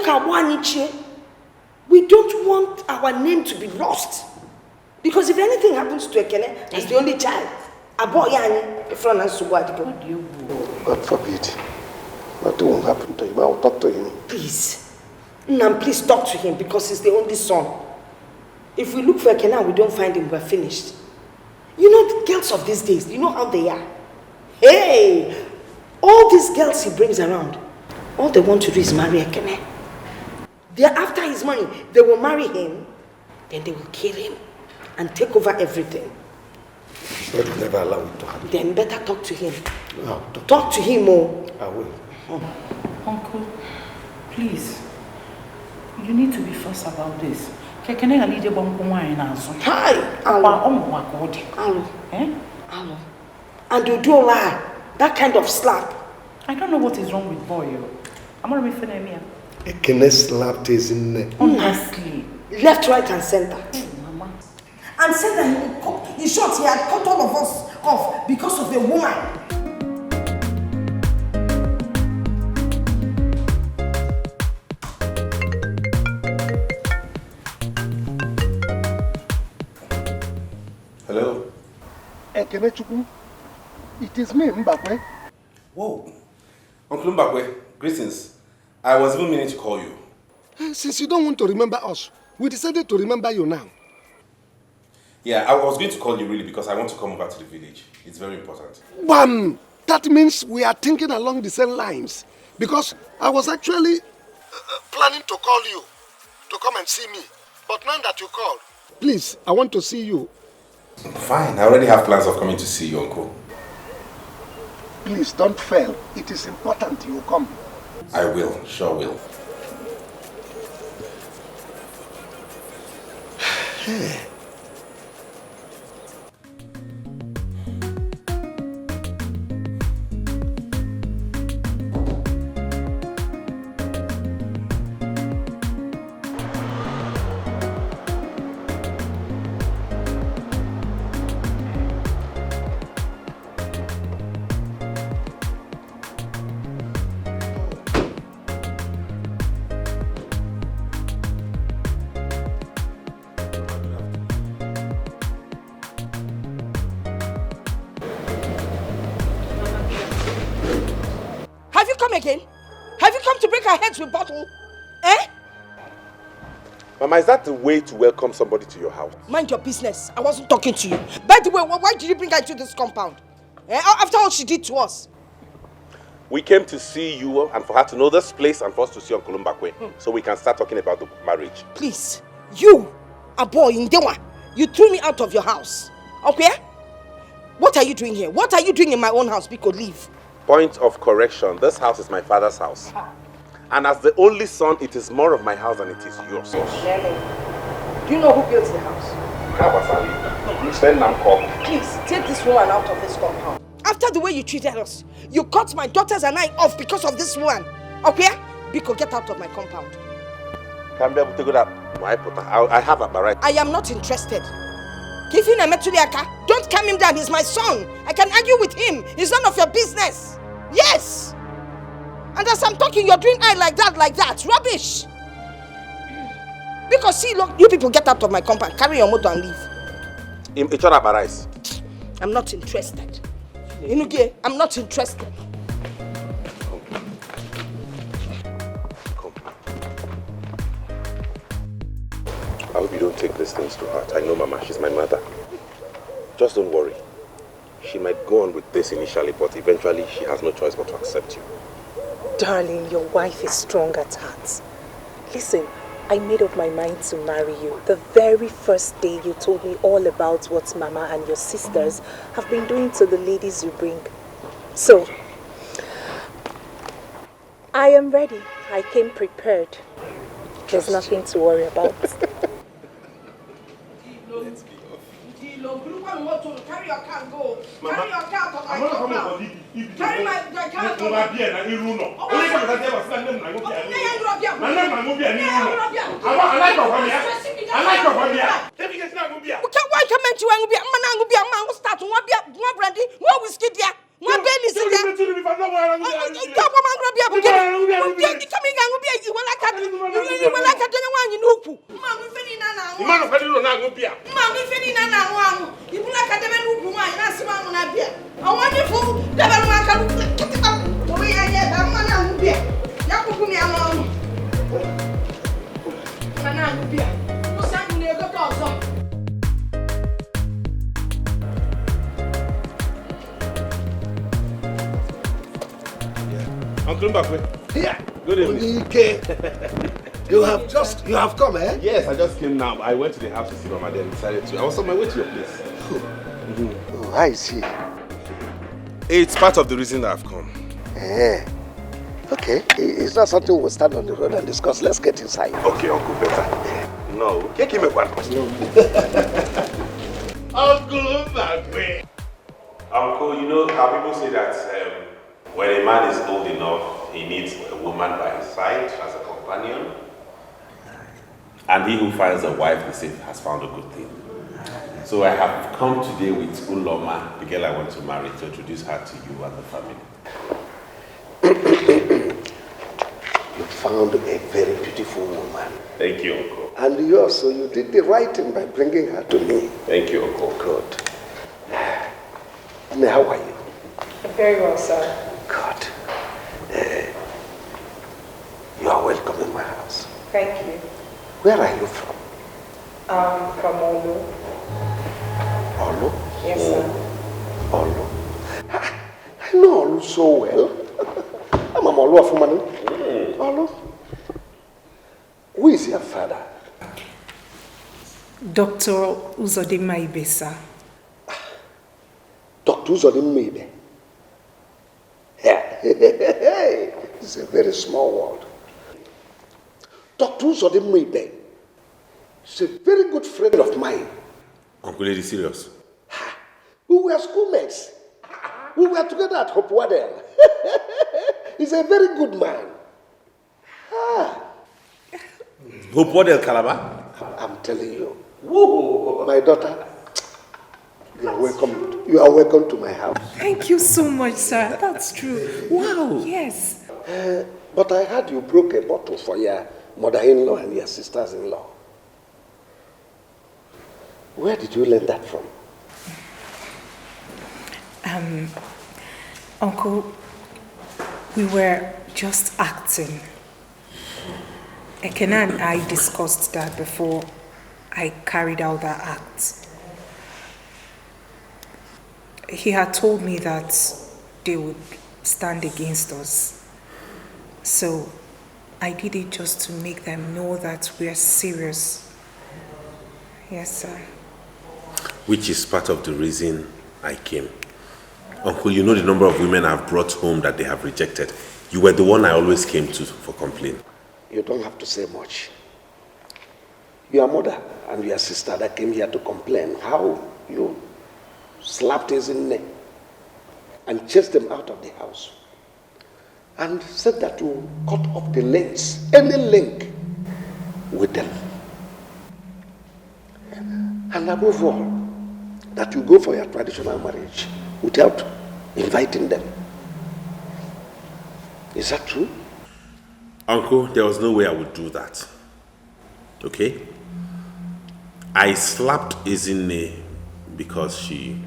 we don't want our name to be lost. Because if anything happens to Ekene as the only child, God forbid. Nothing will happen to him. I'll talk to him. Please. Nam, please talk to him because he's the only son. If we look for Ekene and we don't find him, we're finished. You know, the girls of these days, you know how they are. Hey! All these girls he brings around, all they want to do is marry Ekene. They're after his money. They will marry him, then they will kill him and take over everything. God will never allow it to happen. Then better talk to him. No, talk to him, oh. I will. Uncle, please. You need to be first about this. Hi, Alo. Alo. And you do lie. That kind of slap. I don't know what is wrong with boy. I'm going to be here. Ekene slapped his neck. Honestly. Left, right, and center. Mama. And said that in short, he had cut all of us off because of a woman. Hello? Ekene Chukwu, it is me, Mbakwe. Whoa. Uncle Mbakwe, greetings. I was even meaning to call you. Since you don't want to remember us, we decided to remember you now. Yeah, I was going to call you really because I want to come over to the village. It's very important. Bam! That means we are thinking along the same lines. Because I was actually planning to call you to come and see me. But now that you called, please, I want to see you. Fine, I already have plans of coming to see you, Uncle. Please, don't fail. It is important you come. I will, sure will. Again? Have you come to break our heads with bottle? Eh? Mama, is that the way to welcome somebody to your house? Mind your business. I wasn't talking to you. By the way, why did you bring her to this compound? Eh? After all she did to us. We came to see you and for her to know this place and for us to see Uncle Mbakwe so we can start talking about the marriage. Please, you, a boy in Dewa, you threw me out of your house. Okay? What are you doing here? What are you doing in my own house? Because leave. Point of correction, this house is my father's house. And as the only son, it is more of my house than it is yours. Do you know who built the house? Please, take this woman out of this compound. After the way you treated us, you cut my daughters and I off because of this woman. Okay? Biko, get out of my compound. I have a right. I am not interested. Don't calm him down, he's my son. I can argue with him. It's none of your business. Yes. And as I'm talking, you're doing eye like that. Rubbish. Because see, look, you people get out of my compound, carry your motor and leave. I'm not interested. I'm not interested. I hope you don't take these things to heart. I know Mama, she's my mother. Just don't worry. She might go on with this initially, but eventually she has no choice but to accept you. Darling, your wife is strong at heart. Listen, I made up my mind to marry you. The very first day you told me all about what Mama and your sisters have been doing to the ladies you bring. So, I am ready. I came prepared. There's nothing to worry about. Carry your car and go. Carry your car to my compound. Carry my car to my Uncle Mbakwe. Here. Good evening. You have come, eh? Yes, I just came now. I went to the house to see Mama, then decided to. I was on my way to your place. Oh, I see. It's part of the reason I've come. Eh. Okay, it's not something we'll stand on the road and discuss. Let's get inside. Okay, Uncle, better. No, can't give me one. Uncle Mbakwe. Uncle, you know how people say that when a man is old enough, he needs a woman by his side as a companion. And he who finds a wife, they say, has found a good thing. So I have come today with Uloma, the girl I want to marry, to introduce her to you and the family. You found a very beautiful woman. Thank you, Uncle. And you also, you did the right thing by bringing her to me. Thank you, Uncle. Good. And how are you? Very well, sir. Good. You are welcome in my house. Thank you. Where are you from? From Olu. Olu? Yes, sir. Olu. I know Olu so well. I'm a Olu of Umanu. Olu. Who is your father? Dr. Uzodinma Ibesa. Dr. Uzodinma. It's a very small world. Dr. Uzodinma is a very good friend of mine. Uncle, are you serious? We were schoolmates. We were together at Hope Waddell. He's a very good man. Hope Waddell, Calabar? I'm telling you. Whoa. My daughter, you are welcome. You are welcome to my house. Thank you so much, sir. That's true. Wow. Yes. But I heard you broke a bottle for your mother-in-law and your sisters-in-law. Where did you learn that from? Uncle, we were just acting. Ekena and I discussed that before I carried out that act. He had told me that they would stand against us. So I did it just to make them know that we are serious. Yes, sir. Which is part of the reason I came. Uncle, you know the number of women I've brought home that they have rejected. You were the one I always came to for complaint. You don't have to say much. Your mother and your sister that came here to complain how you slapped his neck and chased them out of the house and said that you cut off the links, any link with them. And above all, that you go for your traditional marriage without inviting them. Is that true? Uncle, there was no way I would do that. Okay? I slapped Ezinne because she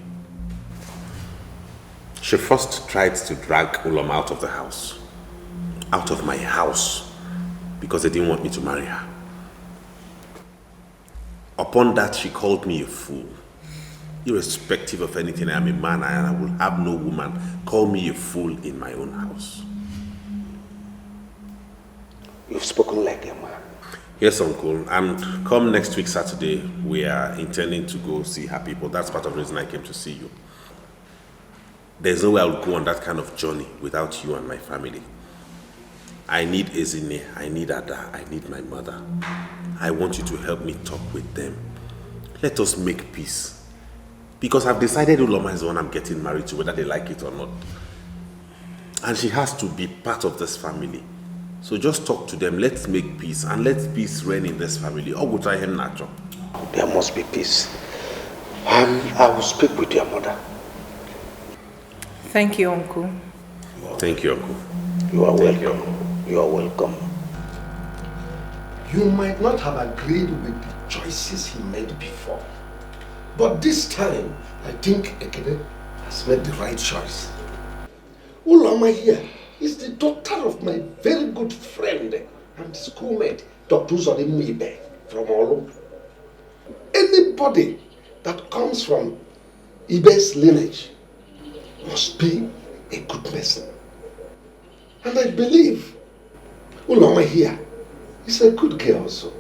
first tried to drag Uloma out of the house. Out of my house. Because they didn't want me to marry her. Upon that, she called me a fool. Irrespective of anything, I am a man and I will have no woman call me a fool in my own house. You've spoken like a man. Yes, Uncle. And come next week, Saturday, we are intending to go see her people. That's part of the reason I came to see you. There's no way I would go on that kind of journey without you and my family. I need Ezinne, I need Ada, I need my mother. I want you to help me talk with them. Let us make peace. Because I've decided Uloma is the one I'm getting married to, whether they like it or not. And she has to be part of this family. So just talk to them, let's make peace, and let peace reign in this family. There must be peace. And I will speak with your mother. Thank you, Uncle. Thank you, Uncle. You are welcome. You are welcome. You might not have agreed with the choices he made before. But this time, I think Ekene has made the right choice. Uloma here is the daughter of my very good friend and schoolmate, Dr. Uzodinma from Olu. Anybody that comes from Ibe's lineage must be a good person. And I believe Uloma here is a good girl also.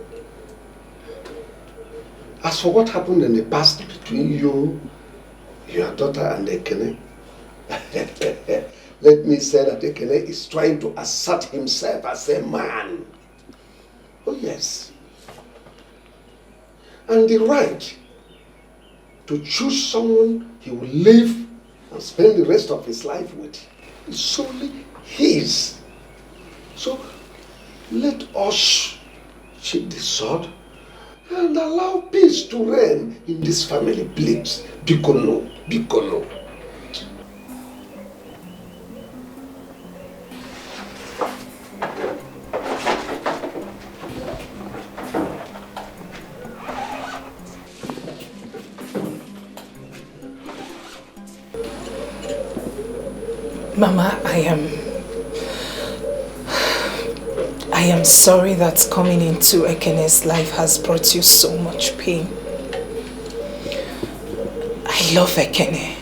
As for what happened in the past between you, your daughter and Ekene, let me say that Ekene is trying to assert himself as a man. Oh yes. And the right to choose someone he will live and spend the rest of his life with is solely his. So let us sheathe the sword and allow peace to reign in this family, please. Bikono, Bikono. Mama, I am sorry that coming into Ekene's life has brought you so much pain. I love Ekene.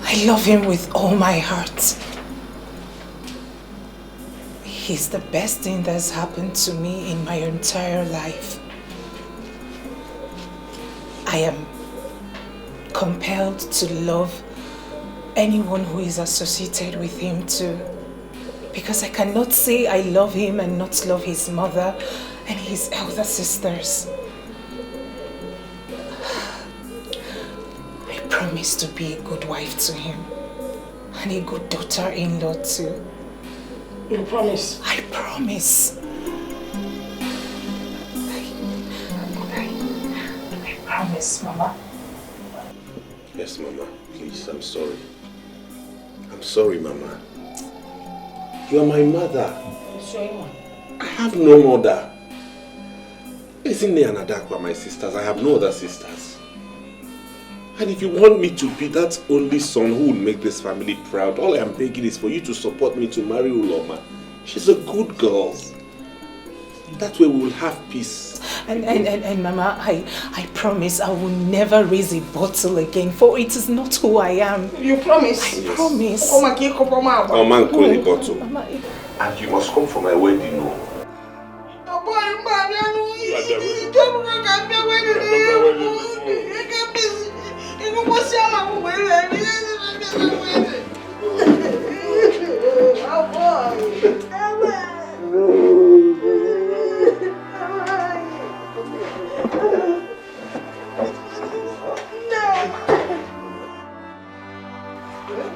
I love him with all my heart. He's the best thing that's happened to me in my entire life. I am compelled to love anyone who is associated with him too. Because I cannot say I love him and not love his mother and his elder sisters. I promise to be a good wife to him and a good daughter-in-law too. You promise? I promise. I promise, Mama. Yes, Mama. Please, I'm sorry. I'm sorry, Mama. You are my mother. I have no mother. Ezinne and Adakwa are my sisters. I have no other sisters. And if you want me to be that only son who will make this family proud, all I am begging is for you to support me to marry Uloma. She's a good girl. That way we will have peace. And Mama, I promise I will never raise a bottle again, for it is not who I am. You promise? I promise. Oh man, call the bottle. And you must come for my wedding, no?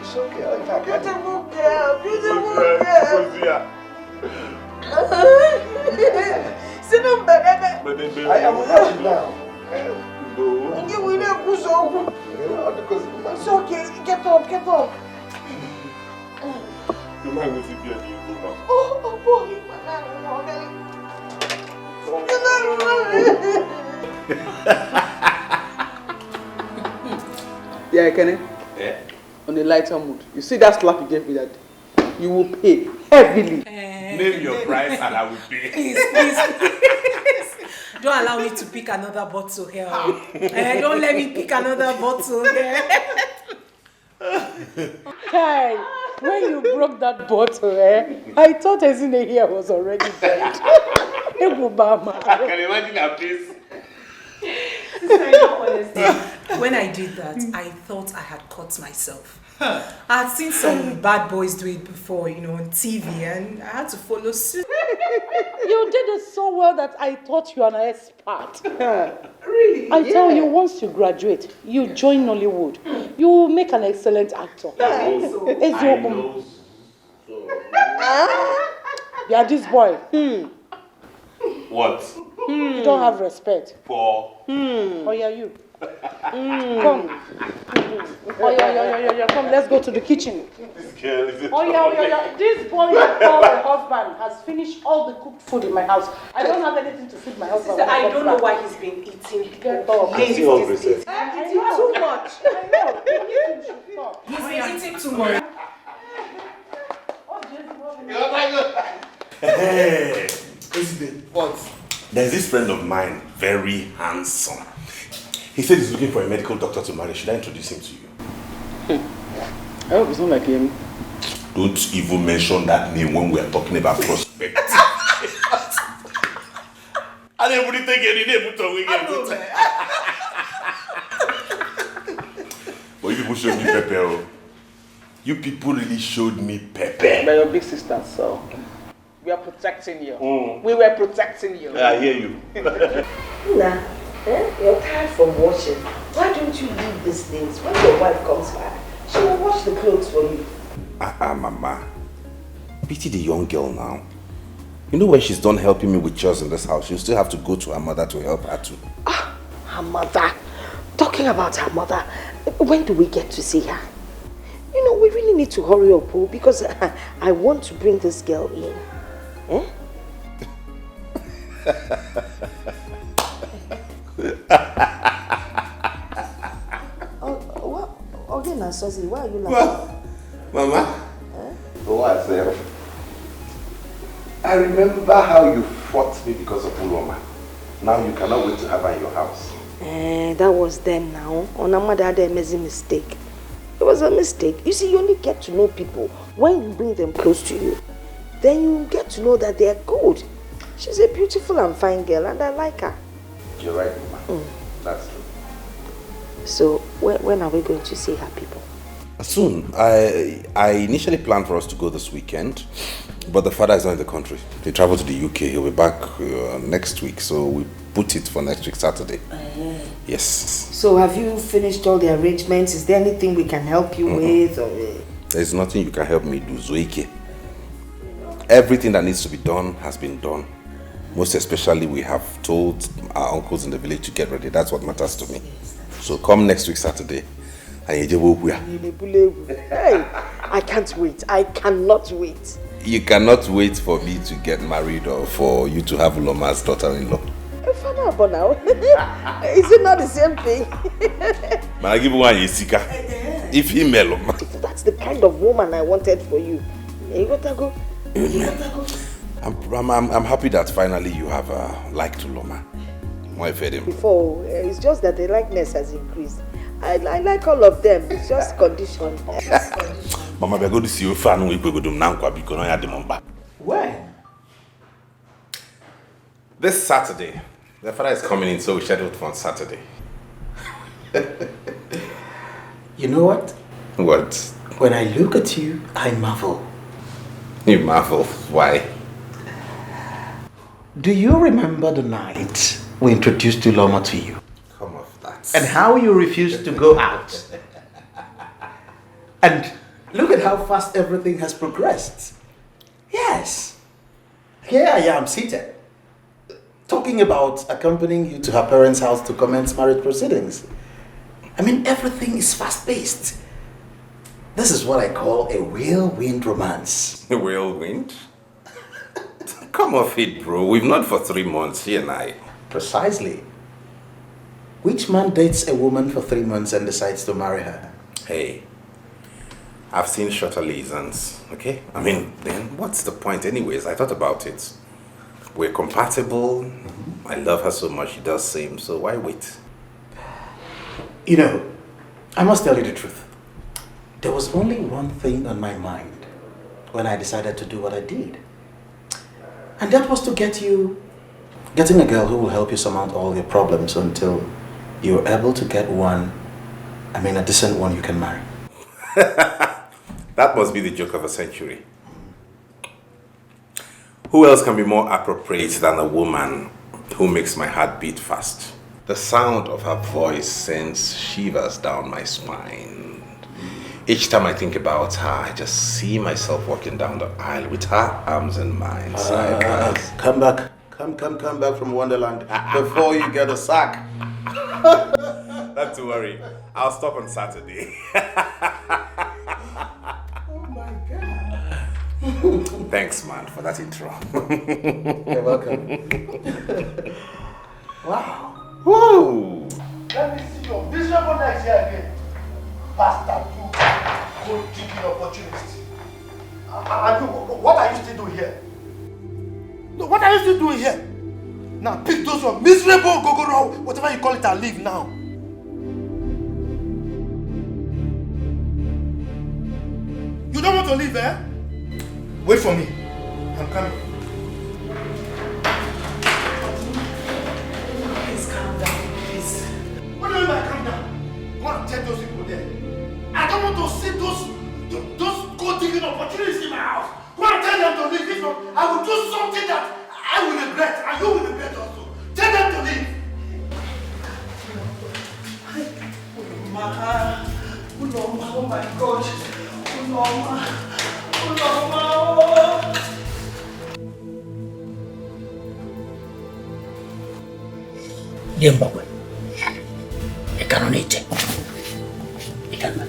It's okay. Beautiful girl, beautiful girl. Sit down, baby. I am happy now. It's okay. Get up, get up. Oh boy, Yeah, Kenny. Yeah. On a lighter mood. You see that slap you gave me that day? You will pay heavily. Name your price and I will pay. Please. Don't allow me to pick another bottle here. Don't let me pick another bottle here. Hey, when you broke that bottle, I thought Ezinne here was already dead. I can imagine her face. When I did that, I thought I had caught myself. I had seen some bad boys do it before, on TV, and I had to follow suit. You did it so well that I thought you are an expert. Really? I tell you, once you graduate, you join Nollywood. You will make an excellent actor. I know. Yeah, this boy. What? You don't have respect. For? Oh yeah, you. Come. Oh yeah. Come, let's go to the kitchen. This girl is Oh yeah. This boy you call a husband has finished all the cooked food in my house. I don't have anything to feed my husband. Sister, I don't know why he's been eating. Get up. I see all this. Eating too much. I know. You should stop. He's been eating too much. Hey! What? There's this friend of mine, very handsome. He said he's looking for a medical doctor to marry. Should I introduce him to you? I hope it's not like him. Don't even mention that name when we are talking about prospect. I didn't even take any name to But you people showed me pepper. You people really showed me pepper. They're your big sisters, so we are protecting you. We were protecting you. I hear you. Unah, you're tired from washing. Why don't you leave these things? When your wife comes back, she will wash the clothes for you. Mama. Pity the young girl now. You know when she's done helping me with chores in this house, she'll still have to go to her mother to help her too. Her mother. Talking about her mother, when do we get to see her? You know, we really need to hurry up, because I want to bring this girl in. Eh? Okay, now, Sosie, why are you laughing? Mama? What? I remember how you fought me because of Uloma. Now you cannot wait to have her in your house. That was then now. On a mother had a amazing mistake. It was a mistake. You see, you only get to know people when you bring them close to you. Then you get to know that they are good. She's a beautiful and fine girl, and I like her. You're right, Mama. That's true. So, when are we going to see her people? Soon. I initially planned for us to go this weekend, but the father is not in the country. He traveled to the UK. He'll be back next week, so we put it for next week, Saturday. Yes. So, have you finished all the arrangements? Is there anything we can help you with? Or... There's nothing you can help me do, Zoike. Everything that needs to be done has been done. Most especially, we have told our uncles in the village to get ready. That's what matters to me. So come next week, Saturday. Hey, I can't wait. I cannot wait. You cannot wait for me to get married or for you to have Uloma's daughter-in-law. Now. Is it not the same thing? I give one Yesika. If he mellow. That's the kind of woman I wanted for you. You gotta go. I'm happy that finally you have liked Uloma. Before, it's just that the likeness has increased. I like all of them. It's just condition. Mama, we're going to see you fan we go to Nankwa because I had them back. When? This Saturday. The father is coming in, so we scheduled for on Saturday. You know what? What? When I look at you, I marvel. You marvel? Why? Do you remember the night we introduced Uloma to you? Come off that. And how you refused to go out? And look at how fast everything has progressed. Yes. Here I am seated, talking about accompanying you to her parents' house to commence marriage proceedings. I mean, everything is fast-paced. This is what I call a whirlwind romance. A whirlwind? Come off it, bro. We've known for 3 months, he and I. Precisely. Which man dates a woman for 3 months and decides to marry her? Hey, I've seen shorter liaisons, okay? I mean, then what's the point anyways? I thought about it. We're compatible. I love her so much, she does same, so why wait? You know, I must tell you the truth. There was only one thing on my mind when I decided to do what I did. And that was to getting a girl who will help you surmount all your problems until you're able to get a decent one you can marry. That must be the joke of a century. Who else can be more appropriate than a woman who makes my heart beat fast? The sound of her voice sends shivers down my spine. Each time I think about her, I just see myself walking down the aisle with her arms in mine. Come back. Come back from Wonderland before you get a sack. Not to worry. I'll stop on Saturday. Oh my God. Thanks, man, for that intro. You're welcome. Wow. Whoa. Let me see your miserable next year again. Bastard, you good digging opportunity. And what are you still doing here? No, what are you still doing here? Now pick those one miserable gogoro, whatever you call it, and leave now. You You don't want to leave, eh? Wait for me. I'm coming. Please calm down, please. What do you mean by calm down? Go and tell those people there. I don't want to see those gold-digging opportunities in my house. Go and tell them to leave. If not, I will do something that I will regret, and you will regret also. Tell them to leave. Unoma, oh my God. Unoma, oh. Zimbabwe. I cannot eat it. I cannot.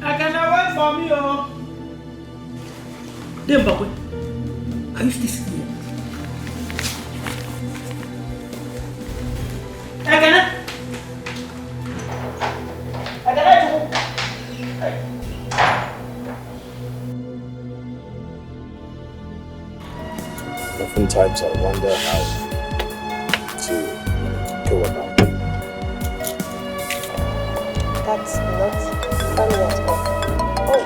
I cannot wait for me, oh. Zimbabwe, are you still sitting here? I cannot. Oftentimes I wonder how to go about it. That's not funny at all. Oh.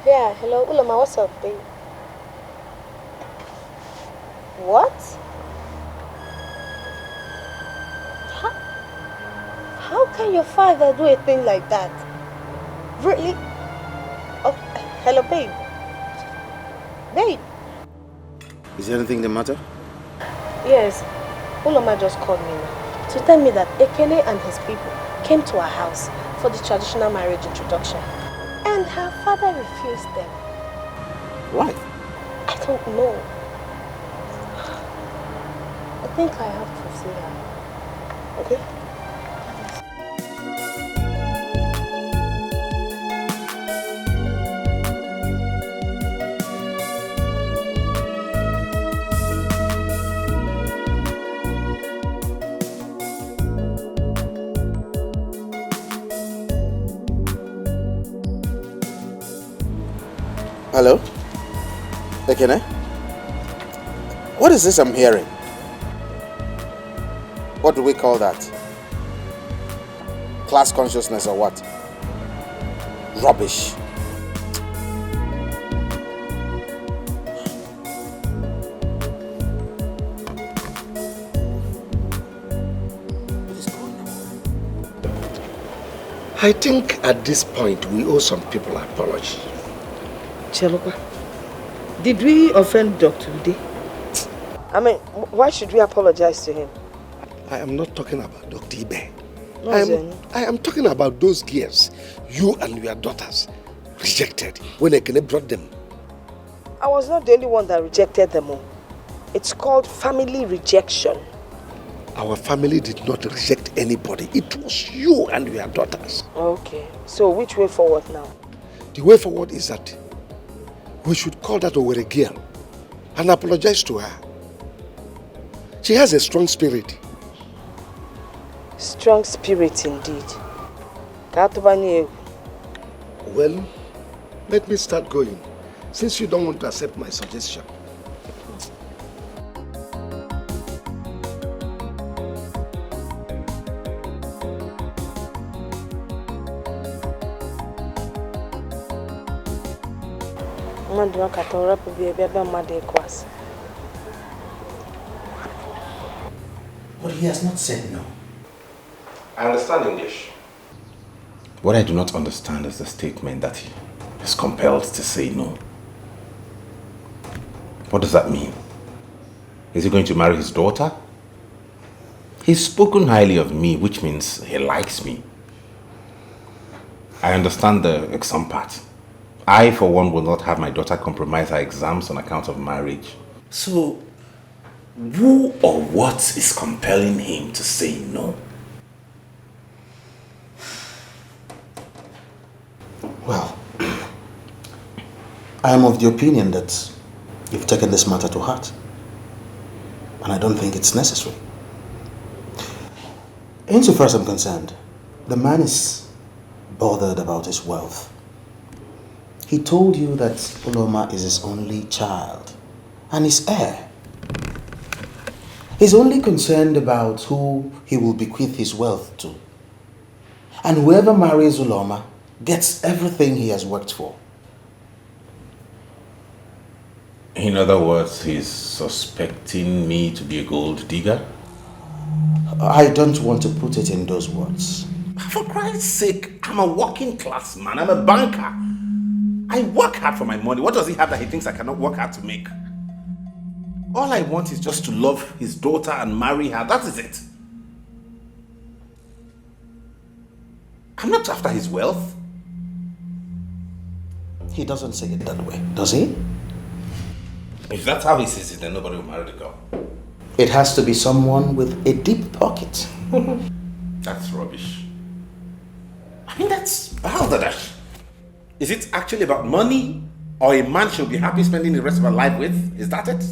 Yeah, hello, Ulama, what's up, babe? What? How can your father do a thing like that? Really? Oh, hello, babe. Babe. Is there anything the matter? Yes, Uloma just called me now to tell me that Ekene and his people came to our house for the traditional marriage introduction. And her father refused them. Why? I don't know. I think I have to see her. Okay? Hello? Ekene? What is this I'm hearing? What do we call that? Class consciousness or what? Rubbish. I think at this point we owe some people an apology. Chelopa, did we offend Dr. Ude? I mean, why should we apologize to him? I am not talking about Dr. Ibe. No, I am talking about those girls you and your daughters rejected when Ekene brought them. I was not the only one that rejected them all. It's called family rejection. Our family did not reject anybody. It was you and your daughters. Okay, so which way forward now? The way forward is that we should call that Owerri girl and apologize to her. She has a strong spirit. Strong spirit indeed. Well, let me start going, since you don't want to accept my suggestion. But he has not said no. I understand English. What I do not understand is the statement that he is compelled to say no. What does that mean? Is he going to marry his daughter? He's spoken highly of me, which means he likes me. I understand the exam part. I, for one, will not have my daughter compromise her exams on account of marriage. So, who or what is compelling him to say no? Well, I am of the opinion that you've taken this matter to heart. And I don't think it's necessary. Insofar as I'm concerned, the man is bothered about his wealth. He told you that Uloma is his only child and his heir. He's only concerned about who he will bequeath his wealth to. And whoever marries Uloma gets everything he has worked for. In other words, he's suspecting me to be a gold digger? I don't want to put it in those words. For Christ's sake, I'm a working class man. I'm a banker. I work hard for my money. What does he have that he thinks I cannot work hard to make? All I want is just to love his daughter and marry her. That is it. I'm not after his wealth. He doesn't say it that way, does he? If that's how he sees it, then nobody will marry the girl. It has to be someone with a deep pocket. That's rubbish. I mean, that's balderdash. Is it actually about money? Or a man should be happy spending the rest of her life with? Is that it?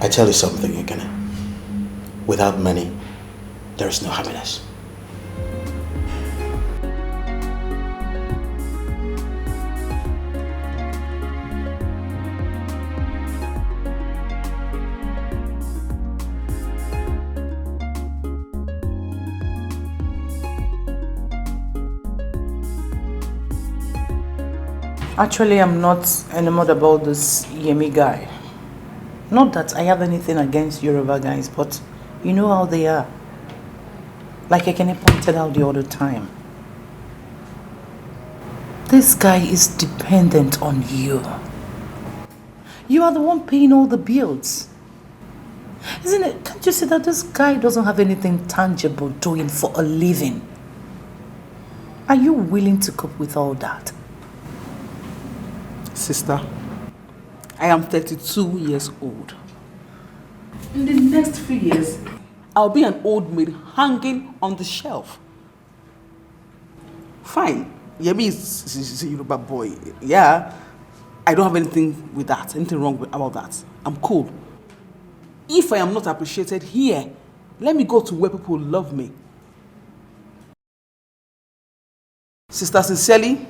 I tell you something, Ekene. Without money, there is no happiness. Actually, I'm not enamored about this Yemi guy. Not that I have anything against Yoruba guys, but you know how they are. Like Ekene pointed out the other time. This guy is dependent on you. You are the one paying all the bills. Isn't it? Can't you see that this guy doesn't have anything tangible doing for a living? Are you willing to cope with all that? Sister, I am 32 years old. In the next few years, I'll be an old maid hanging on the shelf. Fine, Yemi is a Yoruba boy. Yeah, I don't have anything with that, anything wrong about that. I'm cool. If I am not appreciated here, let me go to where people love me. Sister, sincerely,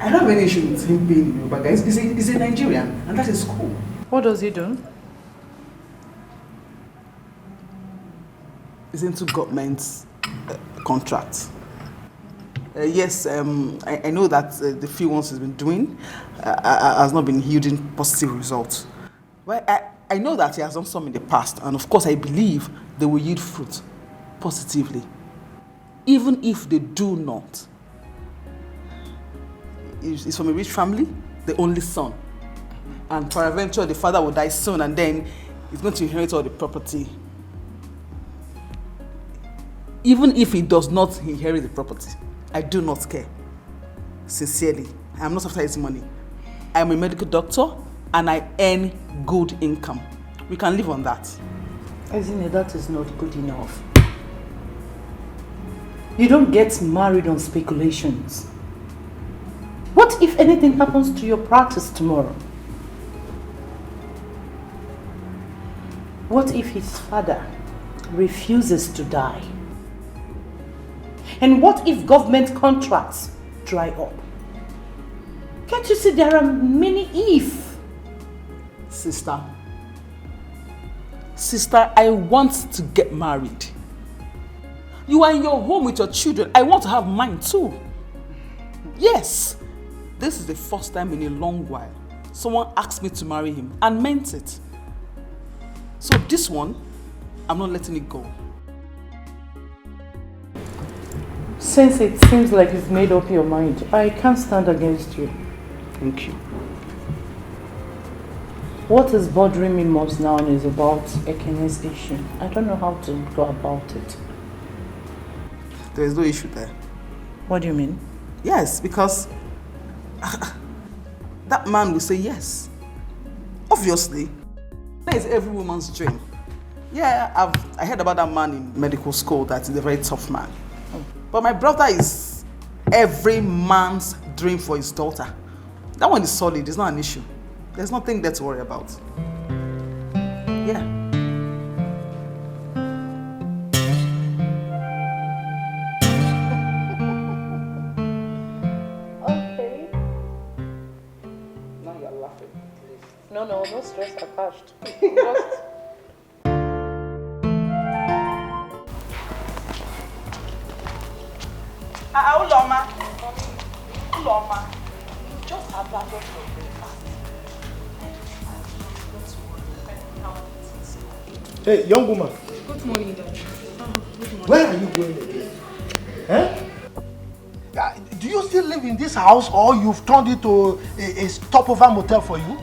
I don't have any issue with him being Yoruba guy. He's a Nigerian, and that is cool. What does he do? He's into government contracts. Yes, I know that the few ones he's been doing has not been yielding positive results. Well, I know that he has done some in the past, and of course I believe they will yield fruit positively. Even if they do not. He's from a rich family, the only son. And peradventure, the father will die soon, and then he's going to inherit all the property. Even if he does not inherit the property, I do not care. Sincerely, I am not after his money. I am a medical doctor, and I earn good income. We can live on that. Isn't it? That is not good enough. You don't get married on speculations. What if anything happens to your practice tomorrow? What if his father refuses to die? And what if government contracts dry up? Can't you see there are many if? Sister, I want to get married. You are in your home with your children. I want to have mine too. Yes. This is the first time in a long while someone asked me to marry him and meant it. So this one, I'm not letting it go. Since it seems like you've made up your mind, I can't stand against you. Thank you. What is bothering me most now is about Ekene's issue. I don't know how to go about it. There is no issue there. What do you mean? Yes, because that man will say yes. Obviously. That is every woman's dream. Yeah, I heard about that man in medical school that is a very tough man. But my brother is every man's dream for his daughter. That one is solid, it's not an issue. There's nothing there to worry about. Yeah. Okay. Now you're laughing, please. No, no stress attached. Just Uloma. Uloma. You just abandoned your breakfast. Hey, young woman. Good morning, Daddy. Good morning. Where are you going again? Eh? Do you still live in this house or you've turned it to a stopover motel for you?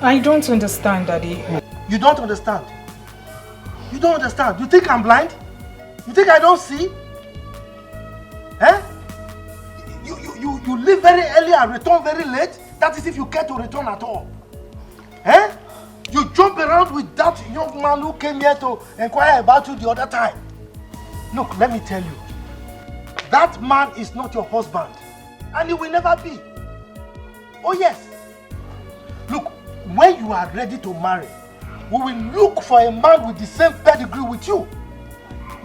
I don't understand, Daddy. You don't understand? You don't understand? You think I'm blind? You think I don't see? Eh? You leave very early and return very late? That is if you care to return at all. Eh? You jump around with that young man who came here to inquire about you the other time. Look, let me tell you. That man is not your husband. And he will never be. Oh yes. Look, when you are ready to marry, we will look for a man with the same pedigree with you.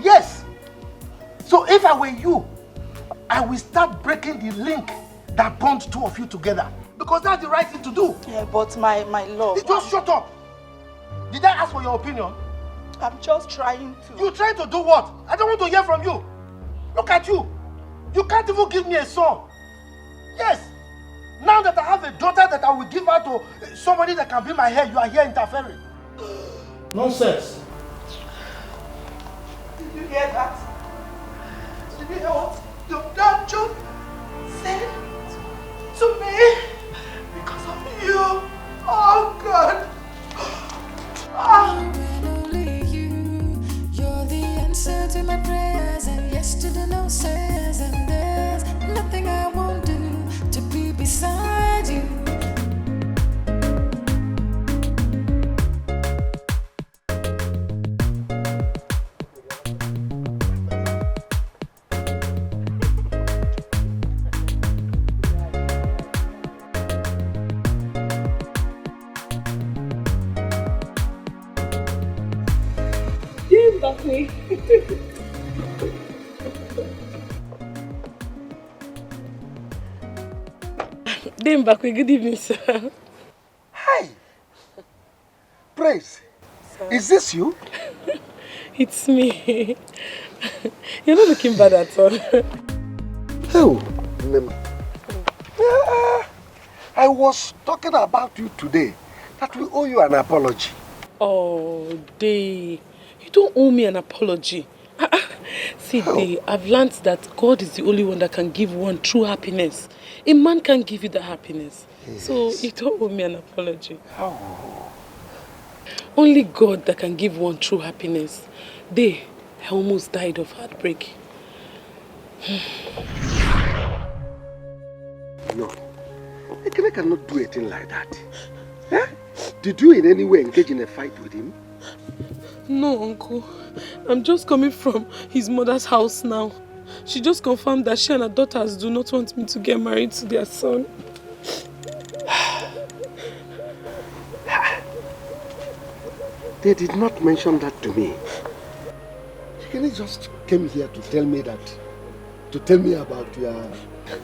Yes. So if I were you, I will start breaking the link that bonds two of you together. Because that's the right thing to do. Yeah, but my love. Just shut up. Did I ask for your opinion? I'm just trying to. You trying to do what? I don't want to hear from you. Look at you. You can't even give me a son. Yes. Now that I have a daughter that I will give her to somebody that can be my heir, you are here interfering. Nonsense. Did you hear that? Did you hear what your dad just said to me? Because of you. Oh God. And only you, you're the answer to my prayers, and yes to the no says, and there's nothing I won't do to be beside you. Me. Mbakwe, good evening, sir. Hi. Praise. Sir? Is this you? It's me. You're not looking bad at all. Oh, I was talking about you today, that we owe you an apology. Oh, Day. You don't owe me an apology. See, Day, I've learned that God is the only one that can give one true happiness. A man can't give you the happiness. Yes. So you don't owe me an apology. Oh. Only God that can give one true happiness. Day, I almost died of heartbreak. No, I cannot do a thing like that. Huh? Did you in any way engage in a fight with him? No, Uncle. I'm just coming from his mother's house now. She just confirmed that she and her daughters do not want me to get married to their son. They did not mention that to me. He just came here to tell me about your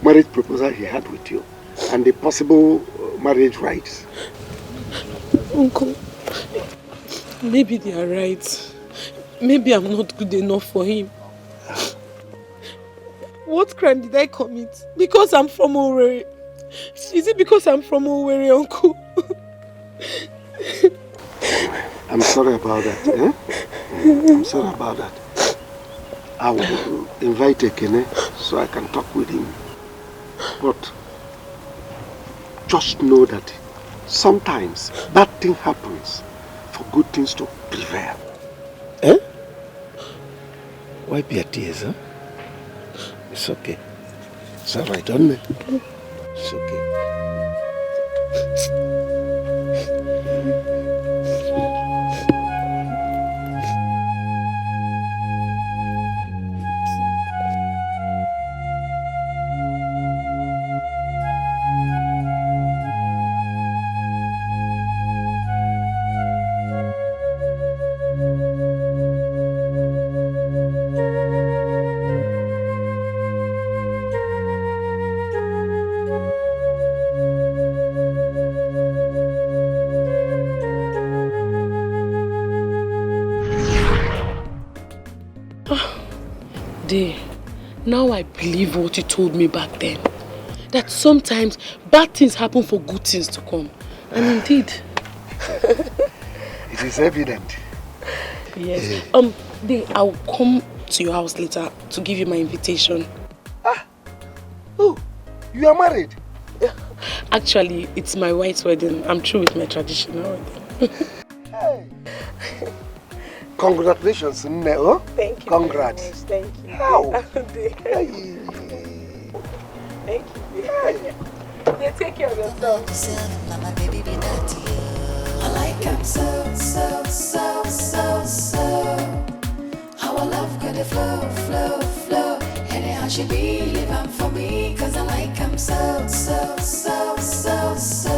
marriage proposal he had with you and the possible marriage rights. Uncle, maybe they are right. Maybe I'm not good enough for him. What crime did I commit? Because I'm from Owerri. Is it because I'm from Owerri, Uncle? I'm sorry about that. Eh? I'm sorry about that. I will invite Ekene so I can talk with him. But just know that sometimes bad thing happens for good things to prevail. Eh? Wipe your tears, huh? It's okay. It's alright, don't it? It's okay. Now I believe what you told me back then. That sometimes bad things happen for good things to come. And indeed. It is evident. Yes. I'll come to your house later to give you my invitation. Oh, you are married? Actually, it's my white wedding. I'm through with my traditional wedding. Hey. Congratulations, Neo. Thank you. Congrats. Thank you. How? Thank you. Yeah, take care of yourself. Mama, baby, be that you. I like him so, so, so, so, so. Our love got to flow, flow, flow. Anyhow she be, leave him for me. Cause I like him so, so, so, so, so.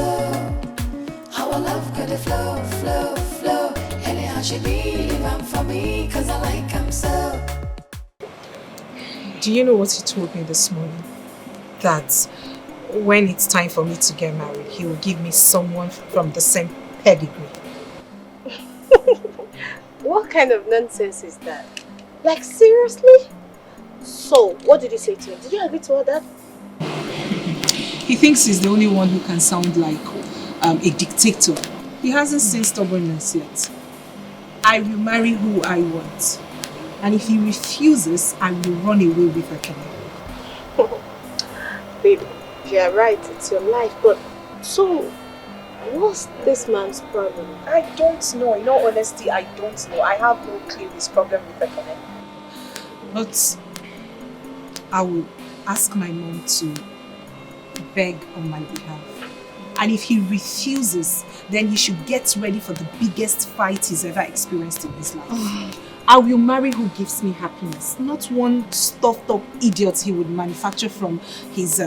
Our love got to flow, flow, flow. Anyhow she be, leave him for me. Cause I like him so. Do you know what he told me this morning? That when it's time for me to get married, he will give me someone from the same pedigree. What kind of nonsense is that? Like, seriously? So, what did he say to you? Did you agree to all that? He thinks he's the only one who can sound like a dictator. He hasn't seen stubbornness yet. I will marry who I want. And if he refuses, I will run away with Okaro. Baby, you're right, it's your life, but so, what's this man's problem? I don't know. In all honesty, I don't know. I have no clue his problem with Ekene. But I will ask my mom to beg on my behalf. And if he refuses, then he should get ready for the biggest fight he's ever experienced in his life. I will marry who gives me happiness, not one stuffed up idiot he would manufacture from his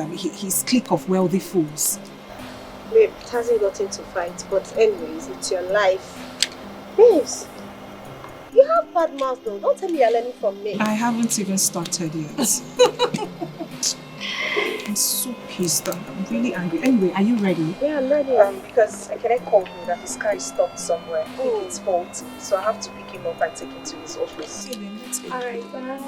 clique of wealthy fools. Babe, it hasn't gotten to fight, but anyways, it's your life. Babes, you have bad mouth though. Don't tell me you're learning from me. I haven't even started yet. I'm so pissed. I'm really angry. Anyway, are you ready? Yeah, I'm ready. Because Ekene called me that his car is stopped somewhere. I think it's faulty. So I have to pick him up and take him to his office. Okay, then let's go. Alright, bye.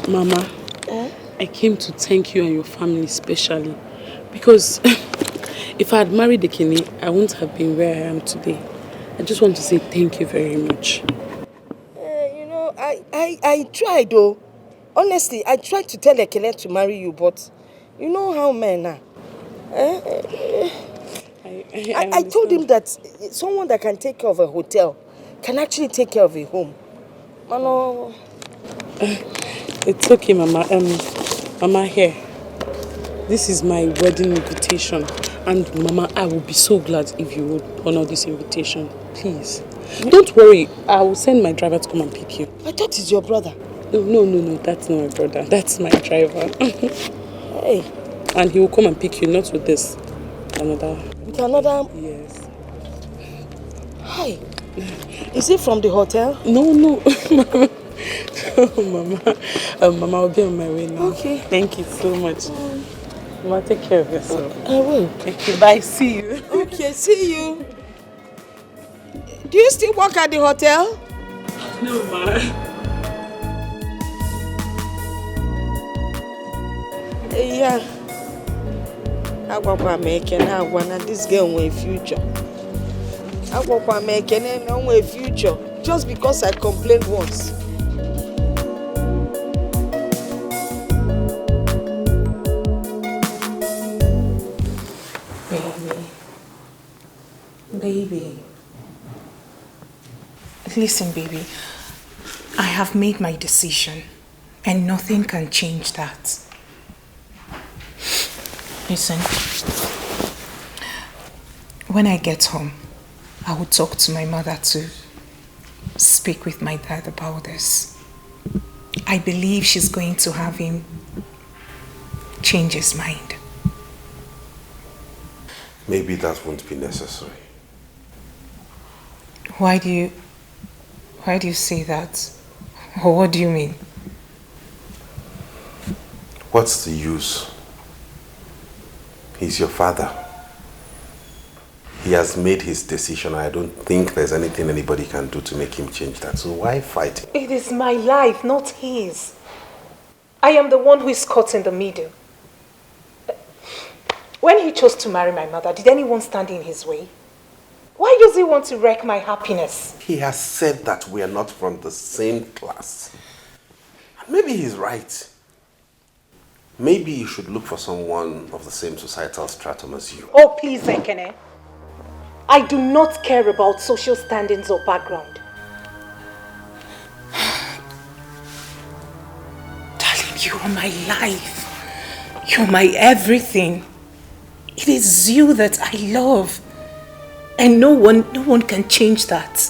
Mama, I came to thank you and your family especially because if I had married Ekene, I wouldn't have been where I am today. I just want to say thank you very much. You know, I tried though. Honestly, I tried to tell Ekene to marry you, but you know how men are. I told him that someone that can take care of a hotel can actually take care of a home. Mano. It's okay, Mama. Mama, here. This is my wedding invitation. And Mama, I will be so glad if you would honor this invitation. Please. Don't worry. I will send my driver to come and pick you. I thought it's your brother. No. That's not my brother. That's my driver. Hey. And he will come and pick you, not with this. Another. With another? Yes. Hi. Is it from the hotel? No. Mama. Mama, I'll be on my way now. Okay. Thank you so much. Mama, take care of yourself. I will. Thank you. Bye. See you. Okay, see you. Do you still work at the hotel? No, Ma. Yeah. Agwakwa Ekene agwa na this girl nwere future. Agwakwa Ekene na nwere future just because I complained once. Baby. Listen, baby. I have made my decision. And nothing can change that. Listen, when I get home, I will talk to my mother to speak with my dad about this. I believe she's going to have him change his mind. Maybe that won't be necessary. Why do you say that? Or what do you mean? What's the use? He's your father. He has made his decision. I don't think there's anything anybody can do to make him change that. So why fight him? It is my life, not his. I am the one who is caught in the middle. When he chose to marry my mother, did anyone stand in his way? Why does he want to wreck my happiness? He has said that we are not from the same class. And maybe he's right. Maybe you should look for someone of the same societal stratum as you. Oh, please, Ekene. I do not care about social standings or background. Darling, you are my life. You're my everything. It is you that I love. And no one can change that.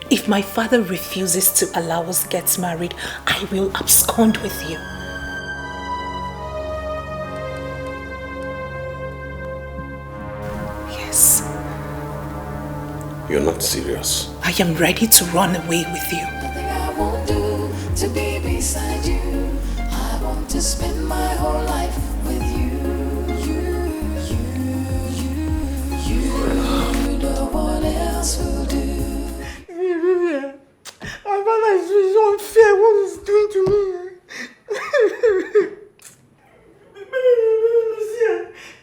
If my father refuses to allow us get married, I will abscond with you. Yes. You're not serious. I am ready to run away with you. Nothing I won't do to be beside you. I want to spend my whole life with you. No one else will do. My father is unfair. What he's doing to me.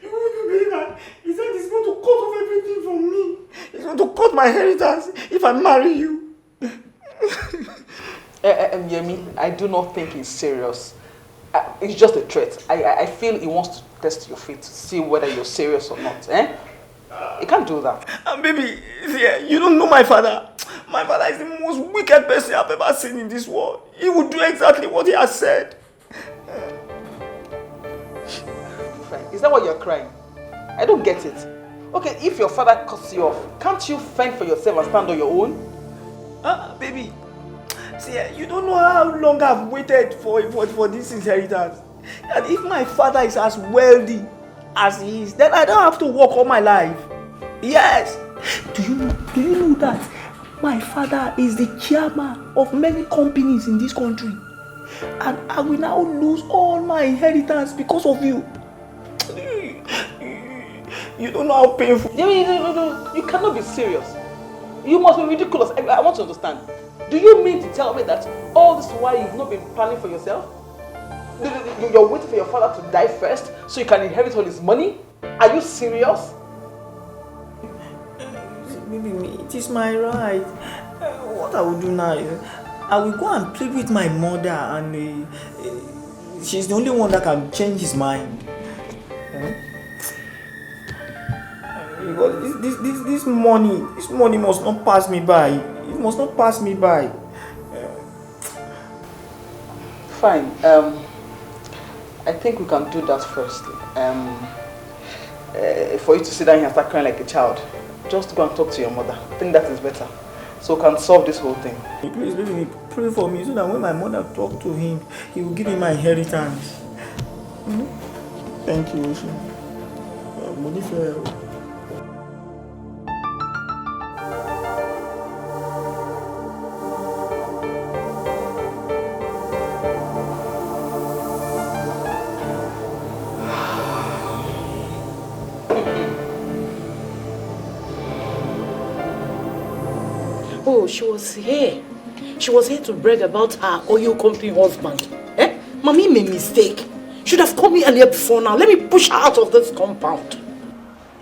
You wouldn't believe that. He said he's going to cut off everything from me. He's going to cut my inheritance if I marry you. Yemi, I do not think he's serious. It's just a threat. I feel he wants to test your faith to see whether you're serious or not. He can't do that. Baby, you don't know my father. My father is the most wicked person I've ever seen in this world. He will do exactly what he has said. Is that why you're crying? I don't get it. Okay, if your father cuts you off, can't you fend for yourself and stand on your own? Baby, you don't know how long I've waited for this inheritance. And if my father is as wealthy as he is, then I don't have to work all my life. Yes. Do you know that my father is the chairman of many companies in this country? And I will now lose all my inheritance because of you. You don't know how painful. No, you cannot be serious. You must be ridiculous. I want to understand. Do you mean to tell me that all this while you've not been planning for yourself? You're waiting for your father to die first so you can inherit all his money? Are you serious? Baby, it is my right. What I will do now is I will go and plead with my mother, and she's the only one that can change his mind. Because this money must not pass me by. It must not pass me by. Fine. I think we can do that first. For you to sit down here and start crying like a child, just go and talk to your mother. I think that is better. So we can solve this whole thing. Please, baby, pray for me so that when my mother talks to him, he will give me my inheritance. Thank you, Ocean. Money for help. Oh, she was here. She was here to brag about her oil company husband. Mommy made a mistake. Should have called me earlier before now. Let me push her out of this compound.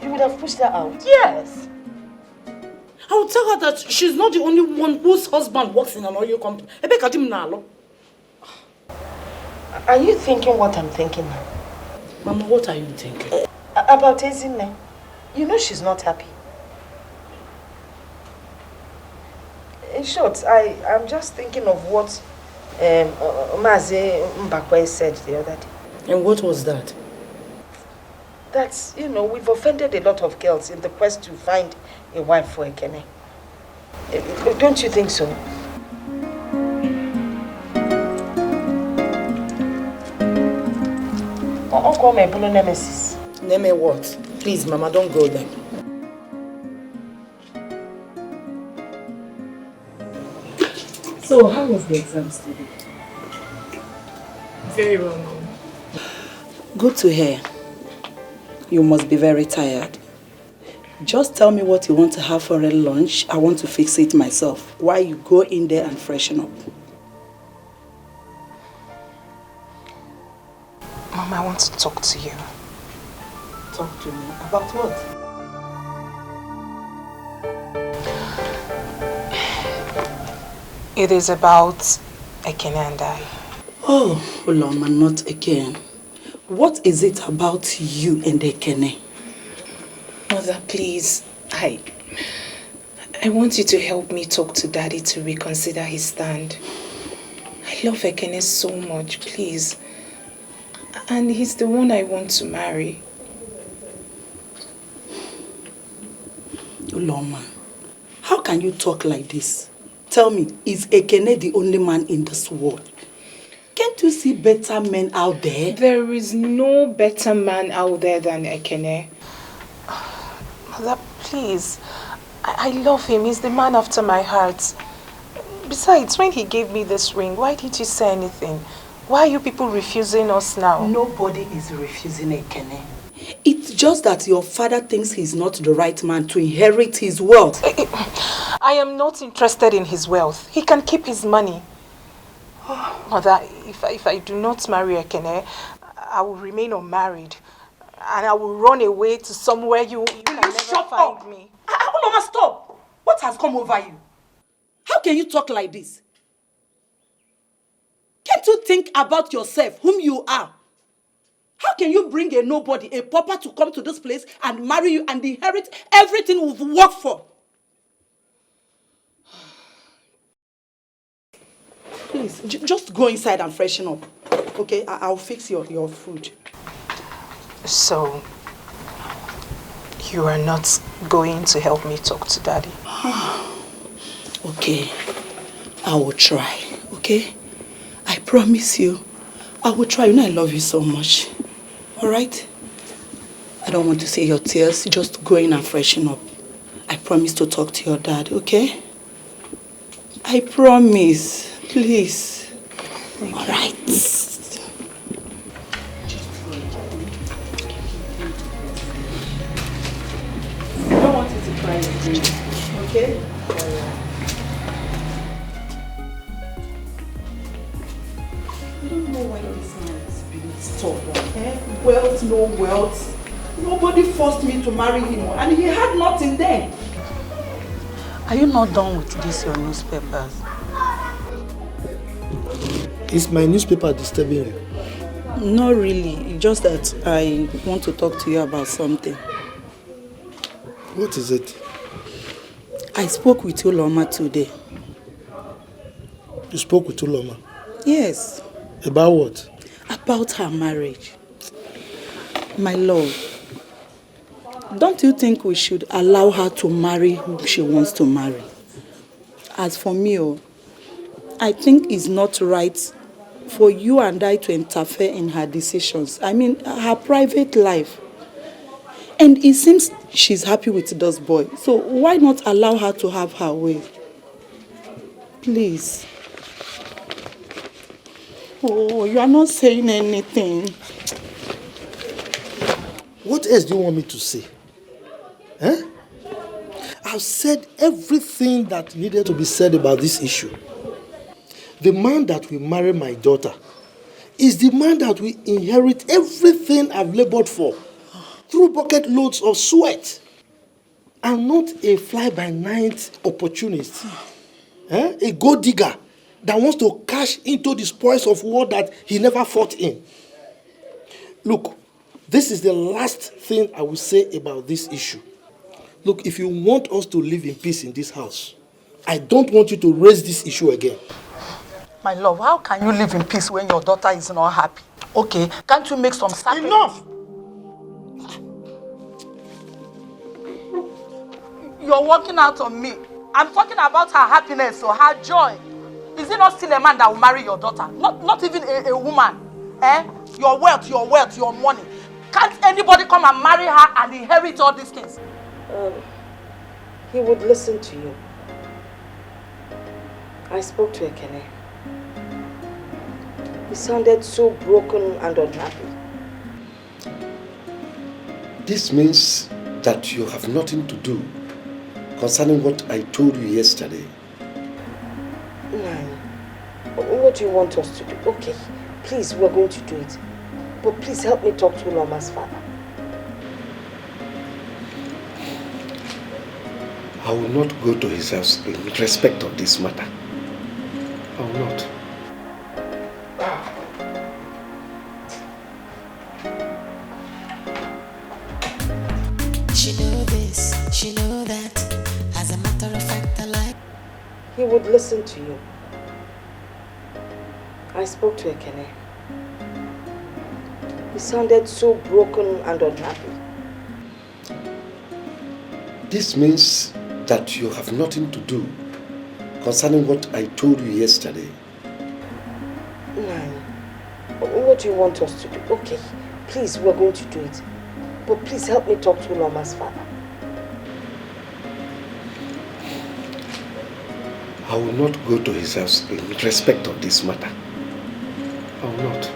You would have pushed her out? Yes. I will tell her that she's not the only one whose husband works in an oil company. Are you thinking what I'm thinking now? Mama, what are you thinking? About Ezinne. You know she's not happy. In short, I'm just thinking of what Mazi Mbakwe said the other day. And what was that? That's, we've offended a lot of girls in the quest to find a wife for Ekene. Don't you think so? Uncle Mebulo Nemesis. Neme what? Please, Mama, don't go there. So, how was the exams today? Very well, Mom. Good to hear. You must be very tired. Just tell me what you want to have for a lunch. I want to fix it myself while you go in there and freshen up. Mom, I want to talk to you. Talk to me? About what? It is about Ekene and I. Oh, Uloma, not again. What is it about you and Ekene? Mother, please, I want you to help me talk to Daddy to reconsider his stand. I love Ekene so much, please. And he's the one I want to marry. Uloma, how can you talk like this? Tell me, is Ekene the only man in this world? Can't you see better men out there? There is no better man out there than Ekene. Mother, please. I love him. He's the man after my heart. Besides, when he gave me this ring, why didn't you say anything? Why are you people refusing us now? Nobody is refusing Ekene. It's just that your father thinks he's not the right man to inherit his wealth. I am not interested in his wealth. He can keep his money. Mother, if I do not marry Ekene, I will remain unmarried. And I will run away to somewhere you can never find me. Uloma, stop! What has come over you? How can you talk like this? Can't you think about yourself, whom you are? How can you bring a nobody, a pauper, to come to this place and marry you and inherit everything we've worked for? Please, just go inside and freshen up. Okay, I'll fix your food. So, you are not going to help me talk to Daddy? Okay, I will try, okay? I promise you, I will try. You know I love you so much. Alright? I don't want to see your tears. Just go in and freshen up. I promise to talk to your dad, okay? I promise. Please. Alright. I don't want you to cry again, okay? I don't know why this man is being stubborn. Wealth, no wealth. Nobody forced me to marry him, and he had nothing then. Are you not done with this, your newspapers? Is my newspaper disturbing you? Not really. Just that I want to talk to you about something. What is it? I spoke with Uloma today. You spoke with Uloma? Yes. About what? About her marriage. My love, don't you think we should allow her to marry who she wants to marry? As for me, I think it's not right for you and I to interfere in her decisions. I mean, her private life. And it seems she's happy with this boy. So why not allow her to have her way? Please. Oh, you are not saying anything. What else do you want me to say? Eh? I've said everything that needed to be said about this issue. The man that will marry my daughter is the man that will inherit everything I've labored for through bucket loads of sweat, and not a fly-by-night opportunist. A gold digger that wants to cash into the spoils of war that he never fought in. Look, this is the last thing I will say about this issue. Look, if you want us to live in peace in this house, I don't want you to raise this issue again. My love, how can you live in peace when your daughter is not happy? Okay, can't you make some sacrifice? Enough! You're working out on me. I'm talking about her happiness or her joy. Is it not still a man that will marry your daughter? Not even a woman. Your wealth, your money. Can't anybody come and marry her and inherit all these things? He would listen to you. I spoke to Ekene. He sounded so broken and unhappy. This means that you have nothing to do concerning what I told you yesterday. Nine, what do you want us to do? Okay, please, we're going to do it. But please help me talk to Uloma's father. I will not go to his house in respect of this matter. I will not. She know this, she know that. As a matter of fact, I like. He would listen to you. I spoke to Ekene. He sounded so broken and unhappy. This means that you have nothing to do concerning what I told you yesterday. Nine, what do you want us to do? Okay, please, we're going to do it. But please help me talk to Uloma's father. I will not go to his house in respect of this matter. I will not.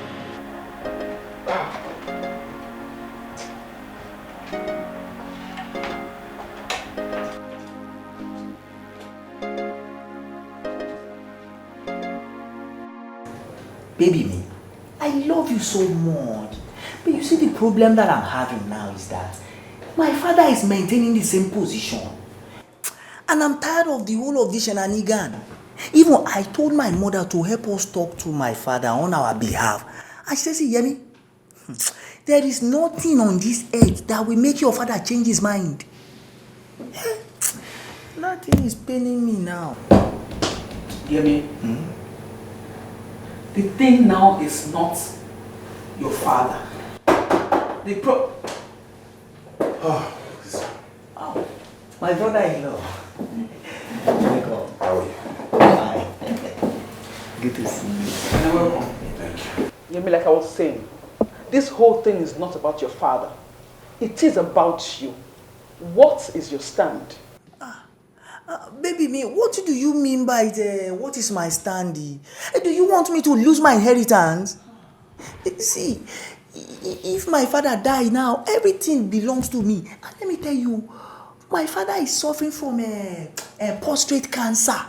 Baby me, I love you so much. But you see the problem that I'm having now is that my father is maintaining the same position. And I'm tired of the whole of this shenanigan. Even I told my mother to help us talk to my father on our behalf. And she said, see, Yemi, there is nothing on this earth that will make your father change his mind. Nothing is paining me now. Yemi, the thing now is not your father. Oh, my brother-in-law. Welcome. How are you? Hi. Good to see you. You're welcome. Thank you. Yemi, like I was saying, this whole thing is not about your father. It is about you. What is your stand? Baby me, what do you mean by what is my stand? Do you want me to lose my inheritance? See, if my father die now, everything belongs to me. And let me tell you, my father is suffering from a prostate cancer.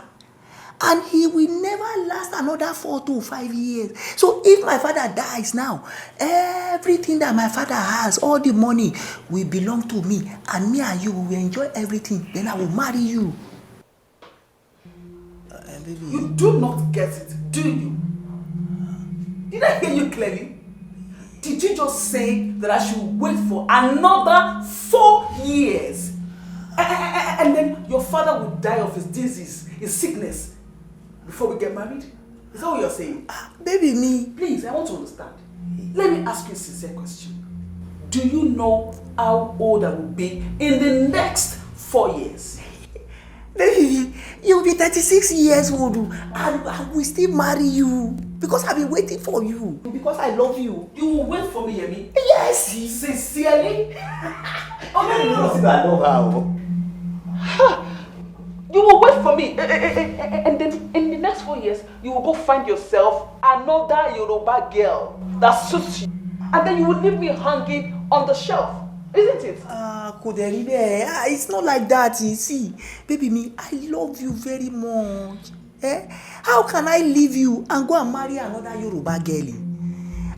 And he will never last another 4 to 5 years. So if my father dies now, everything that my father has, all the money, will belong to me. And me and you will enjoy everything. Then I will marry you. Baby. You do not get it, do you? Did I hear you clearly? Did you just say that I should wait for another 4 years? And then your father will die of his disease, his sickness, before we get married? Is that what you're saying? Baby, me. Please, I want to understand. Let me ask you a sincere question. Do you know how old I will be in the next 4 years? Baby, you'll be 36 years old and I will still marry you because I've been waiting for you. Because I love you. You will wait for me, Yemi? Yes. Sincerely? Oh, no. I know how. You will wait for me, and then in the next 4 years, you will go find yourself another Yoruba girl that suits you. And then you will leave me hanging on the shelf. Isn't it? It's not like that, you see. Baby me, I love you very much. How can I leave you and go and marry another Yoruba girl?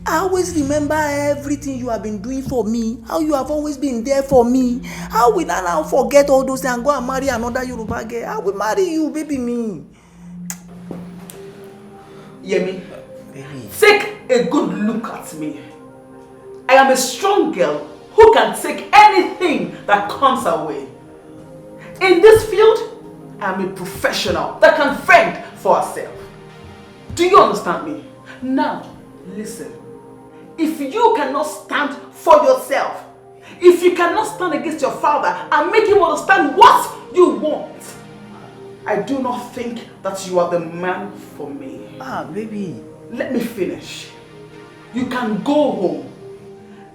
I always remember everything you have been doing for me, how you have always been there for me. How will I now forget all those things and go and marry another Yoruba girl? I will marry you, baby me. Yemi, take a good look at me. I am a strong girl who can take anything that comes our way. In this field, I am a professional that can fend for herself. Do you understand me? Now, listen. If you cannot stand for yourself, if you cannot stand against your father and make him understand what you want, I do not think that you are the man for me. Baby. Let me finish. You can go home,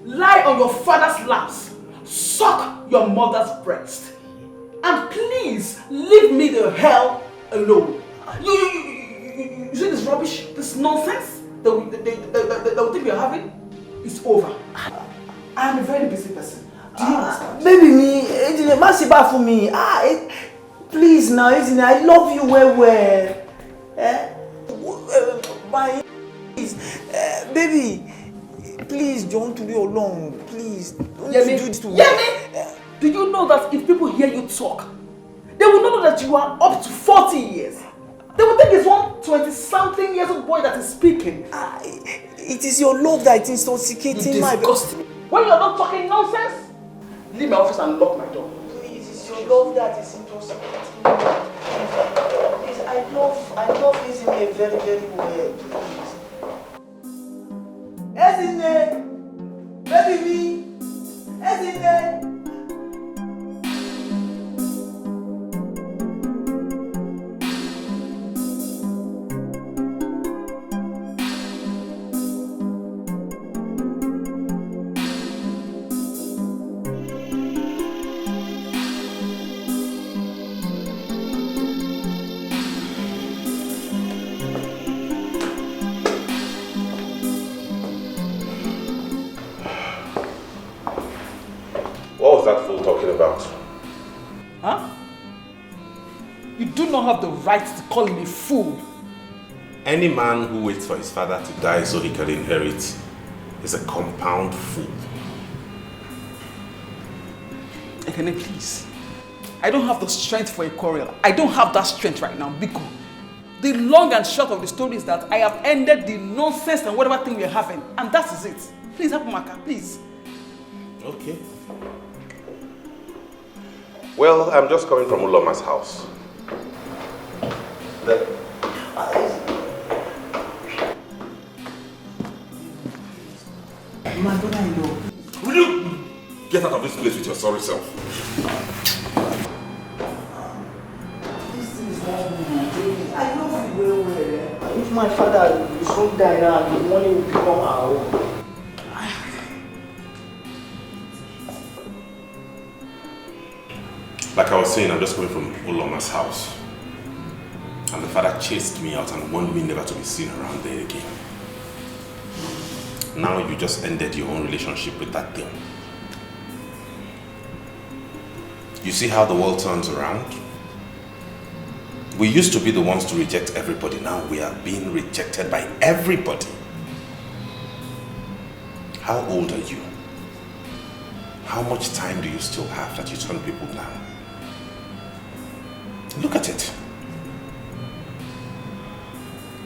lie on your father's laps, suck your mother's breast, and please leave me the hell alone. You see this rubbish, this nonsense that we think we're having? It's over. I am a very busy person. Do you understand? Baby, me, Masiba for me. Please now, I love you well. Baby, please don't do it alone. Please, don't do this to me. Do you know that if people hear you talk, they will not know that you are up to 40 years? They will think it's one 20-something years old boy that is speaking. It is your love that is intoxicating my... When you're not talking nonsense, leave my office and lock my door. Please, it's your love that is intoxicating. Please, I love Ezine very, very well. Please. Ezine! Baby me! Ezine! What was that fool talking about? Huh? You do not have the right to call him a fool. Any man who waits for his father to die so he can inherit is a compound fool. Ekene, please. I don't have the strength for a quarrel. I don't have that strength right now, Biko. The long and short of the story is that I have ended the nonsense and whatever thing we are having, and that is it. Please help Maka, please. Okay. Well, I'm just coming from Uloma's house. My brother-in-law. Will you get out of this place with your sorry self? This is not me. I love you well. If my father will soon die now, the money will become our own. Like I was saying, I'm just coming from Uloma's house. And the father chased me out and warned me never to be seen around there again. Now you just ended your own relationship with that thing. You see how the world turns around? We used to be the ones to reject everybody. Now we are being rejected by everybody. How old are you? How much time do you still have that you turn people down? Look at it.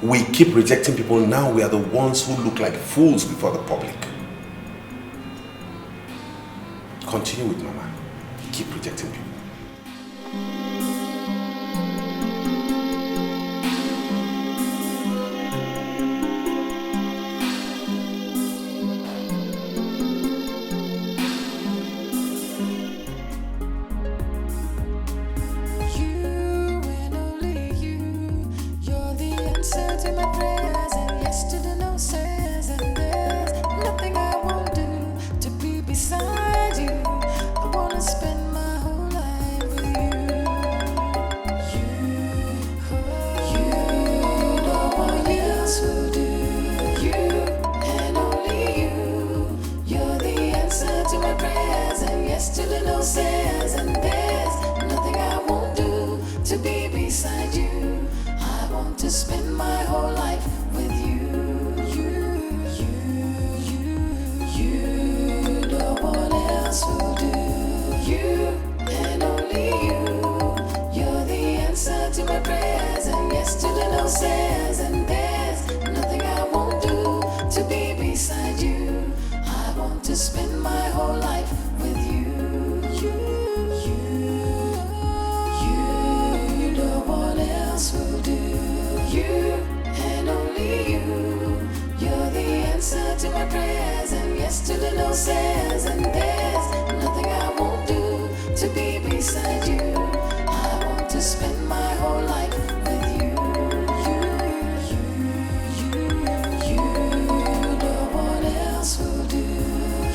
We keep rejecting people. Now we are the ones who look like fools before the public. Continue with Mama. Keep rejecting people. You and only my prayers and yes to the no says. And there's nothing I won't do to be beside you. I want to spend my whole life with you. No one else will do.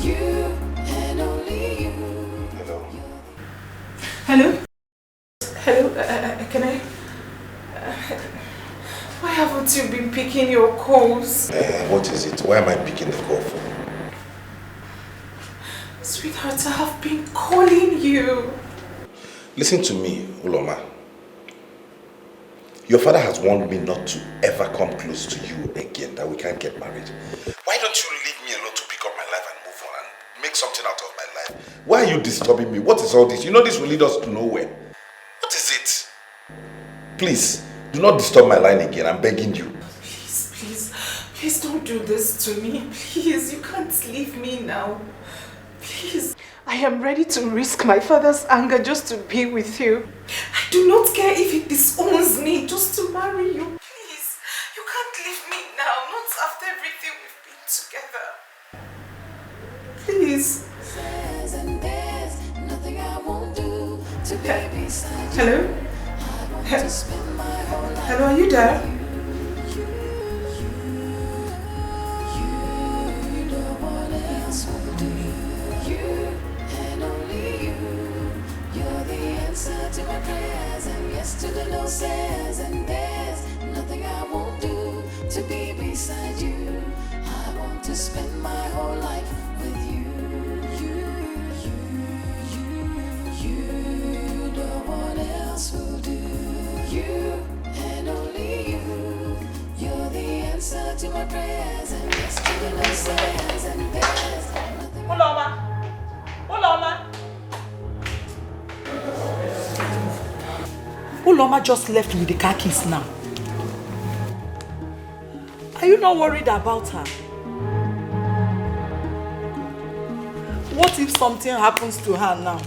You and only you. Hello. Hello? Hello, can I? Why haven't you been picking your calls? What is it? Why am I picking the call for? Sweetheart, I have been calling you. Listen to me, Uloma. Your father has warned me not to ever come close to you again, that we can't get married. Why don't you leave me alone to pick up my life and move on and make something out of my life? Why are you disturbing me? What is all this? You know this will lead us to nowhere. What is it? Please, do not disturb my line again. I'm begging you. Please don't do this to me. Please, you can't leave me now. Please. I am ready to risk my father's anger just to be with you. I do not care if it disowns me just to marry you. Please, you can't leave me now, not after everything we've been together. Please. Hello? Hello, are you there? To my prayers and yes to the no says. And there's nothing I won't do to be beside you. I want to spend my whole life with you. No one else will do. You and only you. You're the answer to my prayers and yes to the no says. And there's nothing. Uloma! Uloma just left with the car keys now. Are you not worried about her? What if something happens to her now?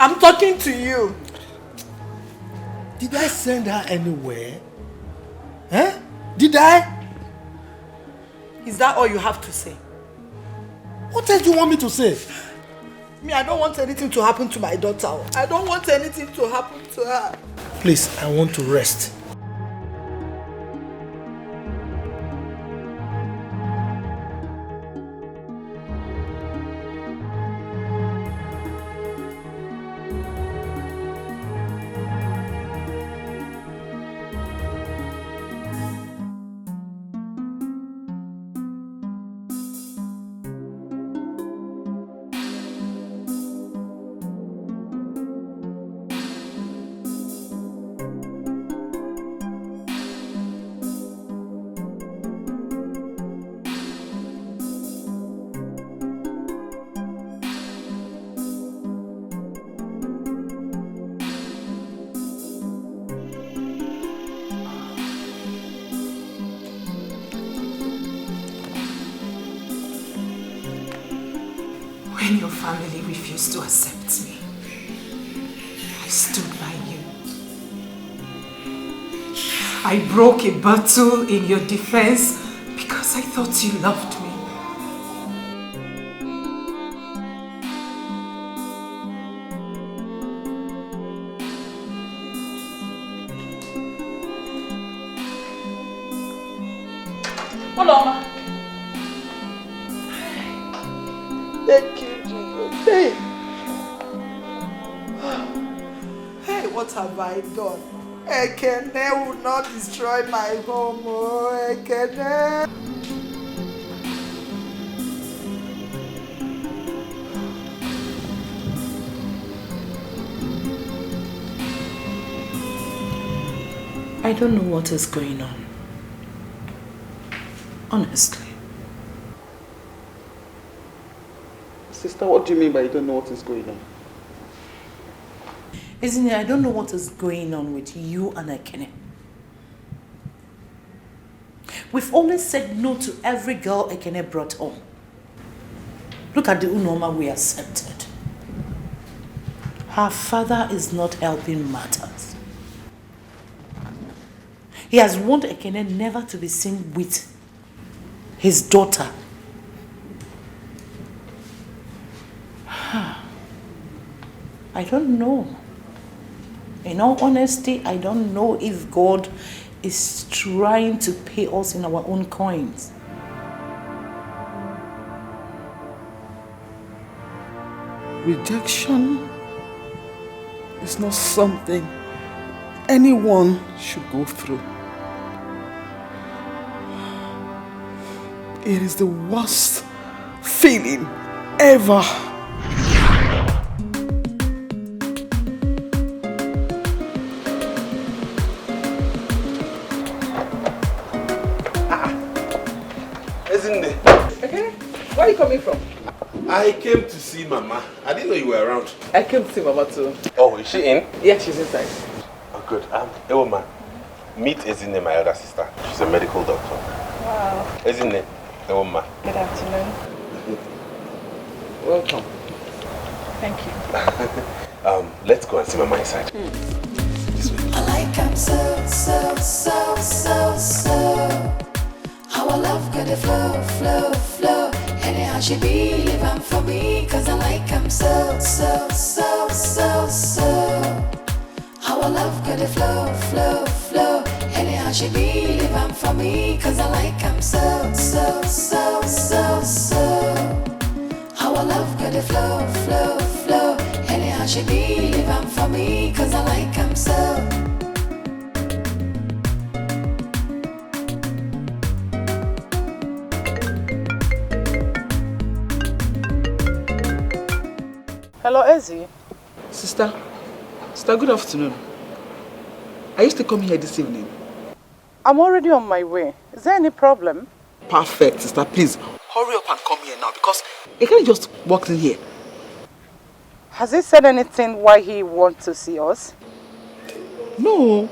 I'm talking to you. Did I send her anywhere? Eh? Did I? Is that all you have to say? What else do you want me to say? Me, I don't want anything to happen to my daughter. I don't want anything to happen to her. Please, I want to rest. When your family refused to accept me, I stood by you. I broke a battle in your defense because I thought you loved me. Uloma! Thank you, Jesus. Hey! Hey, what have I done? Ekene will not destroy my home. Oh, Ekene! I don't know what is going on. Honestly. Sister, what do you mean by you don't know what is going on? Isn't it? I don't know what is going on with you and Ekene. We've always said no to every girl Ekene brought home. Look at the Unoma we accepted. Her father is not helping matters. He has warned Ekene never to be seen with his daughter. I don't know. In all honesty, I don't know if God is trying to pay us in our own coins. Rejection is not something anyone should go through. It is the worst feeling ever. Isn't it? Okay. Where are you coming from? I came to see Mama. I didn't know you were around. I came to see Mama too. Oh, is she in? Yeah, she's inside. Oh, good. Eoma, meet Ezinne, my elder sister. She's a medical doctor. Wow. Ezinne, Eoma. Good afternoon. Welcome. Thank you. Let's go and see Mama inside. I like him so. Our love got a flow. Anyhow she be living for me, cause I like him so. Our love got a flow. Anyhow she be living for me, cause I like him so. Our love got a flow. Anyhow she be living for me, cause I like him so. Hello, Ezzy. Sister, good afternoon. I used to come here this evening. I'm already on my way. Is there any problem? Perfect, sister. Please, hurry up and come here now because he can't just walk in here. Has he said anything why he wants to see us? No.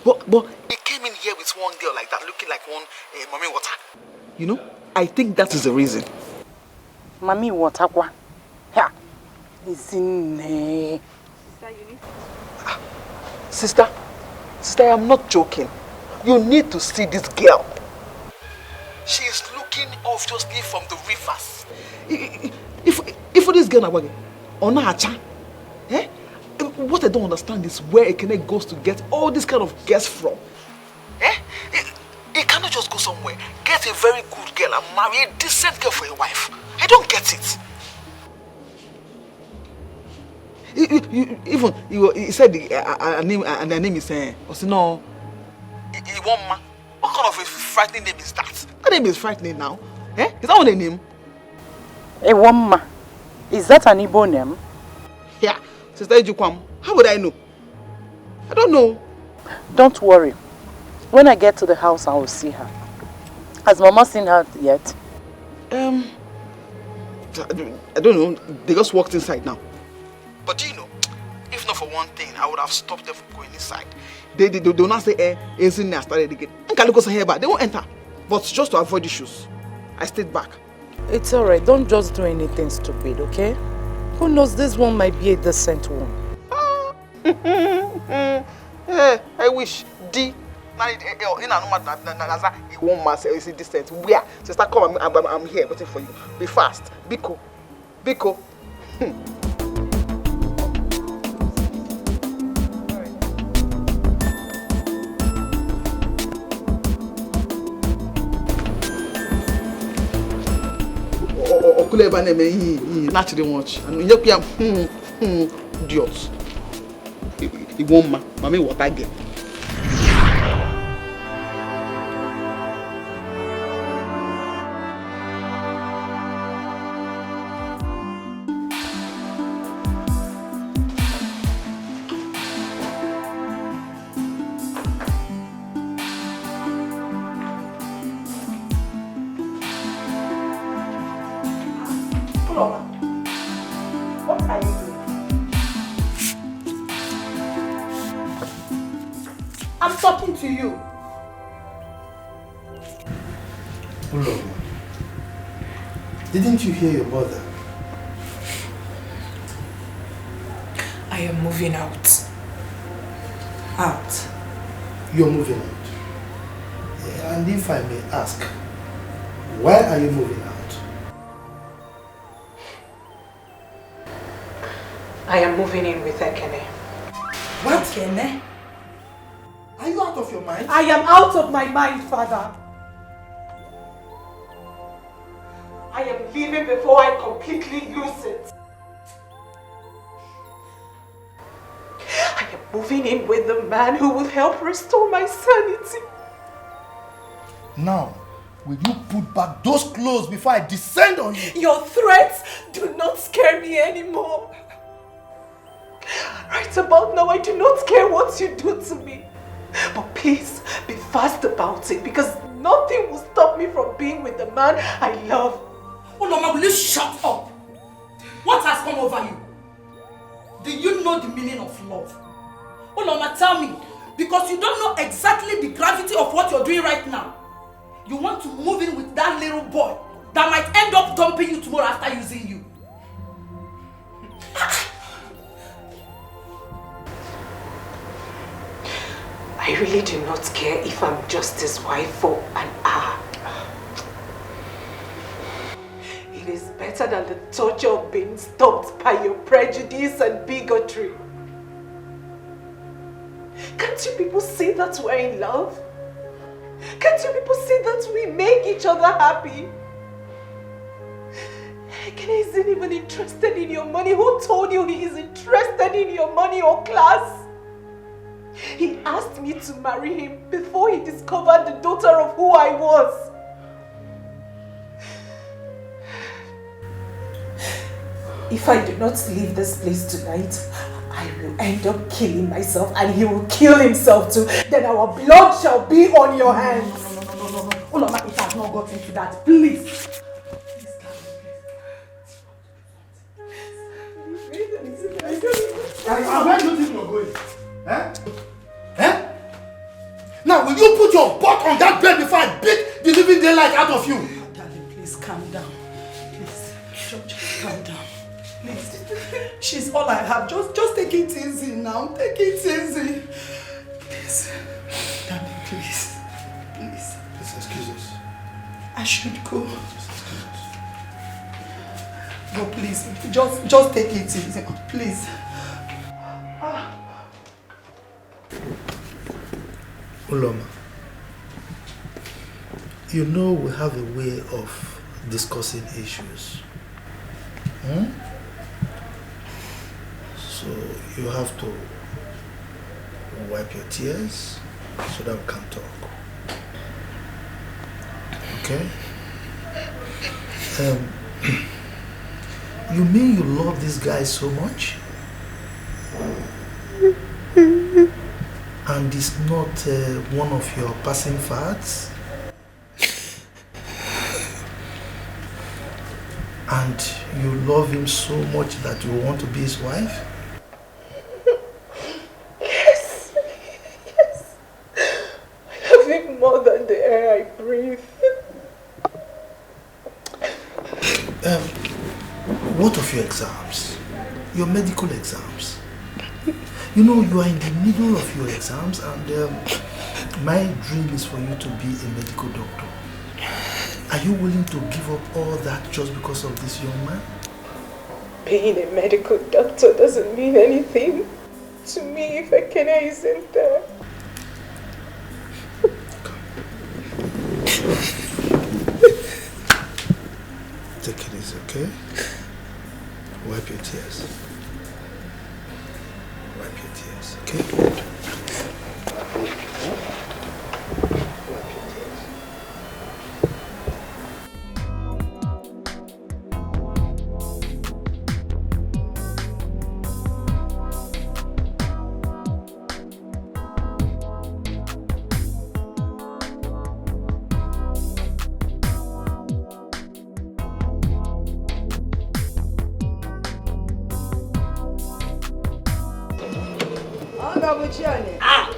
But he came in here with one girl like that, looking like one mommy water. You know, I think that is the reason. Mommy water? Yeah. Isn't Sister, I am not joking. You need to see this girl. She is looking obviously from the rivers. If this girl is Unah, what I don't understand is where Ekene goes to get all this kind of girls from. He cannot just go somewhere, get a very good girl and marry a decent girl for a wife. I don't get it. He said her name is Osino. Iwoma. What kind of a frightening name is that? That name is frightening now. Is that what a name? Iwoma. Is that an Igbo name? Yeah. Sister Ejukwam, how would I know? I don't know. Don't worry. When I get to the house, I will see her. Has Mama seen her yet? I don't know. They just walked inside now. But do you know, if not for one thing, I would have stopped them from going inside. They do not say, Ezinne started again. They won't enter. But just to avoid issues, I stayed back. It's alright. Don't just do anything stupid, okay? Who knows, this one might be a decent one. I wish. Decent. Where? Sister, come. I'm here waiting for you. Be fast. Biko. Naturally much. And you idiot. It won't mommy what I get. What are you doing? I'm talking to you. Hello. Didn't you hear your mother? I am moving out. Out? You're moving out? And if I may ask, Why are you moving out? I am moving in with Ekene. What? Ekene? Are you out of your mind? I am out of my mind, Father. I am leaving before I completely lose it. I am moving in with the man who will help restore my sanity. Now, will you put back those clothes before I descend on you? Your threats do not scare me anymore. Right about now, I do not care what you do to me. But please, be fast about it, because nothing will stop me from being with the man I love. Unah, will you shut up? What has come over you? Do you know the meaning of love? Unah, tell me, because you don't know exactly the gravity of what you're doing right now. You want to move in with that little boy that might end up dumping you tomorrow after using you. I really do not care if I'm just his wife for an hour. It is better than the torture of being stopped by your prejudice and bigotry. Can't you people see that we're in love? Can't you people see that we make each other happy? Ekene isn't even interested in your money. Who told you he is interested in your money or class? He asked me to marry him before he discovered the daughter of who I was. If I do not leave this place tonight, I will end up killing myself and he will kill himself too. Then our blood shall be on your hands. No. Unah, it has not gotten to that. Please. And where do you think you're going? Eh? Now, will you put your butt on that bed before I beat the living daylight out of you? Darling, please calm down. Please, just calm down. Please. She's all I have. Just take it easy now. Take it easy. Please. Darling, please. Please. Please excuse us. I should go. No, please. Just take it easy. Please. Uloma, you know we have a way of discussing issues. So you have to wipe your tears so that we can talk. Okay? You mean you love this guy so much? And it's not one of your passing fads? And you love him so much that you want to be his wife? Yes. I love him more than the air I breathe. What of your exams? Your medical exams? You know, you are in the middle of your exams and my dream is for you to be a medical doctor. Are you willing to give up all that just because of this young man? Being a medical doctor doesn't mean anything to me if Ekene isn't there. Take it easy, okay? Wipe your tears. Wipe your tears, okay?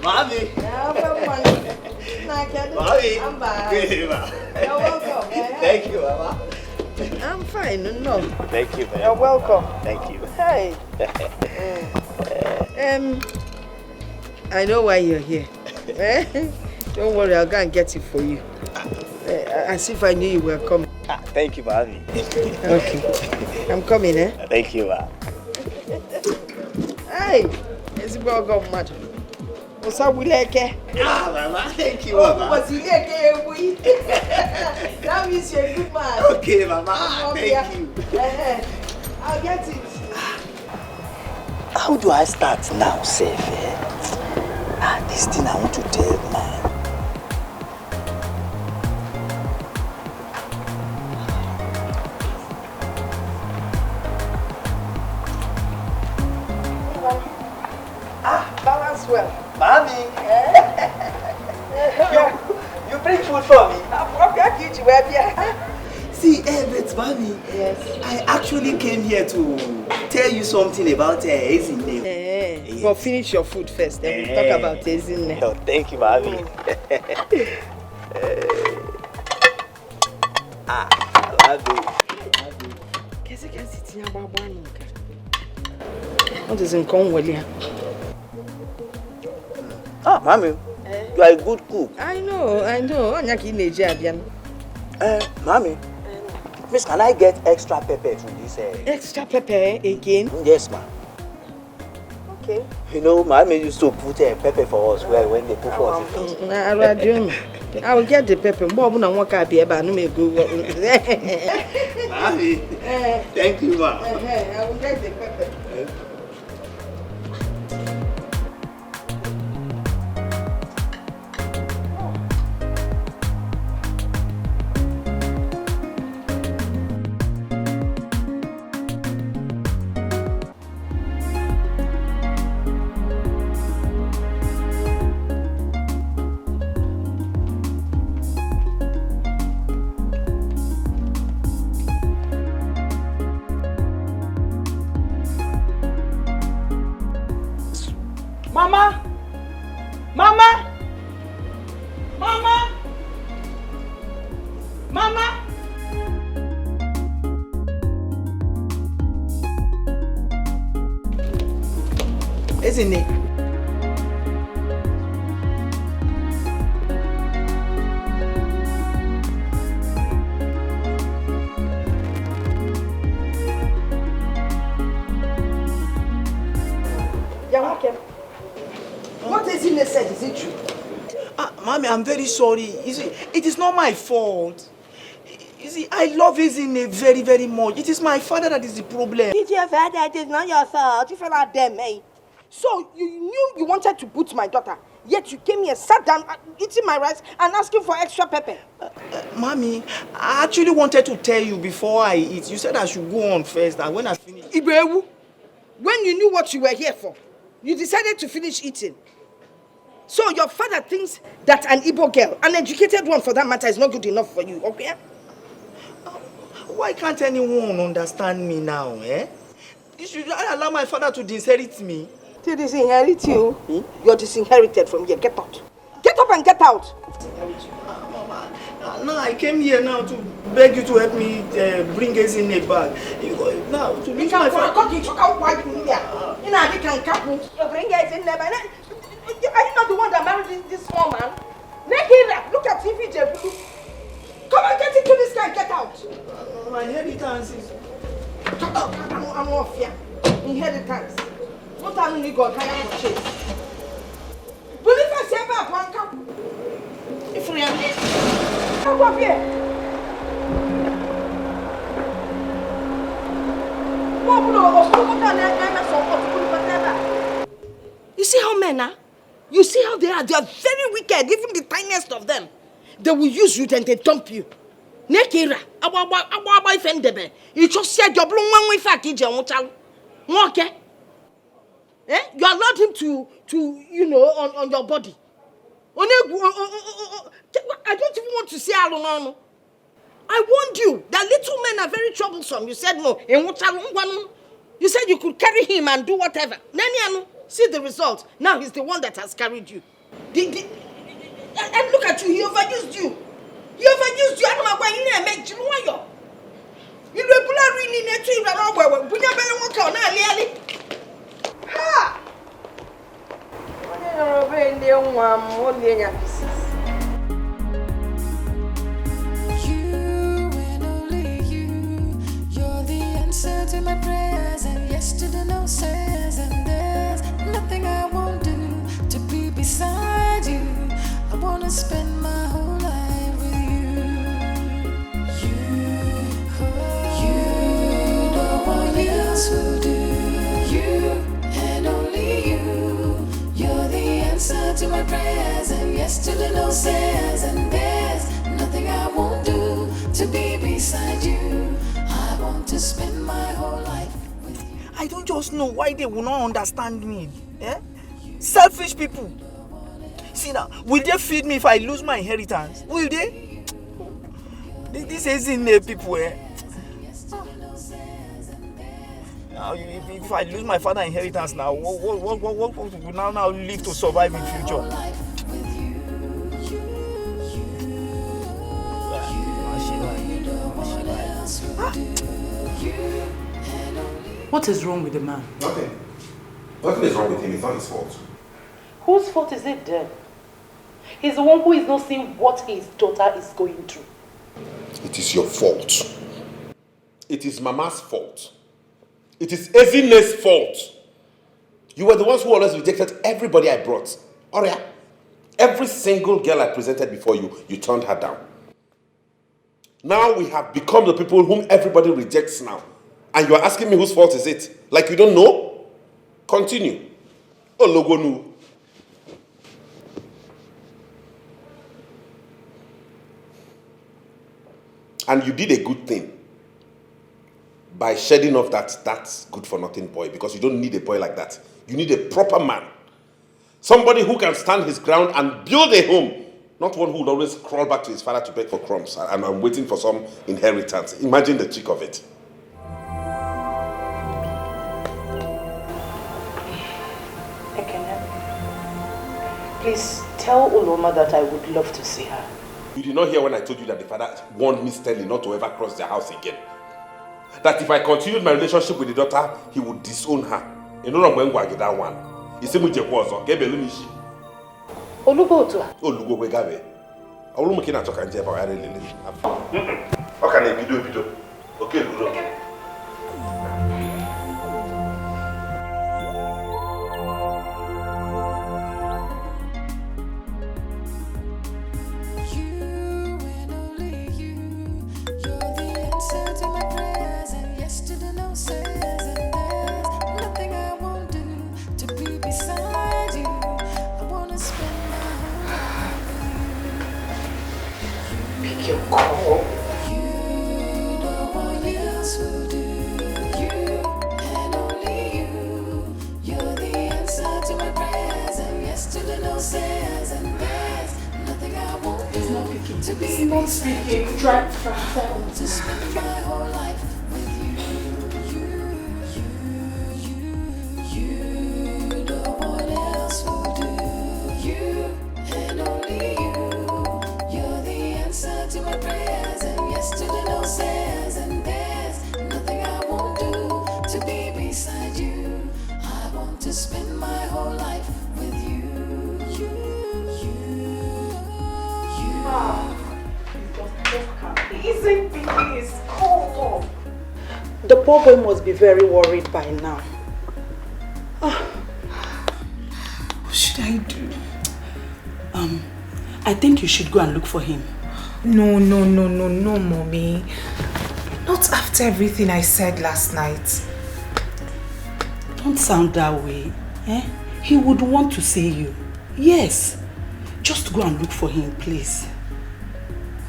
Mommy. Mommy. I'm back. Good, Ma. You're welcome. Thank you, Mama. I'm fine. No. Thank you, man. You're welcome. Thank you. Hey. I know why you're here. Don't worry, I'll go and get it for you. As if I knew you were coming. Thank you, Mommy. Okay. I'm coming, eh? Thank you, Ma. Hey! It's about God, mad. What's up, Wileke? Mama, thank you, Mama. What's Wileke? That means you're a good man. Okay, Mama. Thank you. I'll get it. How do I start now, Seth? This thing I want to tell, man. Balance well. Mommy! you bring food for me? See, but Mommy, yes. I actually came here to tell you something about Ezinne. Yes. Well, finish your food first, then we'll talk about Ezinne. Oh, thank you, Mommy. I love it. What is in Conway? Mommy, you are a good cook. I know. Mommy, please, can I get extra pepper from this? Extra pepper again? Yes, ma'am. Okay. You know, Mommy used to put pepper for us when they put for us. I will get the pepper. Mommy, thank you, ma'am. I will get the pepper. Mama! Mama! Mama! Mama! Isn't it? What Ezinne said, is it true? Mommy, I'm very sorry. You see, it is not my fault. You see, I love Ezinne very, very much. It is my father that is the problem. It's your father, it is not your fault. You fell out them, eh? So you knew you wanted to put my daughter, yet you came here, sat down, eating my rice, and asking for extra pepper. Mommy, I actually wanted to tell you before I eat. You said I should go on first, and when I finish... Ebere, when you knew what you were here for, you decided to finish eating. So your father thinks that an Igbo girl, an educated one for that matter, is not good enough for you, okay? Why can't anyone understand me now, eh? You should allow my father to disinherit me. To disinherit you? You're disinherited from here. Get out. Get up and get out. Mama, now I came here now to beg you to help me bring Ezinne back. Now, to meet my father. You bring Ezinne back. Are you not the one that married this small man? Look at TV, Jebu. Come and get into this guy and get out. My inheritance is... I'm off here. Inheritance. What are you going to chase? Believe I say about one cup. If we are here. Come up here. You see how men are? You see how they are? They are very wicked, even the tiniest of them. They will use you, then they dump you. Nekira, our boyfriend, you just said your bloom one way fact, you okay? Eh? You allowed him to you know, on your body. I don't even want to say Alonano. I warned you that little men are very troublesome. You said no. You said you could carry him and do whatever. See the result. Now he's the one that has carried you. And look at you, he overused you. He overused you. I don't know why you didn't make you. You regularly need to run over. We never walk on ha! yes to the no says, and there's nothing I won't do to be beside you. I wanna spend my whole life with you. You, no one else will do. You and only you. You're the answer to my prayers, and yes to the no says, and there's nothing I won't do to be beside you. I want to spend my whole life with you. I don't just know why they will not understand me. Eh? Selfish people. See now, will they feed me if I lose my inheritance? Will they? This isn't people, eh? Now, if I lose my father's inheritance now, what will now live to survive in future? What is wrong with the man? Nothing. Nothing is wrong with him. It's not his fault. Whose fault is it then? He's the one who is not seeing what his daughter is going through. It is your fault. It is Mama's fault. It is Ezine's fault. You were the ones who always rejected everybody I brought. Oria, every single girl I presented before you, you turned her down. Now we have become the people whom everybody rejects now. And you are asking me whose fault is it? Like you don't know? Continue. Oh, Logonu. And you did a good thing by shedding off that's good for nothing boy, because you don't need a boy like that. You need a proper man. Somebody who can stand his ground and build a home. Not one who would always crawl back to his father to beg for crumbs and I'm waiting for some inheritance. Imagine the cheek of it. Please tell Uloma that I would love to see her. You did not hear when I told you that the father warned me sternly not to ever cross their house again. That if I continued my relationship with the daughter, he would disown her. You know when I get that one. He said, "Mujekozo, get belunishi." Olugo to her. Olugo wegabe. I will make it a talk and jab. I really. Okay, video. Okay, good. The poor boy must be very worried by now. What should I do? I think you should go and look for him. No, Mommy. Not after everything I said last night. Don't sound that way. Eh? He would want to see you. Yes. Just go and look for him, please.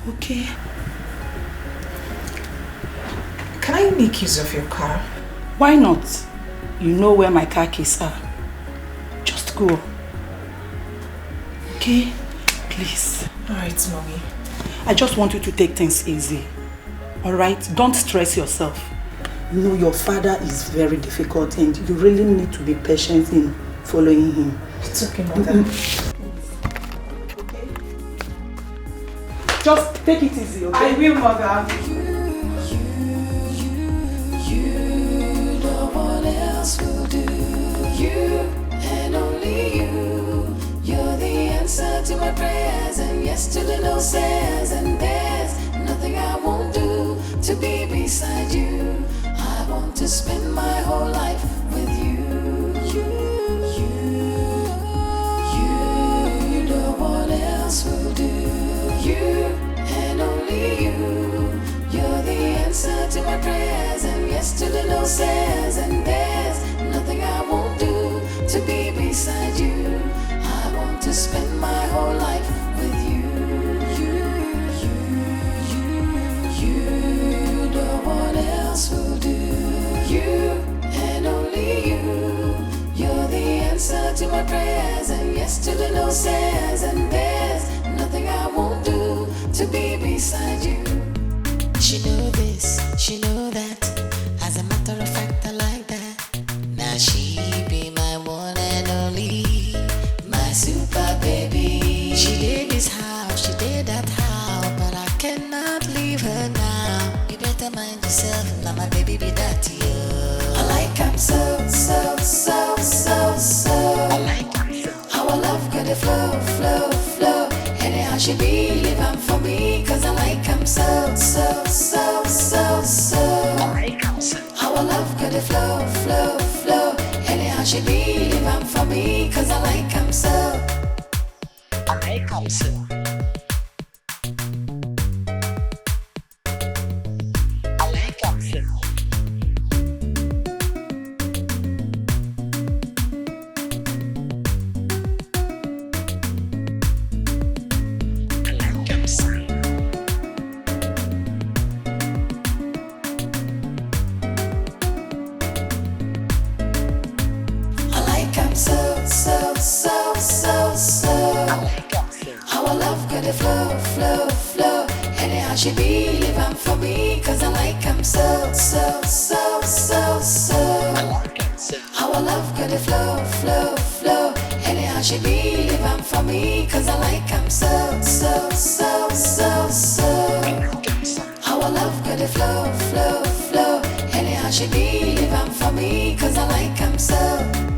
Okay? Can I make use of your car? Why not? You know where my car keys are. Just go. Okay? Please. Alright, Mommy. I just want you to take things easy. Alright? Don't stress yourself. You know your father is very difficult and you really need to be patient in following him. It's okay, Mother. Okay? Just take it easy, okay? I will, Mother. Will do. You and only you. You're the answer to my prayers, and yes to the no says, and there's nothing I won't do to be beside you. I I want to spend my whole life with you. You know what else will do. You and only you. You're the answer to my prayers and yes to the no says. And there's nothing I won't do to be beside you. I want to spend my whole life with you. You know what else will do. You and only you. You're the answer to my prayers and yes to the no says. And there's nothing I won't do to be beside you. She know this, she know that. As a matter of fact, I like that. Now she be my one and only, my super baby. She did this house, she did that house, but I cannot leave her now. You better mind yourself, now my baby be that to you. I like him so. I like him so. Our love got to flow. Anyhow she be living for me, cause I like him so. I like him so. Our love got to flow. Anyhow she be living for me, cause I like him so. I like him so. I like him so. Our love got to flow. Anyhow she be living for me, cause I like him so. Our love got to flow. Anyhow she be living for me, cause I like him so. Our love got to flow. Anyhow she be living for me, cause I like him so.